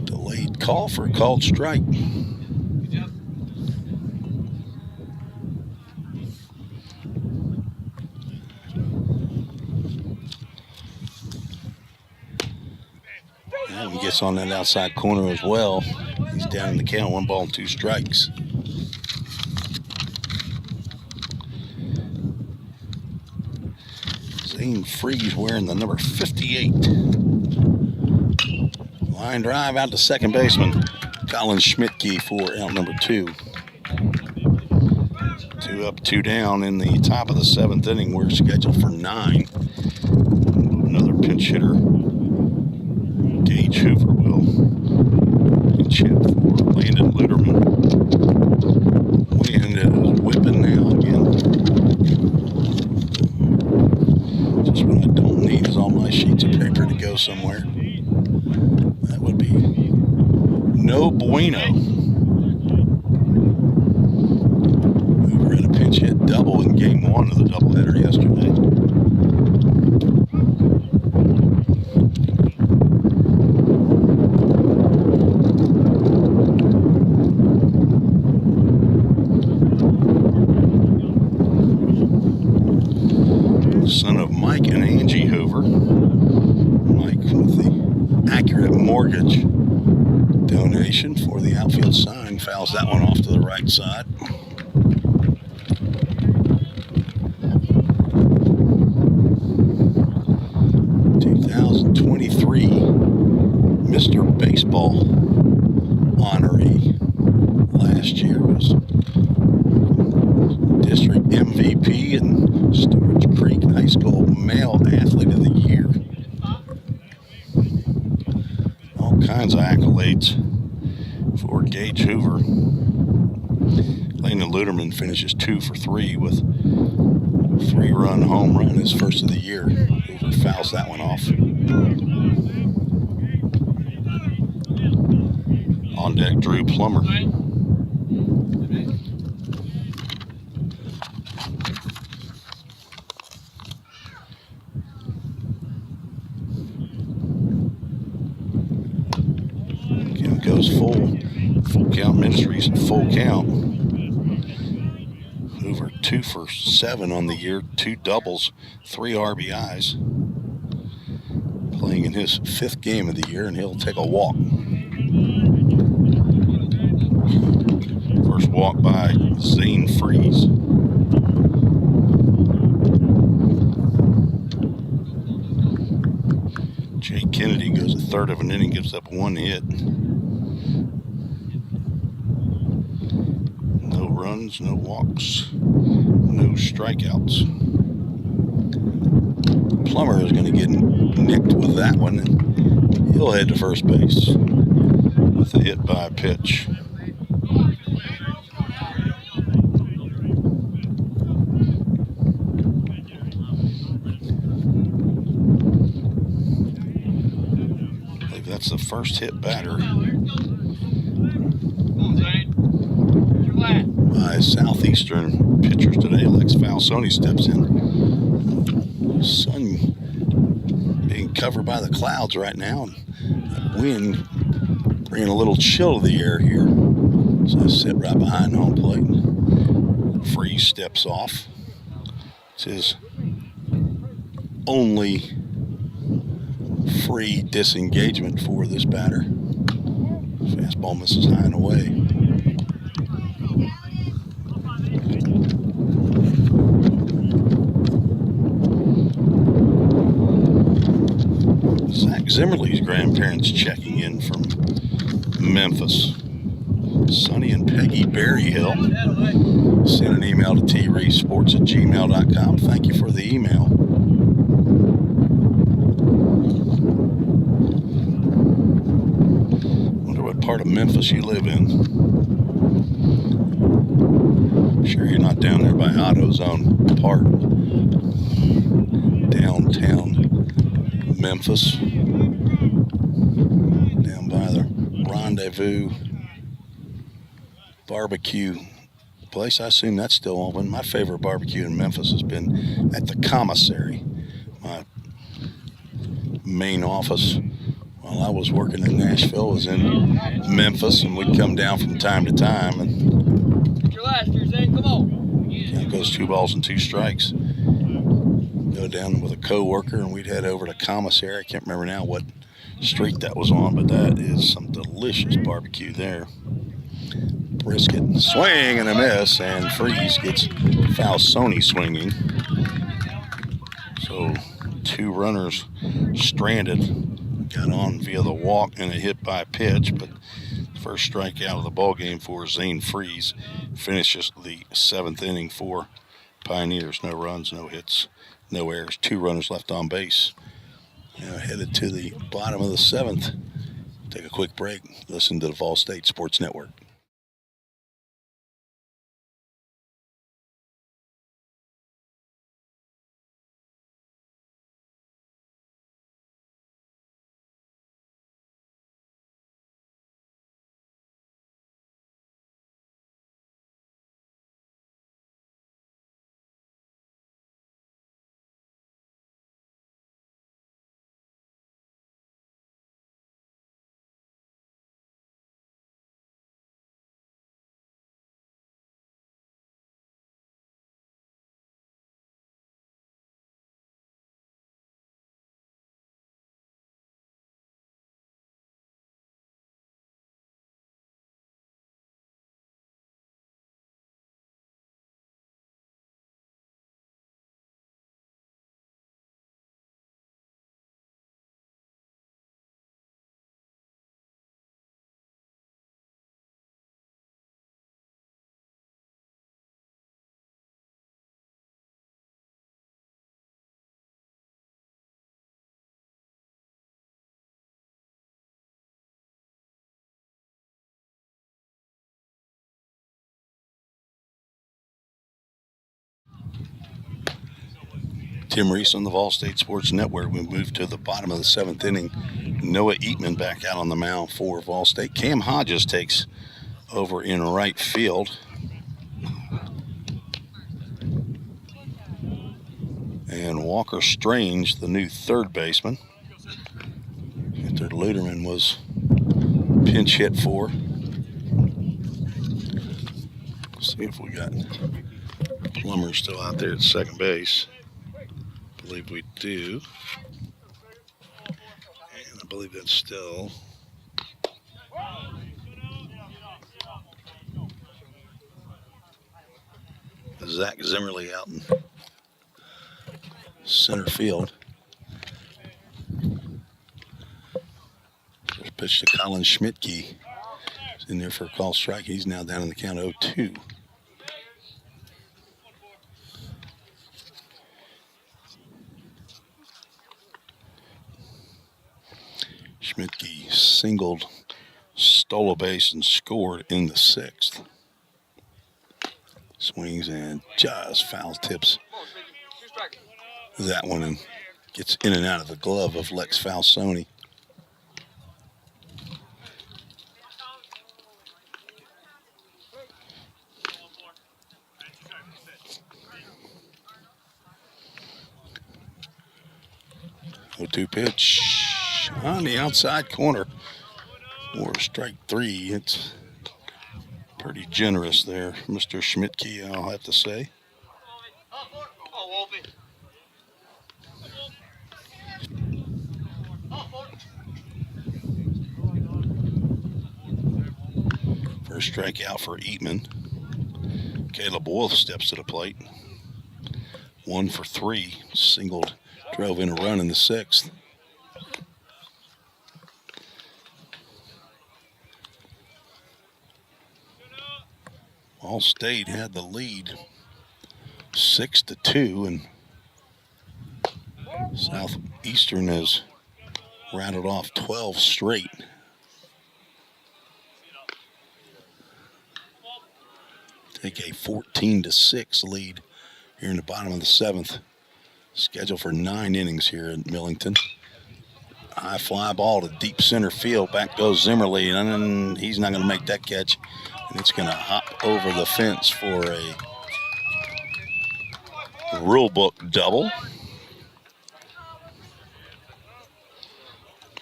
Delayed call for a called strike. And he gets on that outside corner as well. He's down in the count, 1 ball and 2 strikes. Zane Freeze wearing the number 58. Line drive out to second baseman Colin Schmidtke for out number 2. 2 up, 2 down in the top of the 7th inning. We're scheduled for 9. Another pinch hitter. Gage Hoover will pinch hit for Landon Luderman. Wind is whipping now again. Just what I don't need is all my sheets of paper to go somewhere. That would be no bueno. Hoover had a pinch hit double in game 1 of the doubleheader yesterday. Son of Mike and Angie Hoover. Mike with the Accurate Mortgage donation for the outfield sign. Fouls that one off to the right side. Mr. Baseball honoree. Last year was district MVP and Stewart's Creek High School Male Athlete of the Year. All kinds of accolades for Gage Hoover. Landon Luderman finishes 2 for 3 with a 3-run home run, his first of the year. Hoover fouls that one off. On deck, Drew Plummer. Again, goes full count Ministries at full count. Hoover 2 for 7 on the year, 2 doubles, 3 RBIs. Playing in his 5th game of the year, and he'll take a walk. First walk by Zane Freeze. Jay Kennedy goes a third of an inning, gives up one hit. No runs, no walks, no strikeouts. Plummer is going to get nicked with that one, and he'll head to first base with a hit by pitch. I believe that's the first hit batter by Southeastern pitchers today. Lex Falsoni steps in. Sun being covered by the clouds right now, and that wind bringing a little chill to the air here. So I sit right behind home plate. Freeze steps off. It's his only free disengagement for this batter. Fastball misses high and away. Zach Zimmerly's grandparents checking in from Memphis. Sonny and Peggy Berryhill sent an email to treesports@gmail.com. Thank you for the email. Wonder what part of Memphis you live in. I'm sure you're not down there by AutoZone Park. Downtown Memphis, down by the Rendezvous barbecue place. I assume that's still open. My favorite barbecue in Memphis has been at the commissary. My main office while I was working in Nashville was in Memphis, and we'd come down from time to time, and Get your last year, Zane. Come on. it goes 2 balls and 2 strikes. Go down with a co-worker, and we'd head over to commissary. I can't remember now what street that was on, but that is some delicious barbecue there. Brisket, swing and a miss, and Freeze gets Falsoni swinging. So 2 runners stranded, got on via the walk and a hit by pitch, but first strikeout of the ball game for Zane Freeze. Finishes the 7th inning for Pioneers. No runs, no hits, no errors. 2 runners left on base. Now headed to the bottom of the 7th. Take a quick break. Listen to the VolState Sports Network. Tim Reese on the VolState Sports Network. We move to the bottom of the 7th inning. Noah Eatman back out on the mound for VolState. Cam Hodges takes over in right field. And Walker Strange, the new third baseman. Victor Luderman was pinch hit for. Let's see if we got Plummer still out there at second base. I believe we do. And I believe that's still Zach Zimmerly out in center field. First pitch to Colin Schmidtke. He's in there for a call strike. He's now down in the count 0-2. Schmidtke singled, stole a base, and scored in the 6th. Swings and just foul tips that one and gets in and out of the glove of Lex Falsoni. Oh, 2 pitch on the outside corner for strike 3. It's pretty generous there, Mr. Schmidtke, I'll have to say. First strikeout for Eatman. Caleb Wolf steps to the plate. 1 for 3, singled, drove in a run in the 6th. VolState had the lead 6-2, and Southeastern has rattled off 12 straight. Take a 14-6 lead here in the bottom of the 7th. Scheduled for 9 innings here at Millington. High fly ball to deep center field. Back goes Zimmerly, and he's not going to make that catch. And it's going to hop over the fence for a rule book double.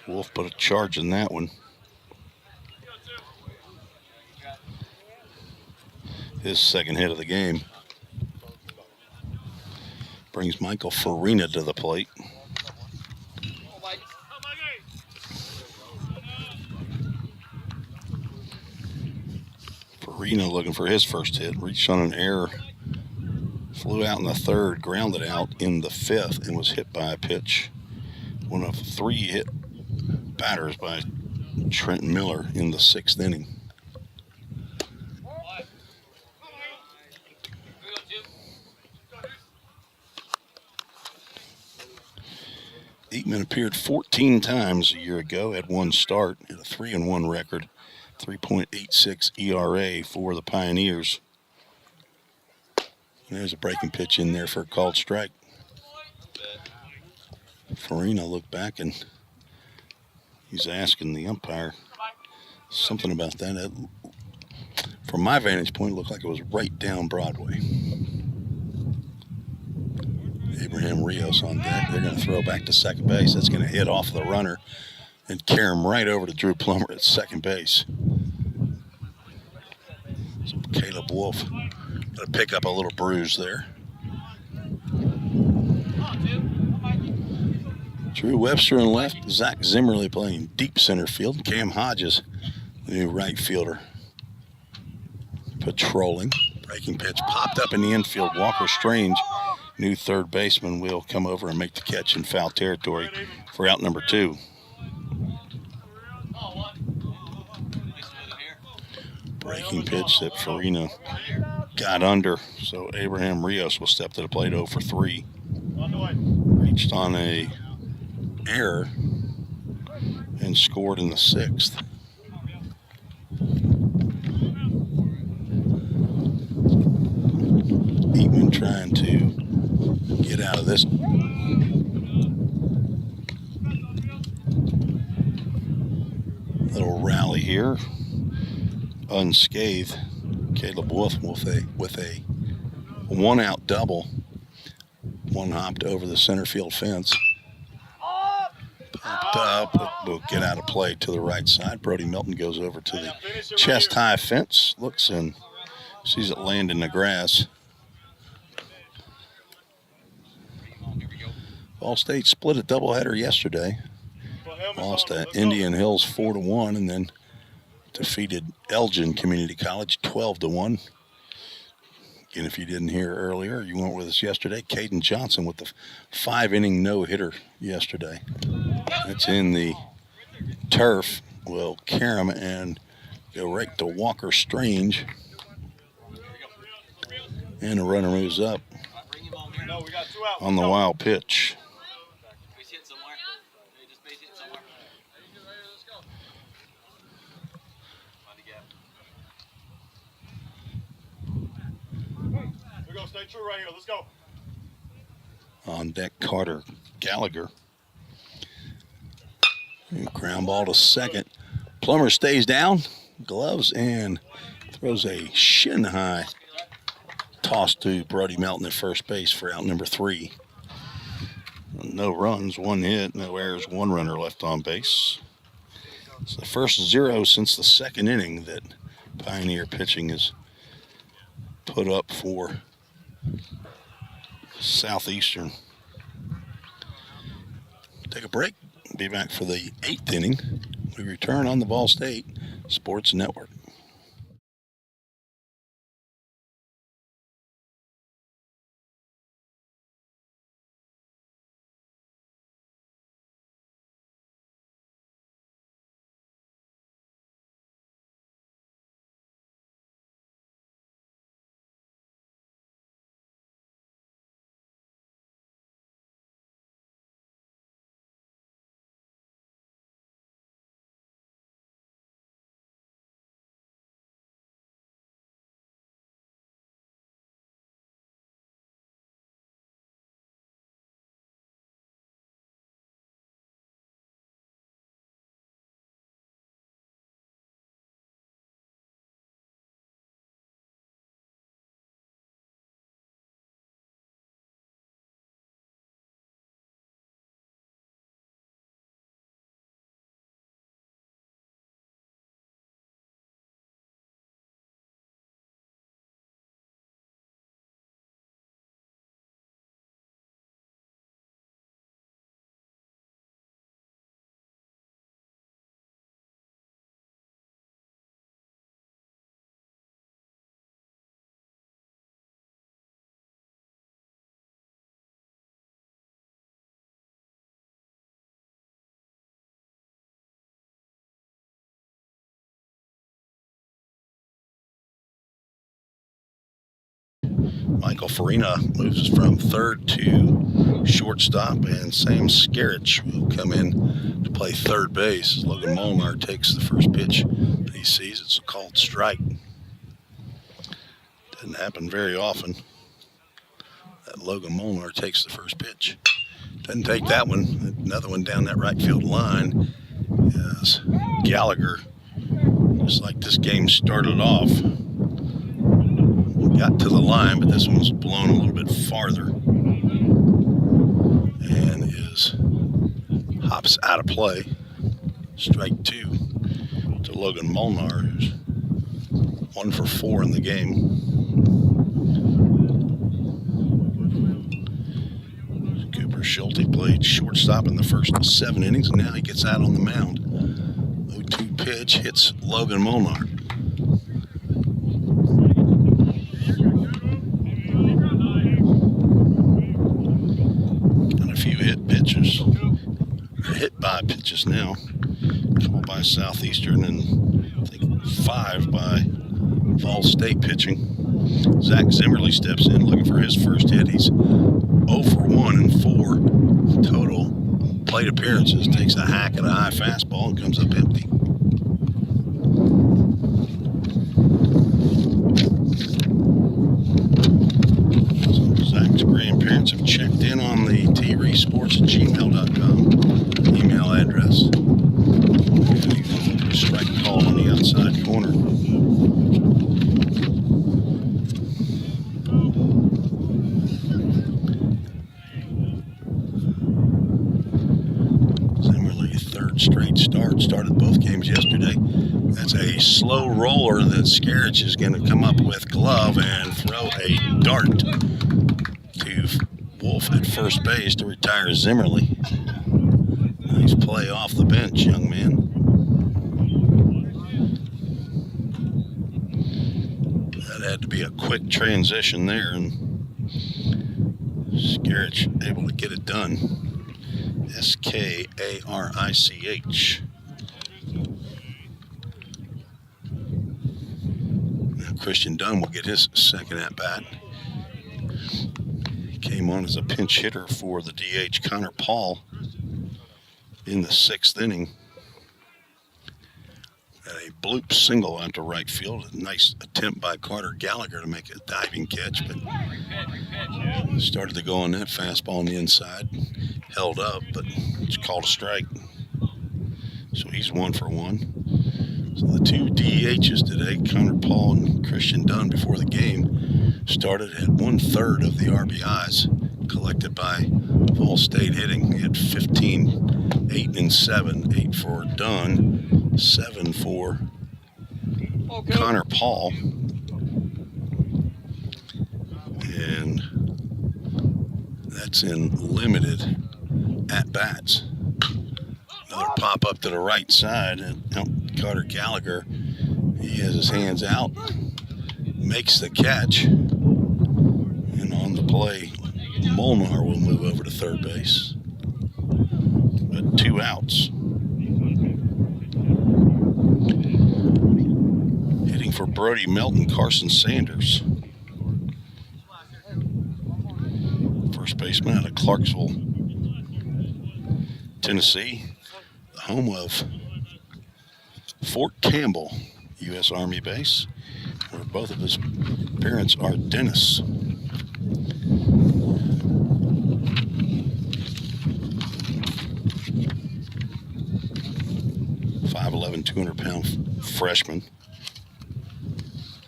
Wolf put a charge in that one. His second hit of the game. Brings Michael Farina to the plate. Farina looking for his first hit. Reached on an error. Flew out in the 3rd, grounded out in the 5th, and was hit by a pitch. One of 3 hit batters by Trent Miller in the 6th inning. Eatman appeared 14 times a year ago, had 1 start, had a 3-1 record, 3.86 ERA for the Pioneers. There's a breaking pitch in there for a called strike. Farina looked back and he's asking the umpire something about that. From my vantage point, it looked like it was right down Broadway. Abraham Rios on deck. They're going to throw back to second base. That's going to hit off the runner and carry him right over to Drew Plummer at second base. So Caleb Wolf got to pick up a little bruise there. Drew Webster in left. Zach Zimmerly playing deep center field. Cam Hodges, the new right fielder, patrolling. Breaking pitch popped up in the infield. Walker Strange, new third baseman, will come over and make the catch in foul territory for out number 2. Breaking pitch that Farina got under, so Abraham Rios will step to the plate 0 for 3. Reached on a error and scored in the 6th. Eatman trying to get out of this. Little rally here. Unscathed. Caleb Wolf with a 1-out double. One hopped over the center field fence. Popped up. Will get out of play to the right side. Brody Milton goes over to the chest-high fence. Looks and sees it land in the grass. VolState split a doubleheader yesterday. Lost at Indian Hills 4-1, and then defeated Elgin Community College 12-1. And if you didn't hear earlier, you weren't with us yesterday, Caden Johnson with the 5-inning no-hitter yesterday. That's in the turf. Will carry him and go right to Walker Strange. And the runner moves up on the wild pitch. Stay true right here. Let's go. On deck, Carter Gallagher. Ground ball to second. Plummer stays down, gloves, and throws a shin-high toss to Brody Melton at first base for out number 3. No runs, 1 hit, no errors, 1 runner left on base. It's the first 0 since the 2nd inning that Pioneer pitching has put up for Southeastern. Take a break. Be back for the 8th inning. We return on the VolState Sports Network. Michael Farina moves from third to shortstop, and Sam Skerich will come in to play third base. Logan Molnar takes the first pitch that he sees. It's a called strike. Doesn't happen very often that Logan Molnar takes the first pitch. Doesn't take that one. Another one down that right field line as Gallagher, just like this game started off, got to the line, but this one's blown a little bit farther and hops out of play. Strike 2 to Logan Molnar, who's 1 for 4 in the game. Cooper Schulte played shortstop in the first 7 innings, and now he gets out on the mound. 0-2 pitch hits Logan Molnar. Hit by pitches now. A couple by Southeastern and I think 5 by VolState pitching. Zach Zimmerly steps in looking for his first hit. He's 0 for 1 and 4 total plate appearances. Takes a hack at a high fastball and comes up empty. Zach's grandparents have checked in on the tresports@gmail.com email address. Strike call on the outside corner. Zimmerly, 3rd straight start. Started both games yesterday. That's a slow roller that Skerich is going to come up with glove and throw a dart to Wolf at first base to retire Zimmerly. Nice play off the bench, young man. That had to be a quick transition there, and Skarich able to get it done. S-K-A-R-I-C-H. Now Christian Dunn will get his second at-bat. He came on as a pinch hitter for the DH Connor Paul in the 6th inning. A bloop single out to right field. A nice attempt by Carter Gallagher to make a diving catch, but started to go on that fastball on the inside. Held up, but it's called a strike. So he's 1 for 1. So the 2 DHs today, Connor Paul and Christian Dunn, before the game, started at 1/3 of the RBIs collected by VolState hitting. He had 15, 8 and 7, 8 for Dunn, 7 for Connor Paul, and that's in limited at-bats. Another pop up to the right side, and Carter Gallagher, he has his hands out, makes the catch, and on the play, Molnar will move over to third base. But 2 outs. Hitting for Brody Melton, Carson Sanders. First baseman out of Clarksville, Tennessee, the home of Fort Campbell, U.S. Army base, where both of his parents are dentists. 5'11", 200-pound freshman.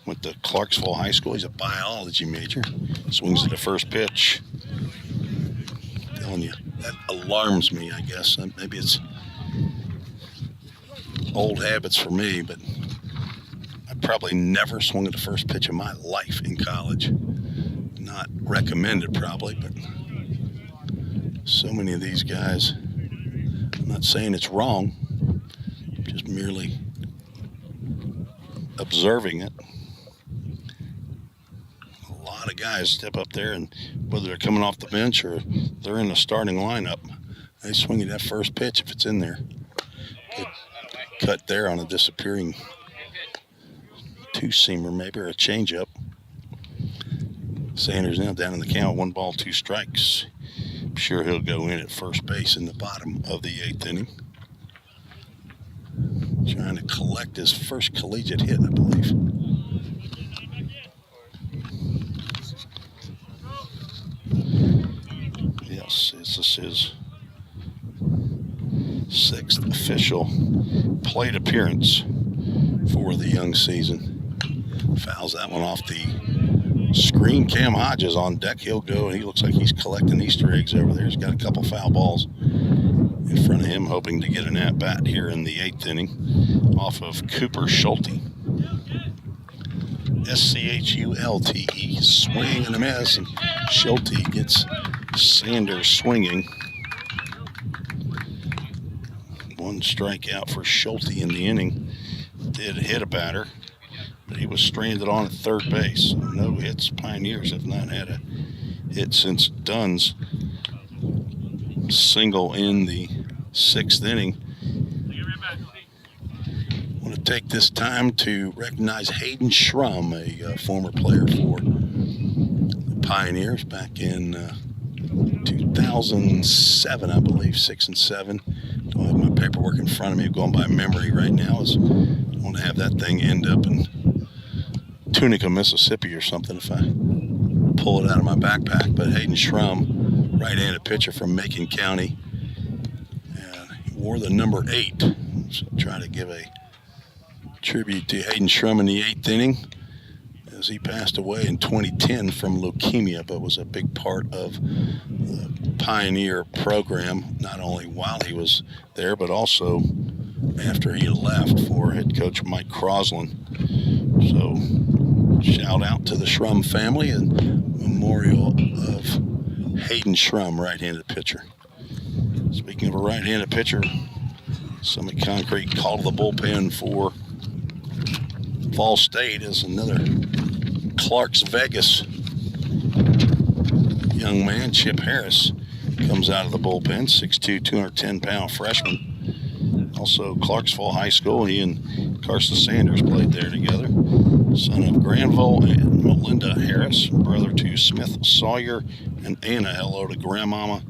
Went to Clarksville High School. He's a biology major. Swings at the first pitch. I'm telling you, that alarms me, I guess. Maybe it's old habits for me, but I probably never swung at the first pitch in my life in college. Not recommended, probably, but so many of these guys, I'm not saying it's wrong, just merely observing it. A lot of guys step up there, and whether they're coming off the bench or they're in the starting lineup, they swing at that first pitch if it's in there. Good cut there on a disappearing two-seamer, maybe, or a changeup. Sanders now down in the count, 1 ball, 2 strikes. I'm sure he'll go in at first base in the bottom of the 8th inning. Trying to collect his first collegiate hit, I believe. Yes, this is his 6th official plate appearance for the young season. Fouls that one off the screen. Cam Hodges on deck. He'll go, and he looks like he's collecting Easter eggs over there. He's got a couple foul balls in front of him, hoping to get an at-bat here in the 8th inning off of Cooper Schulte. S-C-H-U-L-T-E. Swing and a miss, and Schulte gets Sanders swinging. 1 strikeout for Schulte in the inning. Did hit a batter, but he was stranded on at third base. No hits. Pioneers have not had a hit since Dunn's single in the 6th inning. I want to take this time to recognize Hayden Schrum, a former player for the Pioneers back in 2007, I believe, 6 and 7. Don't have my paperwork in front of me. I'm going by memory right now. I want to have that thing end up in Tunica, Mississippi or something if I pull it out of my backpack. But Hayden Schrum, right-handed pitcher from Macon County. And he wore the number 8. So try to give a tribute to Hayden Schrum in the 8th inning, as he passed away in 2010 from leukemia, but was a big part of the Pioneer program, not only while he was there, but also after he left for head coach Mike Crosland. So shout out to the Schrum family and memorial of Hayden Schrum, right-handed pitcher. Speaking of a right-handed pitcher, Summit Concrete called the bullpen for VolState as another Clark's Vegas young man, Chip Harris, comes out of the bullpen, 6'2", 210-pound freshman. Also Clarksville High School. He and Carson Sanders played there together. Son of Granville and Melinda Harris, brother to Smith Sawyer and Anna. Hello to Grandmama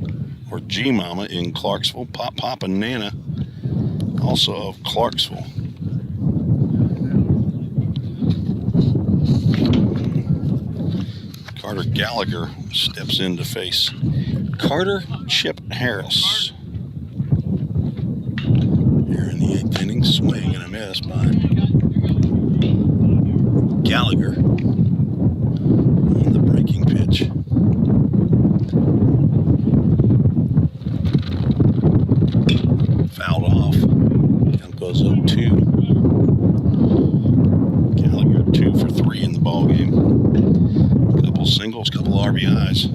or G-Mama in Clarksville. Pop and Nana, also of Clarksville. Carter Gallagher steps in to face Carter Chip Harris. Here in the 8th inning, swing and a miss by Gallagher on the breaking pitch. Fouled off. Count goes 0-2. Gallagher 2 for 3 in the ball game. Couple singles, couple RBIs.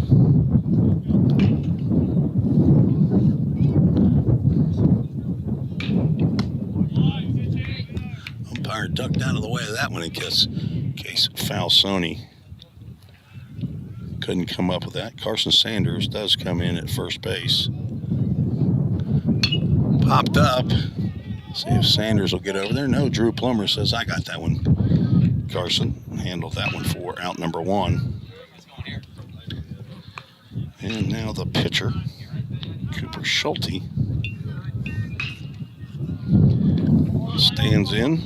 Umpire ducked out of the way of that one in case Falsoni couldn't come up with that. Carson Sanders does come in at first base. Popped up. See if Sanders will get over there. No, Drew Plummer says, I got that one. Carson handled that one for out number 1. And now the pitcher, Cooper Schulte, stands in.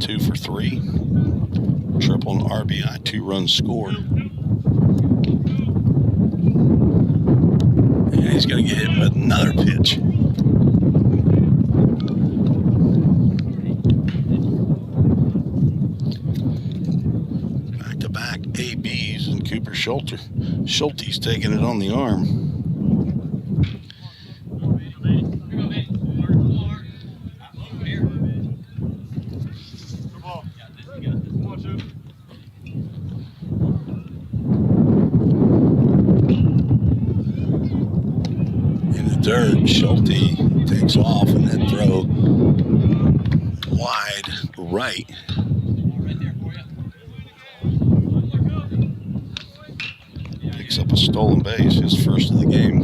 2 for 3. Triple and RBI, 2 runs scored. And he's going to get hit with another pitch. Back-to-back ABs and Cooper Schulte's taking it on the arm. Dirt, Schulte takes off and then throw wide right. Picks up a stolen base, his first of the game.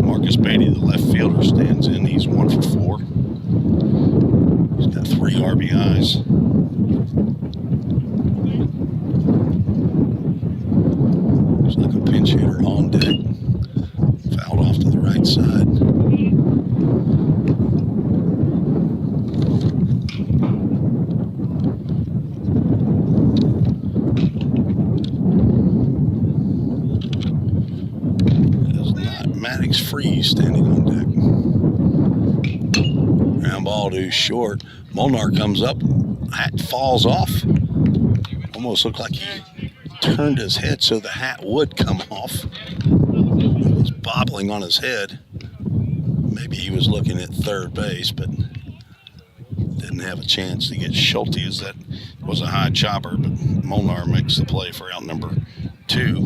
Marcus Beatty, the left fielder, stands in. He's 1 for 4. He's got 3 RBIs. Looks like a pinch hitter on deck. Fouled off to the right side. It is not Maddox Freeze standing on deck. Ground ball to short. Molnar comes up. Hat falls off. Almost looked like he turned his head so the hat would come off. Bobbling on his head. Maybe he was looking at third base, but didn't have a chance to get Schulte, as that was a high chopper, but Molnar makes the play for out number 2.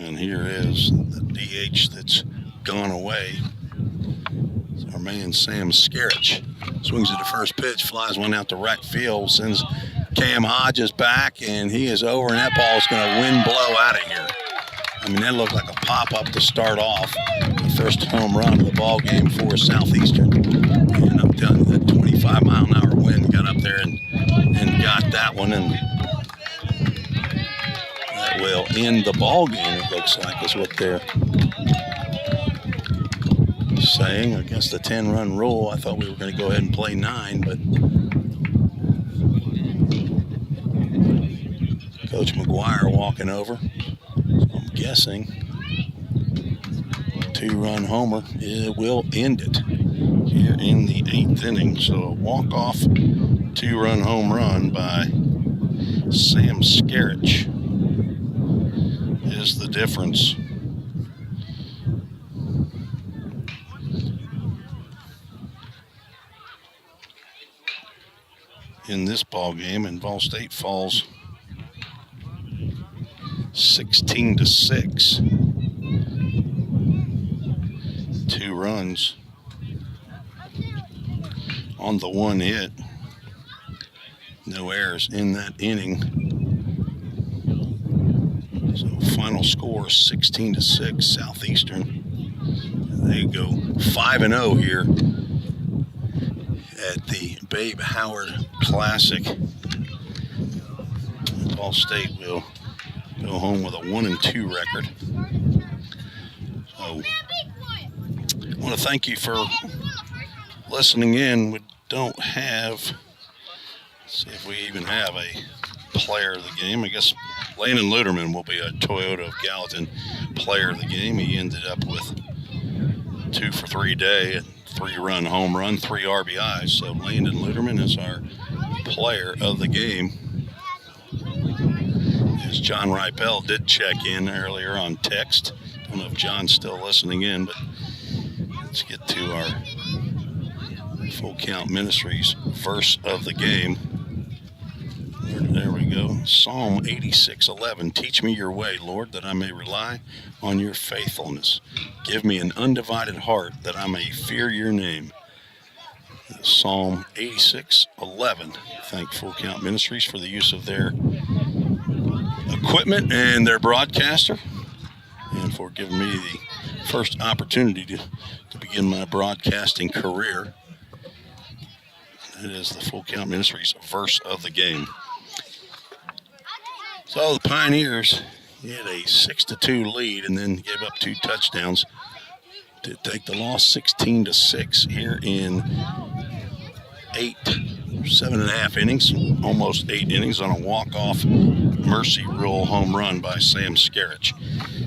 And here is the DH that's gone away. It's our man Sam Skerich. Swings at the first pitch, flies one out to right field, sends Cam Hodges back, and he is over, and that ball is going to wind blow out of here. I mean, that looked like a pop-up to start off. The first home run of the ball game for Southeastern. And I'm telling you, that 25-mile-an-hour wind got up there and got that one. And that will end the ball game, it looks like, is what they're saying. Against the 10-run rule, I thought we were going to go ahead and play 9, but Coach McGuire walking over. I'm guessing 2-run homer, it will end it here in the 8th inning. So a walk-off 2-run home run by Sam Skerich is the difference. In this ball game, and VolState falls 16-6. 2 runs on the 1 hit. No errors in that inning. So final score 16-6 Southeastern. They go 5-0 here at the Babe Howard Classic. VolState will go home with a 1-2 record. So I want to thank you for listening in. We don't have, let's see if we even have a player of the game. I guess Landon Luderman will be a Toyota of Gallatin player of the game. He ended up with 2 for 3 day, a 3-run home run, 3 RBIs. So Landon Luderman is our player of the game. As John Ripel did check in earlier on text. Don't know if John's still listening in, but let's get to our Full Count Ministries verse of the game. There we go. Psalm 86:11. Teach me your way, Lord, that I may rely on your faithfulness. Give me an undivided heart that I may fear your name. Psalm 86:11. Thank Full Count Ministries for the use of their equipment and their broadcaster, and for giving me the first opportunity to begin my broadcasting career. That is the Full Count Ministries verse of the game. So the Pioneers had a 6-2 lead and then gave up 2 touchdowns to take the loss 16-6 here in 7.5 innings, almost 8 innings on a walk-off mercy rule home run by Sam Skerich.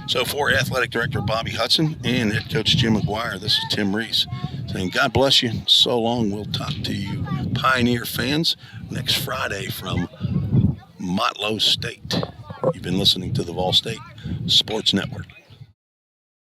So for Athletic Director Bobby Hudson and Head Coach Jim McGuire, this is Tim Reese saying God bless you. So long. We'll talk to you Pioneer fans next Friday from Motlow State. You've been listening to the VolState Sports Network.